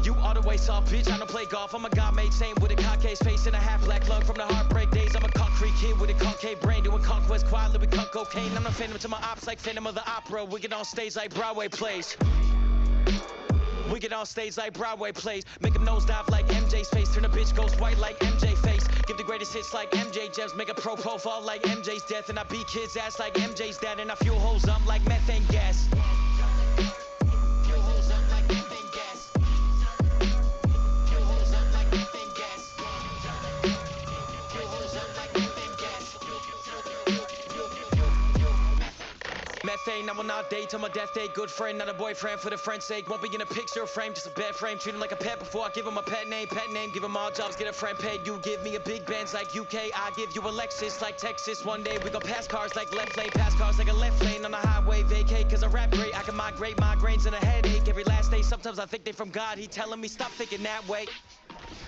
You all the way soft bitch, I don't play golf. I'm a god-made saint with a cockeyed face and a half-black lung from the heartbreak days. I'm a concrete kid with a concave brain doing conquest quietly with cunt cocaine. I'm a phantom to my ops like Phantom of the Opera. We get on stage like Broadway plays. We get on stage like Broadway plays. Make him nosedive like MJ's face. Turn a bitch ghost white like MJ face. Give the greatest hits like MJ Jebs. Make a pro profile like MJ's death. And I beat kids ass like MJ's dad. And I fuel hoes up like methane gas. Fuel hoes up like methane gas. Fuel hoes up like methane gas. Fuel hoes up like methane gas. Methane, I will not date till my death day. Good friend, not a boyfriend for the friend's sake. Won't be in a picture frame, just a bed frame. Treat him like a pet before I give him a pet name. Give him all jobs, get a friend paid. You give me a big Benz like UK. I give you a Lexus like Texas. One day we gon' pass cars like left lane. Pass cars like a left lane on the highway. Vacate cause I rap great. I can migrate migraines and a headache every last day. Sometimes I think they from God. He telling me stop thinking that way.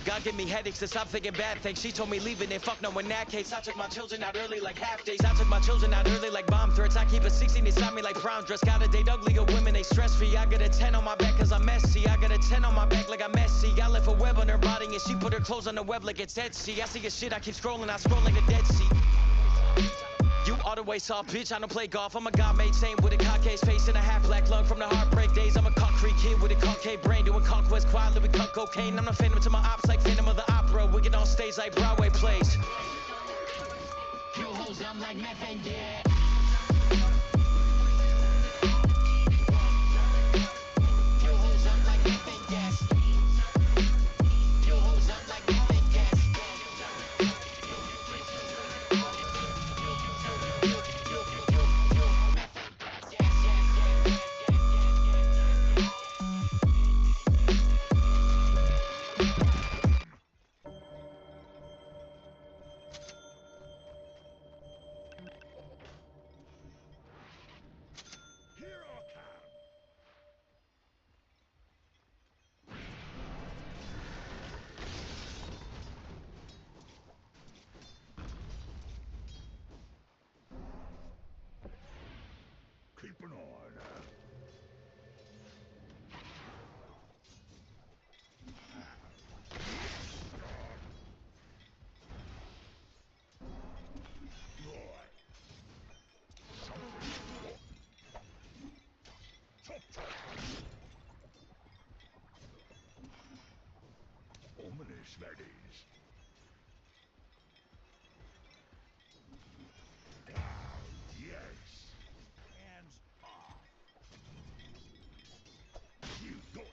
God give me headaches to stop thinking bad things. She told me leaving it, fuck no in that case. I took my children out early like half days. I took my children out early like bomb threats. I keep a 16 inside me like prom dress. Gotta date uglier women, they stress free. I got a 10 on my back cause I'm messy. I got a 10 on my back like I'm messy. I left a web on her body and she put her clothes on the web like it's Etsy. I see your shit, I keep scrolling, I scroll like a Dead Sea. You all the way soft bitch, I don't play golf. I'm a god-made saint with a cockeyed face and a half-black lung from the heartbreak days. I'm a concrete kid with a concave brain doing conquest quietly with cunt cocaine. I'm a phantom to my ops like Phantom of the Opera. We get on stage like Broadway plays. Fuel hoes up like methane gas. Fuel hoes up like methane gas. Fuel hoes up like methane gas.
Keep an eye on her. Ominous, that is. Yes. Hands off. You got it.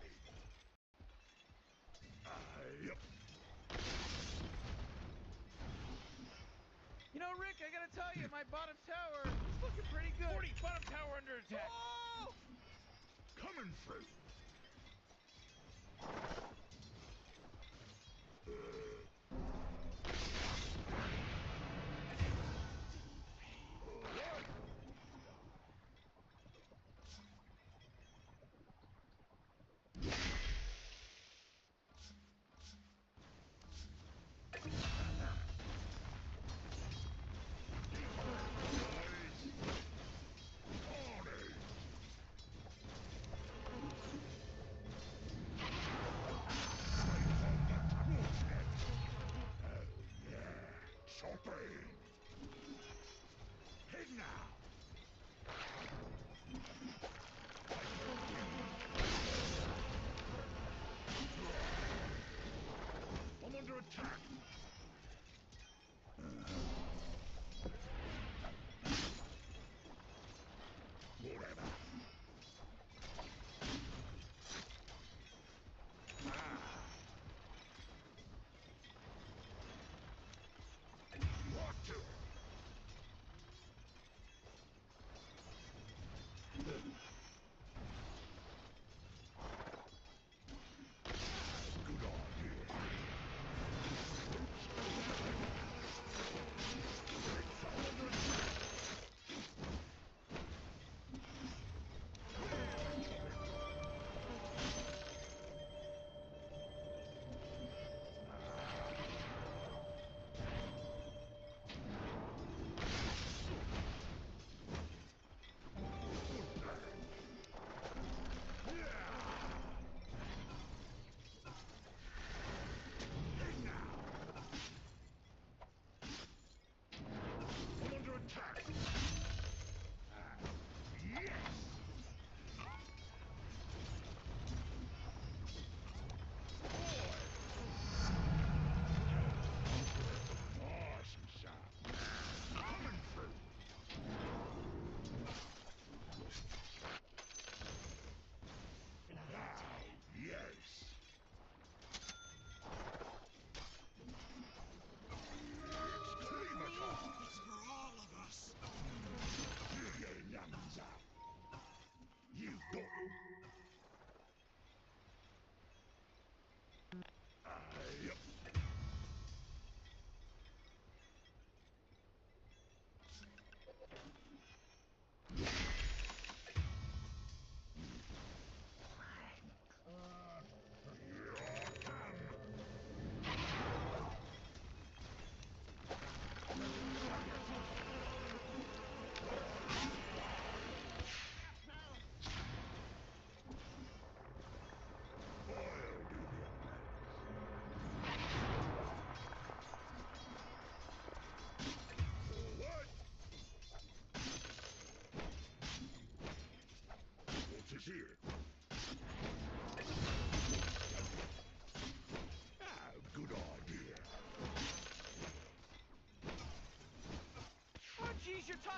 Yep.
You know, Rick, I gotta tell you, my bottom tower is looking pretty good. 40, bottom tower under attack. Oh!
Coming through.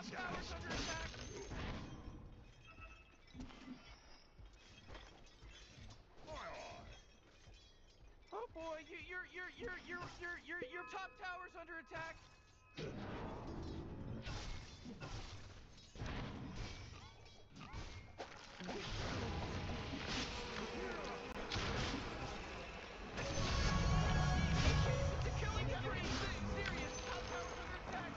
top tower's under attack. Oh boy, your top tower's under attack. It's a killing spree. Serious, top tower's under attack.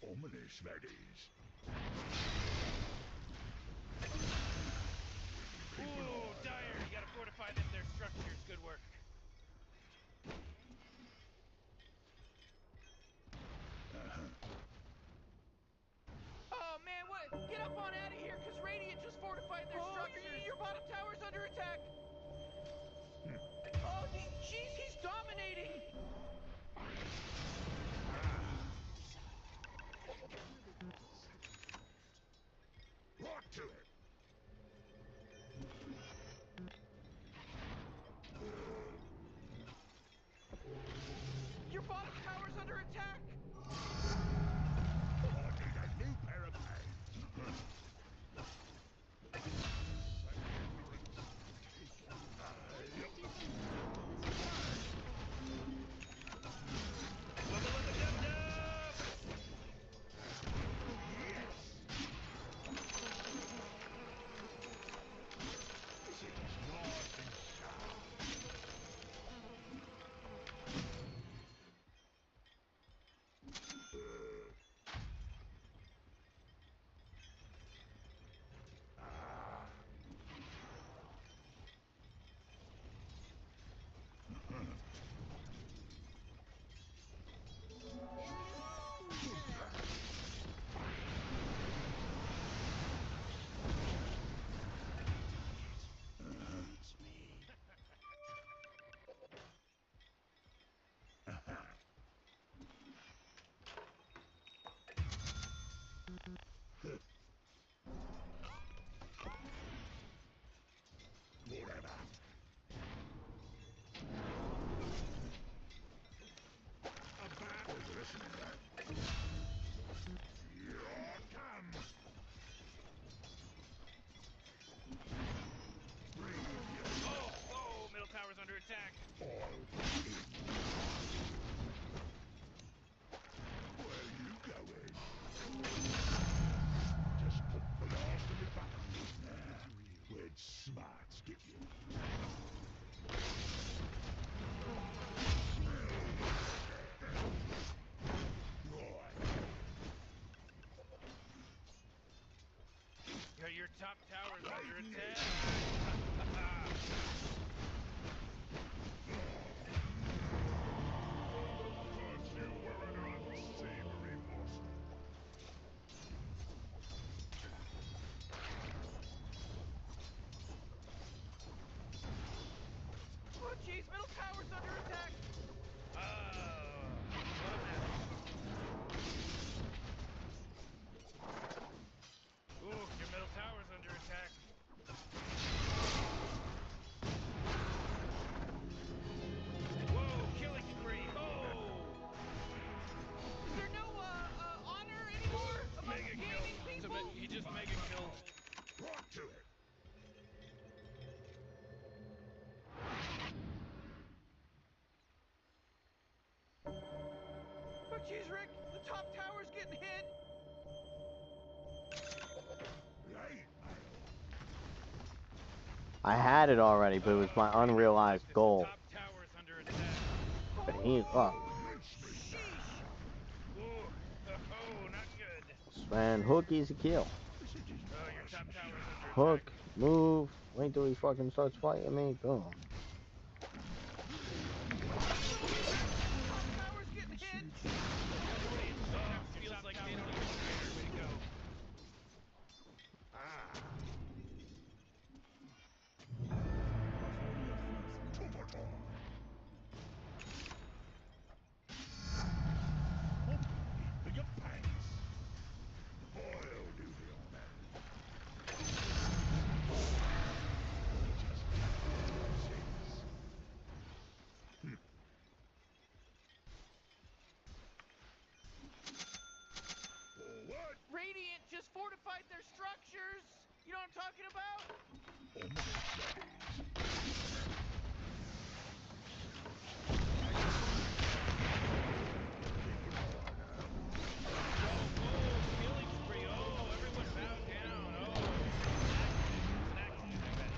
Ominous, that is.
Ooh, dire, you gotta fortify them, their structures. Good work. Oh man, what? Get up on out of here, cause Radiant just fortified their structures. Your bottom tower's under attack. Oh, jeez, he's dominating.
Rock to it.
Your bottom tower's under attack.
I need a new pair of pants. Whatever. Listen to that. Here I come.
Oh, middle tower's under attack.
Where you going? Just put the last of me back now. Where'd smarts get you?
Your top tower's under attack.
Thought you were an unsavory morsel.
Oh, jeez, middle tower's under attack. What a mess. Ooh, your middle tower's under attack. Whoa, killing spree. Oh! Is there no, honor anymore among gaming people? He just mega killed.
Rock to it.
Oh, jeez, Rick, the top tower's getting hit.
I had it already, but it was my unrealized goal.
Top tower's under attack.
But he's up.
Sheesh. Ooh, oh, not good.
Man, hook easy kill.
Your top tower is under
Hook, move, wait till he fucking starts fighting me, boom.
tower's getting hit. Feels like they don't even care. Way to go. Radiant just fortified their structures. You know what I'm talking about? Killing spree. Oh, everyone bow down. Oh, it's an accident, I bet.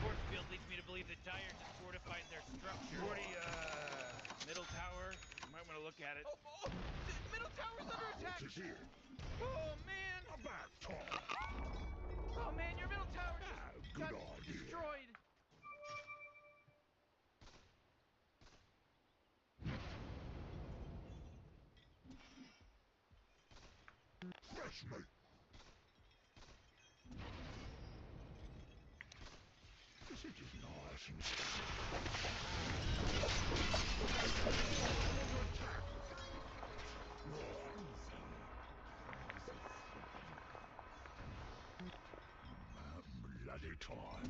Force field leads me to believe the Dire just fortified their structure. Middle tower. You might want to look at it. Oh, the middle tower's under attack. Oh man. Oh man, your middle tower just got destroyed.
Fresh meat. This is just nice and bloody time.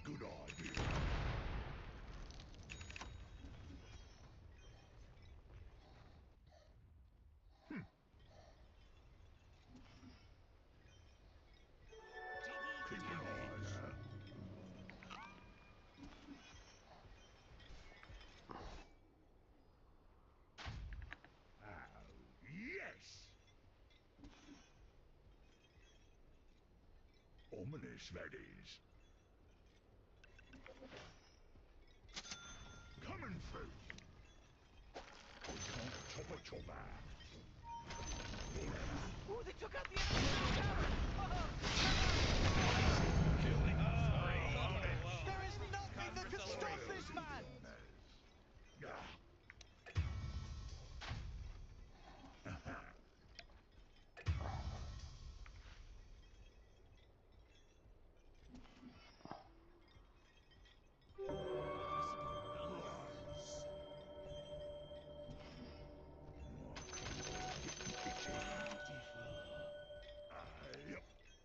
Good idea. Ominous, that is. Coming through. We can't chopper.
Ooh, they took out the enemy middle tower. Killing spree. There is nothing that can stop this man.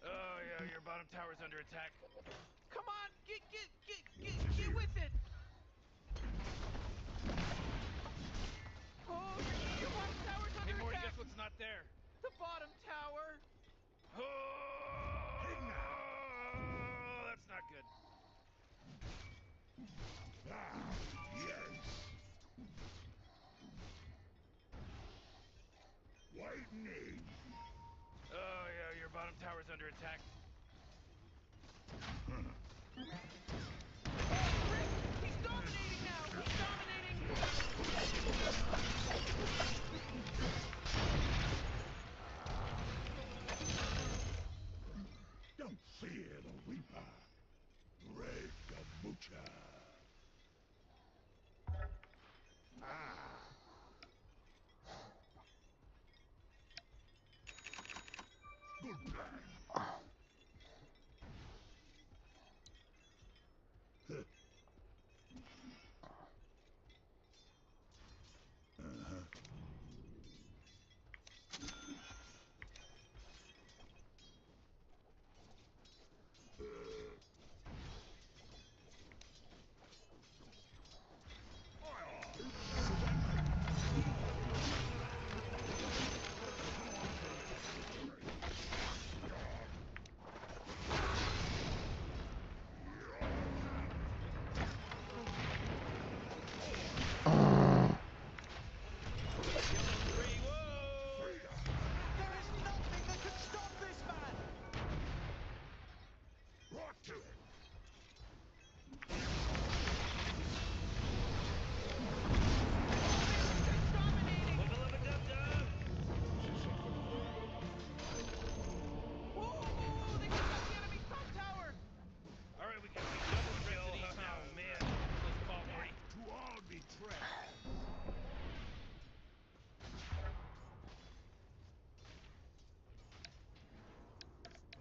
Oh yeah, your bottom tower's under attack. Come on, get with it. Oh, your bottom tower's under attack. Hey, Morty, guess what's not there? The bottom tower. Oh, that's not good.
Lightning.
Oh yeah, your bottom tower's under attack. He's dominating now! He's dominating!
Don't fear the Reaper. Red Gamucha. Good plan.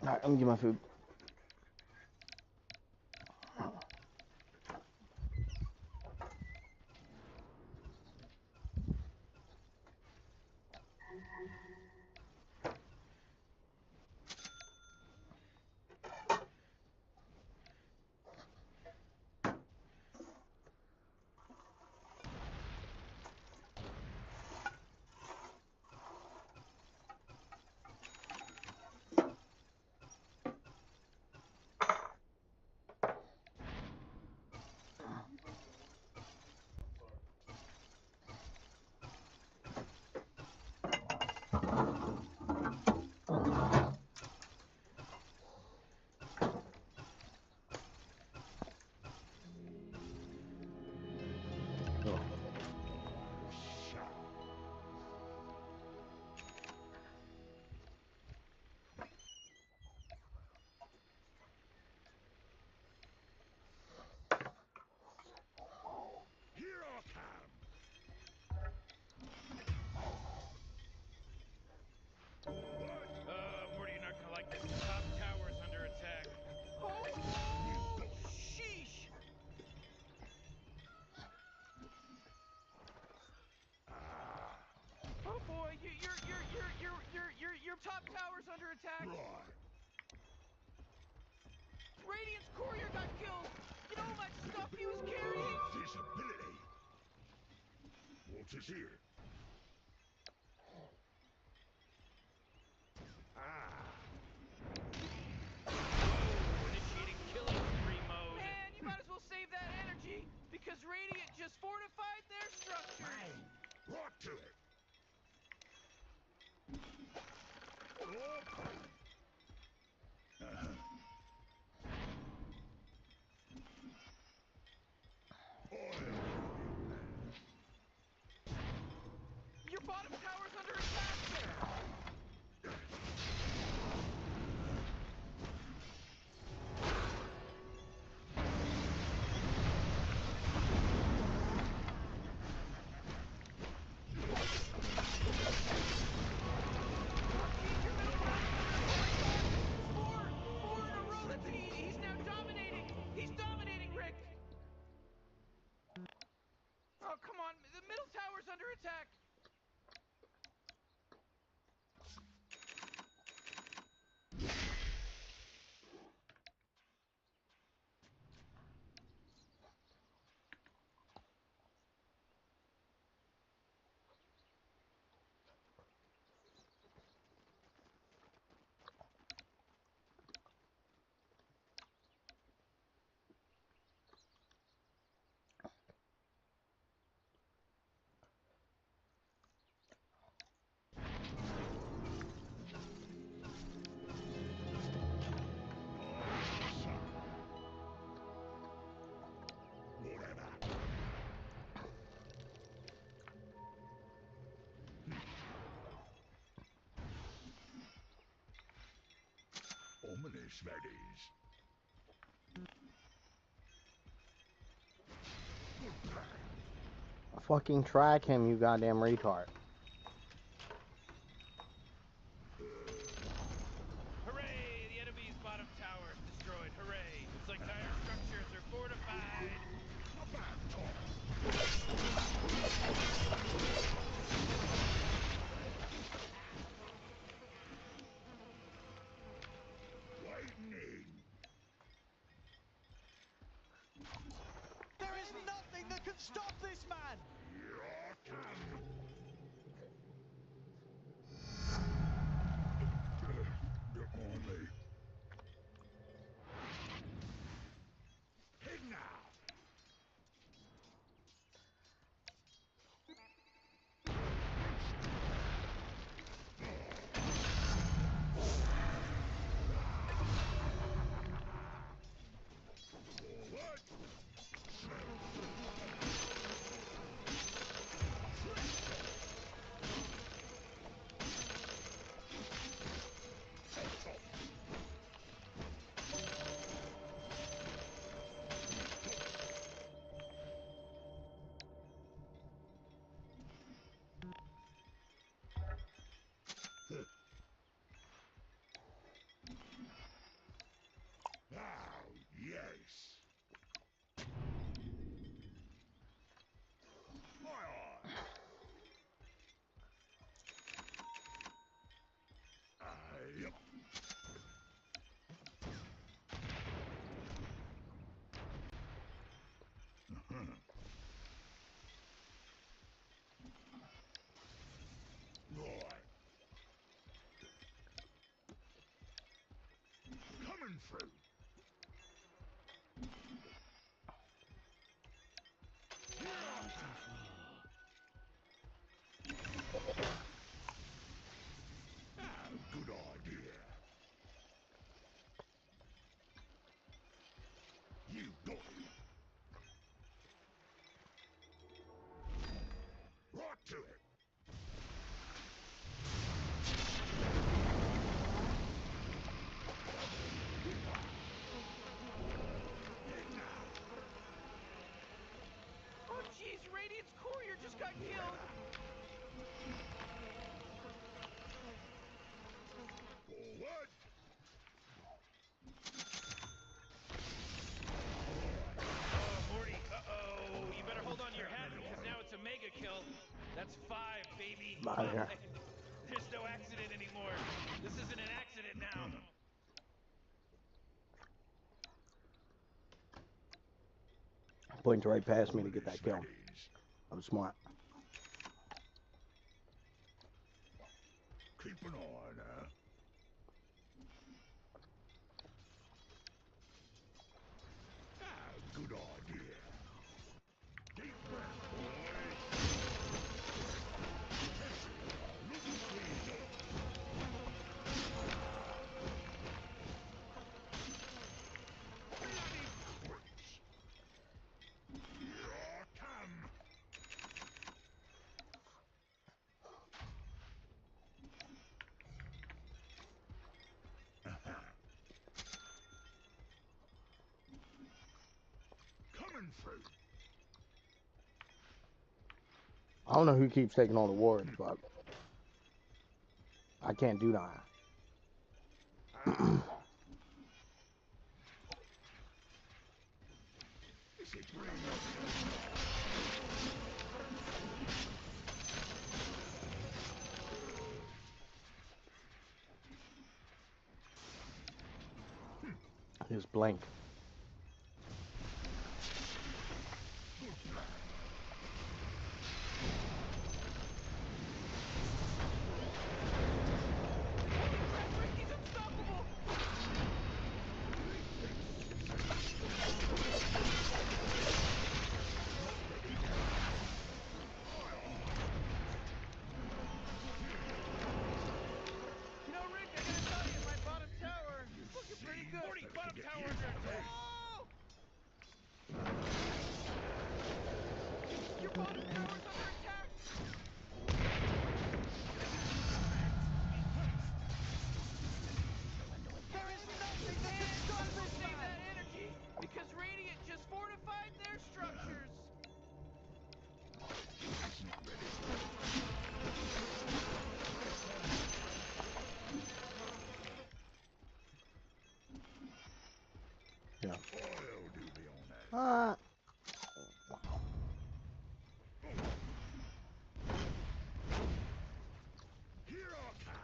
Alright, let me get my food.
Morty, you're not gonna like this. Top tower's under attack. Oh, sheesh! Oh boy, your top tower's under attack. Radiant's courier got killed. You know how much stuff he was carrying?
Visibility. What is here?
Initiating killing spree mode. Man, you might as well save that energy because Radiant just fortified their structures.
Brought to it.
Your bottom tower's under attack. He's now dominating. He's dominating, Rick. Oh, come on. The middle tower's under attack.
Ominous, that is.
Fucking track him, you goddamn retard.
Hooray! The enemy's bottom tower is destroyed. Hooray! Looks like dire structures are fortified.
Lightning.
There is nothing that can stop this man!
They're on me. Hit now. Forward. Coming through. Good idea. You got it. Right to it.
Oh jeez, Radiant's courier just got killed.
Forward.
Oh, Morty, uh-oh. You better hold on to your hat because now it's a mega kill. That's 5, baby.
I'm out of here.
There's no accident anymore. This isn't an accident now.
Pointed right past me to get that kill. I was smart.
Keep an eye on her. Good idea. Deep breath, boys. Looking cleaned up. Bloody pricks. Here I come. Coming through.
I don't know who keeps taking all the wards, but I can't do that.
Is it real?
Just blank.
He's unstoppable. You know, Rick, I gotta tell you, my bottom tower is looking pretty good. Morty, bottom tower under attack. Oh! Your bottom tower's under attack. There is nothing that can stop this man. Save that energy, because Radiant just fortified their structures.
Yeah.
I'll do the honors. Here I come.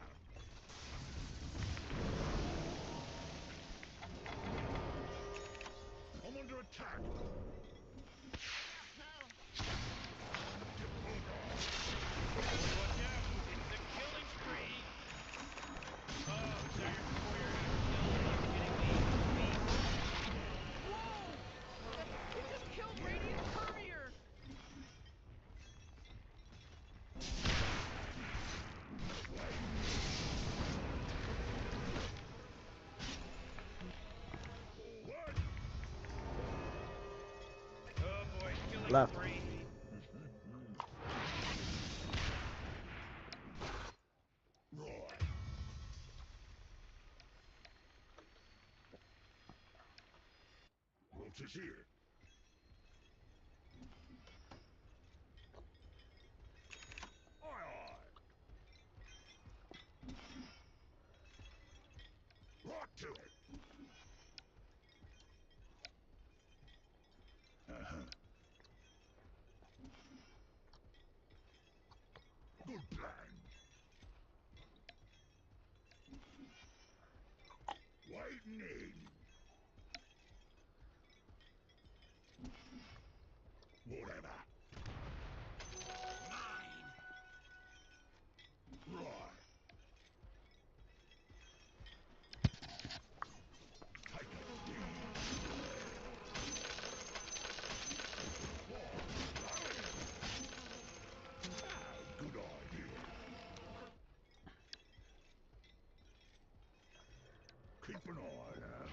I'm under attack.
Watch out, it's a killing spree. Oh, so your warrior got killed. Are you kidding me? Whoa! He just killed Radiant's courier.
Forward.
Oh boy, killing
Left.
spree.
Right. What is here? Aye, aye. Right to it. Good plan. Waiting in. Whatever. Mine. Right. Keep an eye out.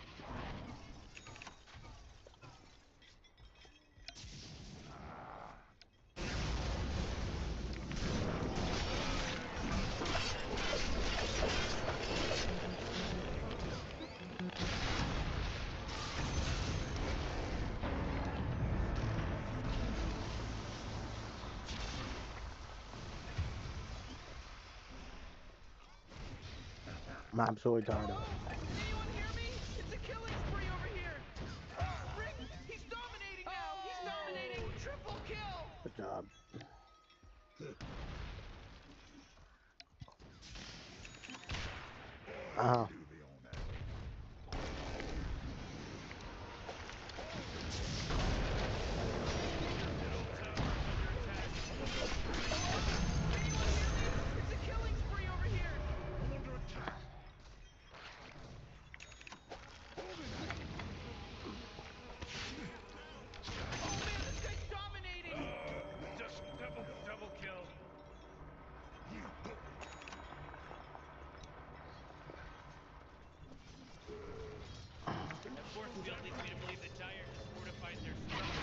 I'm absolutely tired of it.
Anyone hear me? It's a killing spree over here. Oh, Rick, he's dominating now. He's dominating. Triple kill.
Good job. Oh.
It's a killing spree over here.
I'm under attack.
Oh man, this guy's dominating. Just double kill. The force field leads me to believe the tires has fortified their structure.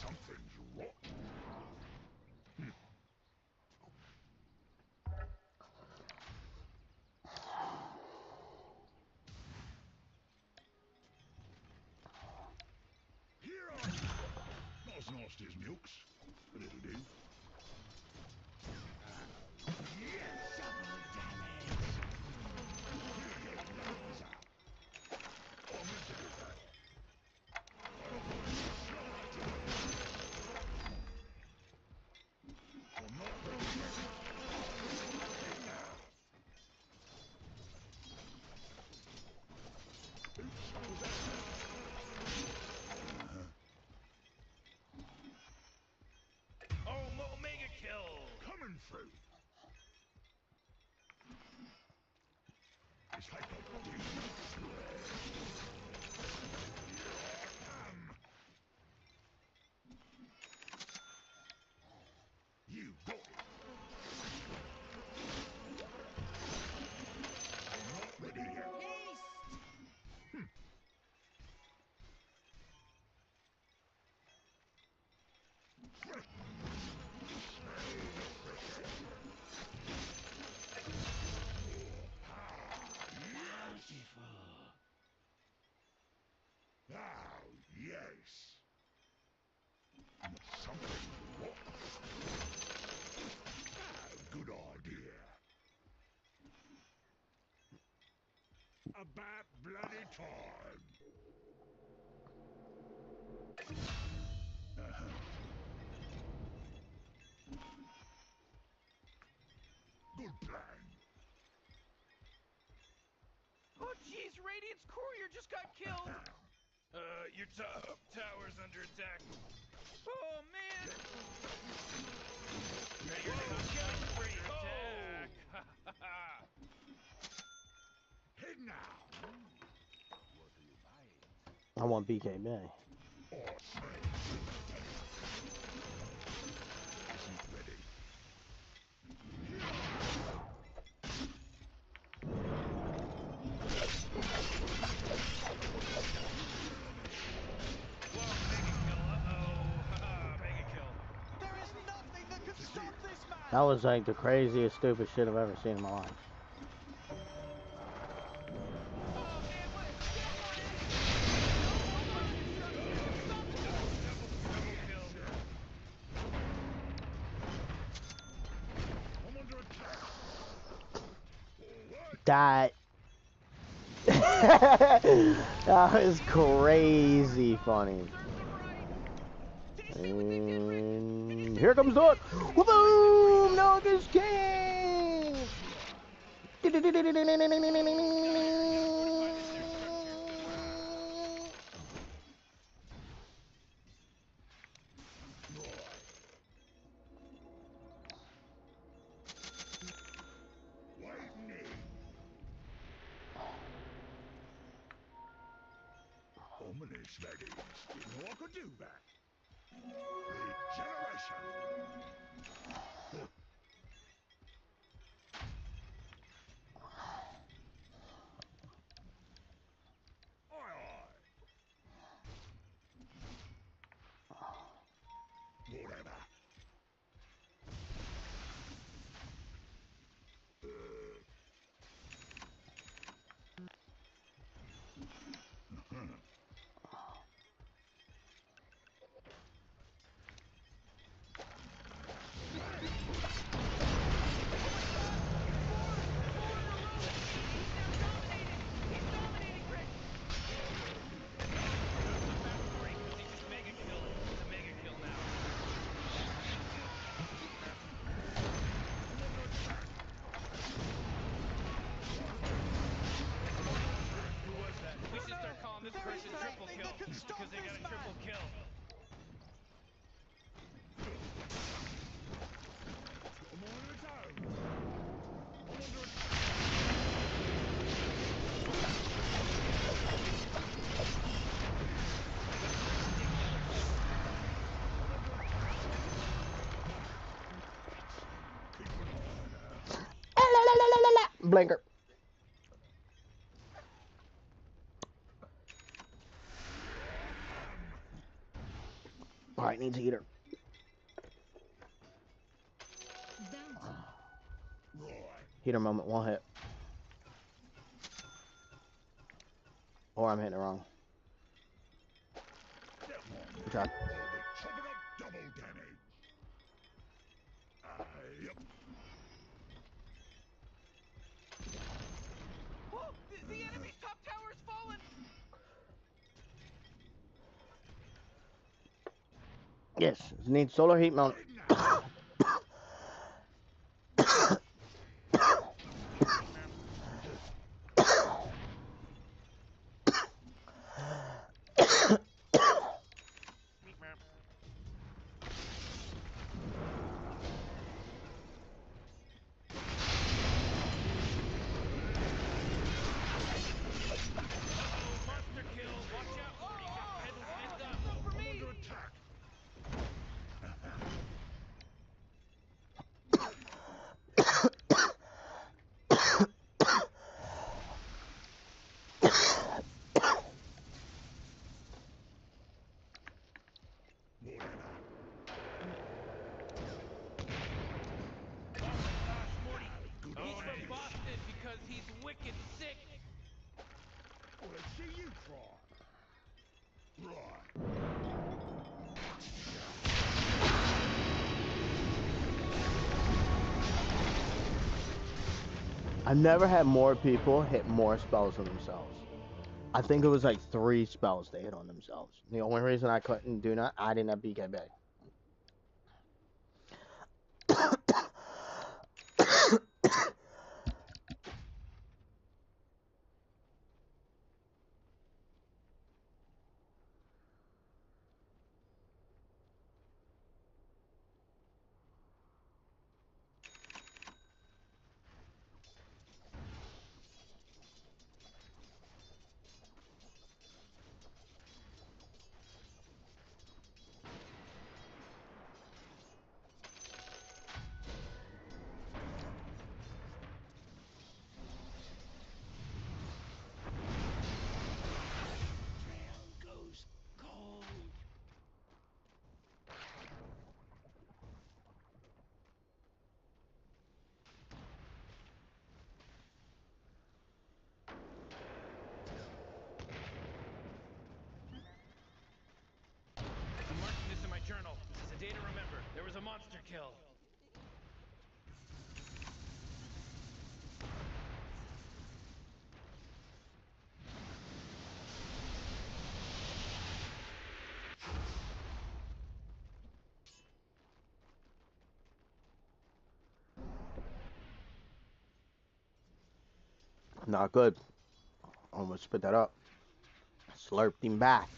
Something's rotten. Here I am. Not as nasty as Milk's, but it'll do. Yes, double damage. Oh, I meant to do that. I'm not ready yet.
Oh, Omega kill.
Coming through. It's like a big sled. Here I am. You got it. I'm not ready yet. Oh, yes. Something rotten. Ah, good idea. About bloody time. Good plan.
Oh jeez, Radiant's courier just got killed. Your tower's under attack. Oh man. Ready or not, killing spree. Attack.
Head now.
What are you buying?
I want BKB.
Isn't ready.
There is nothing that can stop this man.
That was like the craziest, stupid shit I've ever seen in my life.
I'm under attack.
That that was crazy funny. And here comes the boom! Noga's king!
Ominous, that is. Didn't know I could do that. Regeneration. Whatever.
Because they got a triple kill.
I'm on its own. I'm under
Blinker. Alright, needs a heater. Heater moment, one hit. Or I'm hitting it wrong. Good job.
chopping up double damage. Yep.
Oh, the enemy's top tower has fallen.
Yes, needs solar heat mount.
Monster kill. Watch out, Morty. Got pedals pinned up.
I'm under attack.
He's from Boston because he's wicked sick.
Well, let's see you try. Right.
I've never had more people hit more spells on themselves. I think it was like 3 spells they hit on themselves. The only reason I couldn't do not, I didn't have BKB.
I'm marking this in my journal. It's a day to remember. There was a monster kill.
Not good. Almost spit that up. Slurped him back.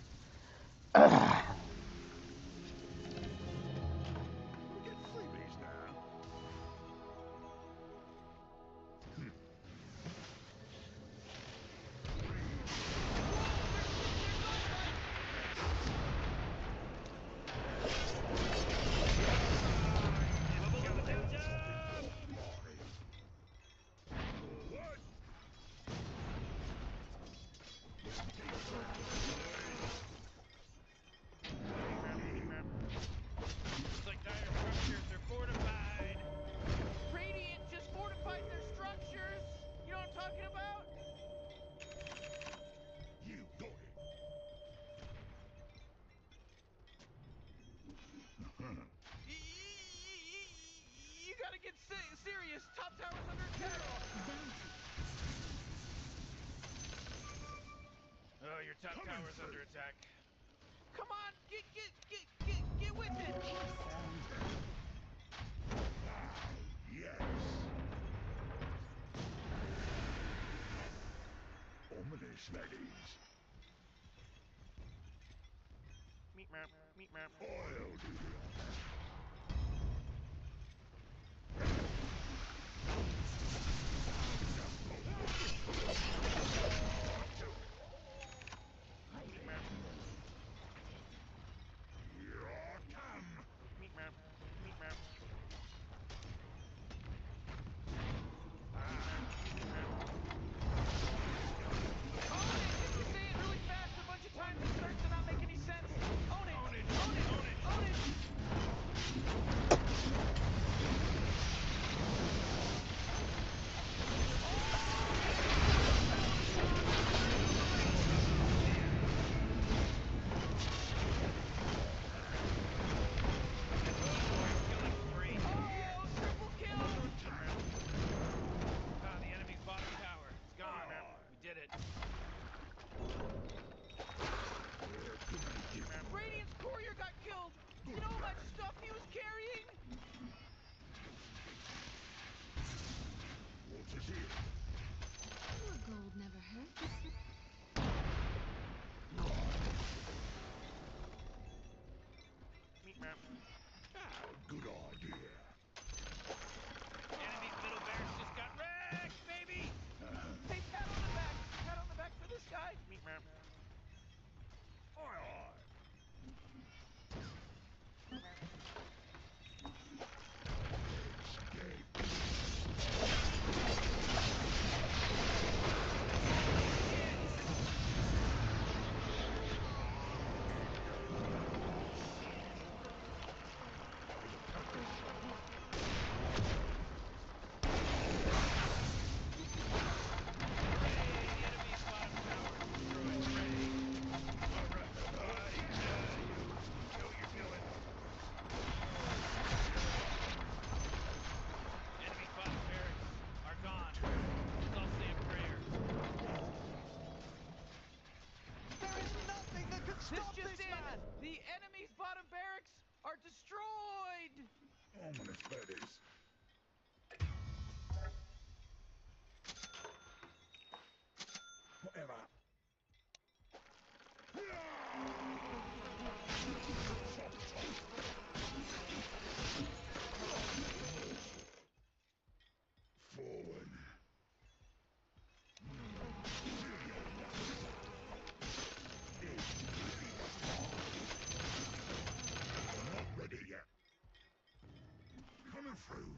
Your top tower's under attack.
Come on, get with it!
Yes. Ominous ladies.
Meat map, meat map.
Oil do the
Meat map.
Here I come.
Meat map, meat map.
Say it really fast a bunch of times, it starts to not make any sense. Own it! Own it! Own it! Own it! Own it!
The enemy's bottom tower. It's gone. We did it.
Radiant's courier got killed! You know how much stuff he was carrying?
What is it?
More gold never hurts.
Meat map.
Oh, good idea.
Enemy's middle barracks just got wrecked, baby!
Hey, pat on the back! Pat on the back for this guy!
Meat map.
Aye.
Enemy's bottom barracks are gone. Let's all say a prayer.
There is nothing that could stop this man! The enemy's bottom barracks are destroyed!
Ominous ladies. Whatever. Forward. Not ready yet. Coming through.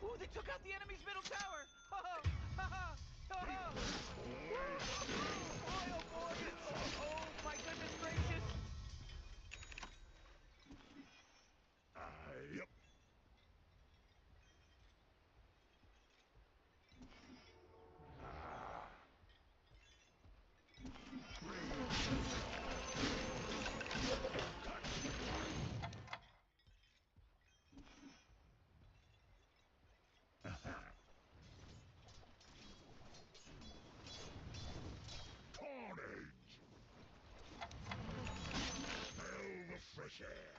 Ooh, they took out the enemy's middle tower! Ha ha! Ha ha! Ha ha! Boy, oh boy! Oh my goodness gracious!
Yep. Carnage! Smell the fresh air.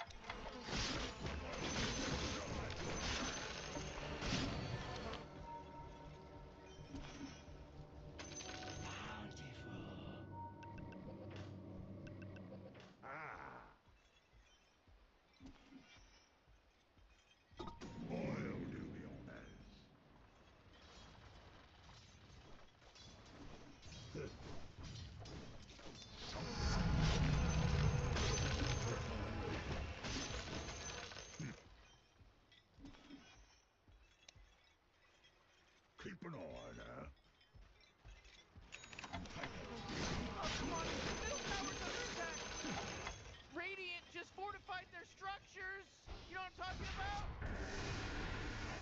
Oil do the honors. Keep an eye on her.
Oh, come on! The middle tower's under attack! Radiant just fortified their structures! You know what I'm talking about?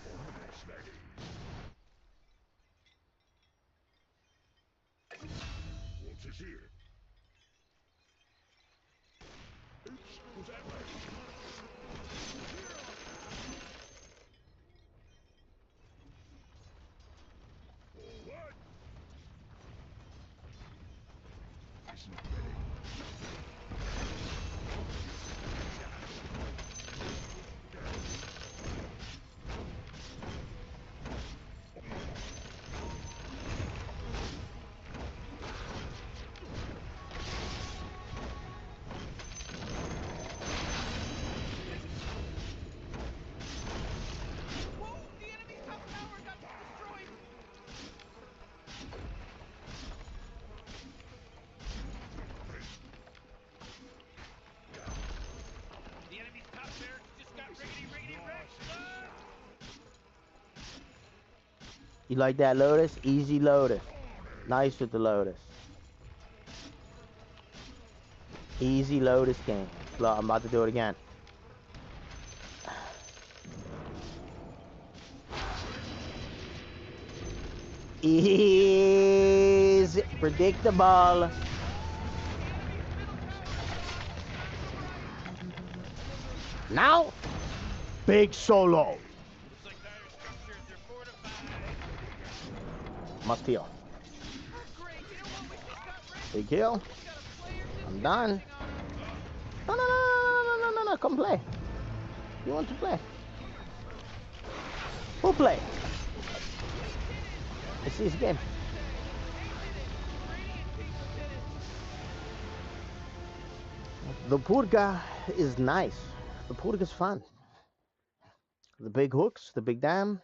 Ominous ladies. What is here? Oops, was that right?
You like that, Lotus? Easy Lotus. Nice with the Lotus. Easy Lotus game. Look, I'm about to do it again. Easy. Predictable. Now, big solo. Must heal. Big heal. I'm done. No. Come play. You want to play? Who play? Let's see this game. The purga is nice. The purga is fun. The big hooks, the big dam,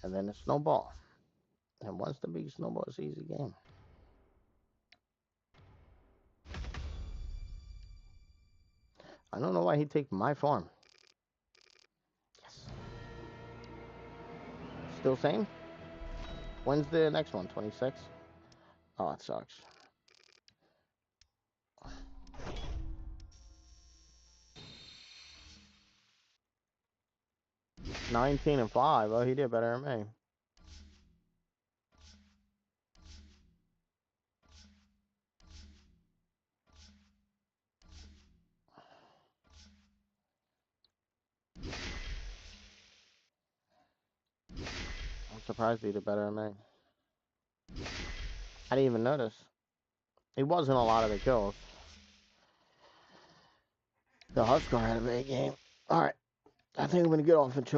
and then the snowball. And once the big snowball, it's an easy game. I don't know why he take my farm. Yes. Still same? When's the next one? 26? Oh, it sucks. $19 and $5. Oh, he did better than me. I'm surprised he did better than me. I didn't even notice. It wasn't a lot of the kills. The Huskar had a big game. Alright. I think I'm going to get off and chill.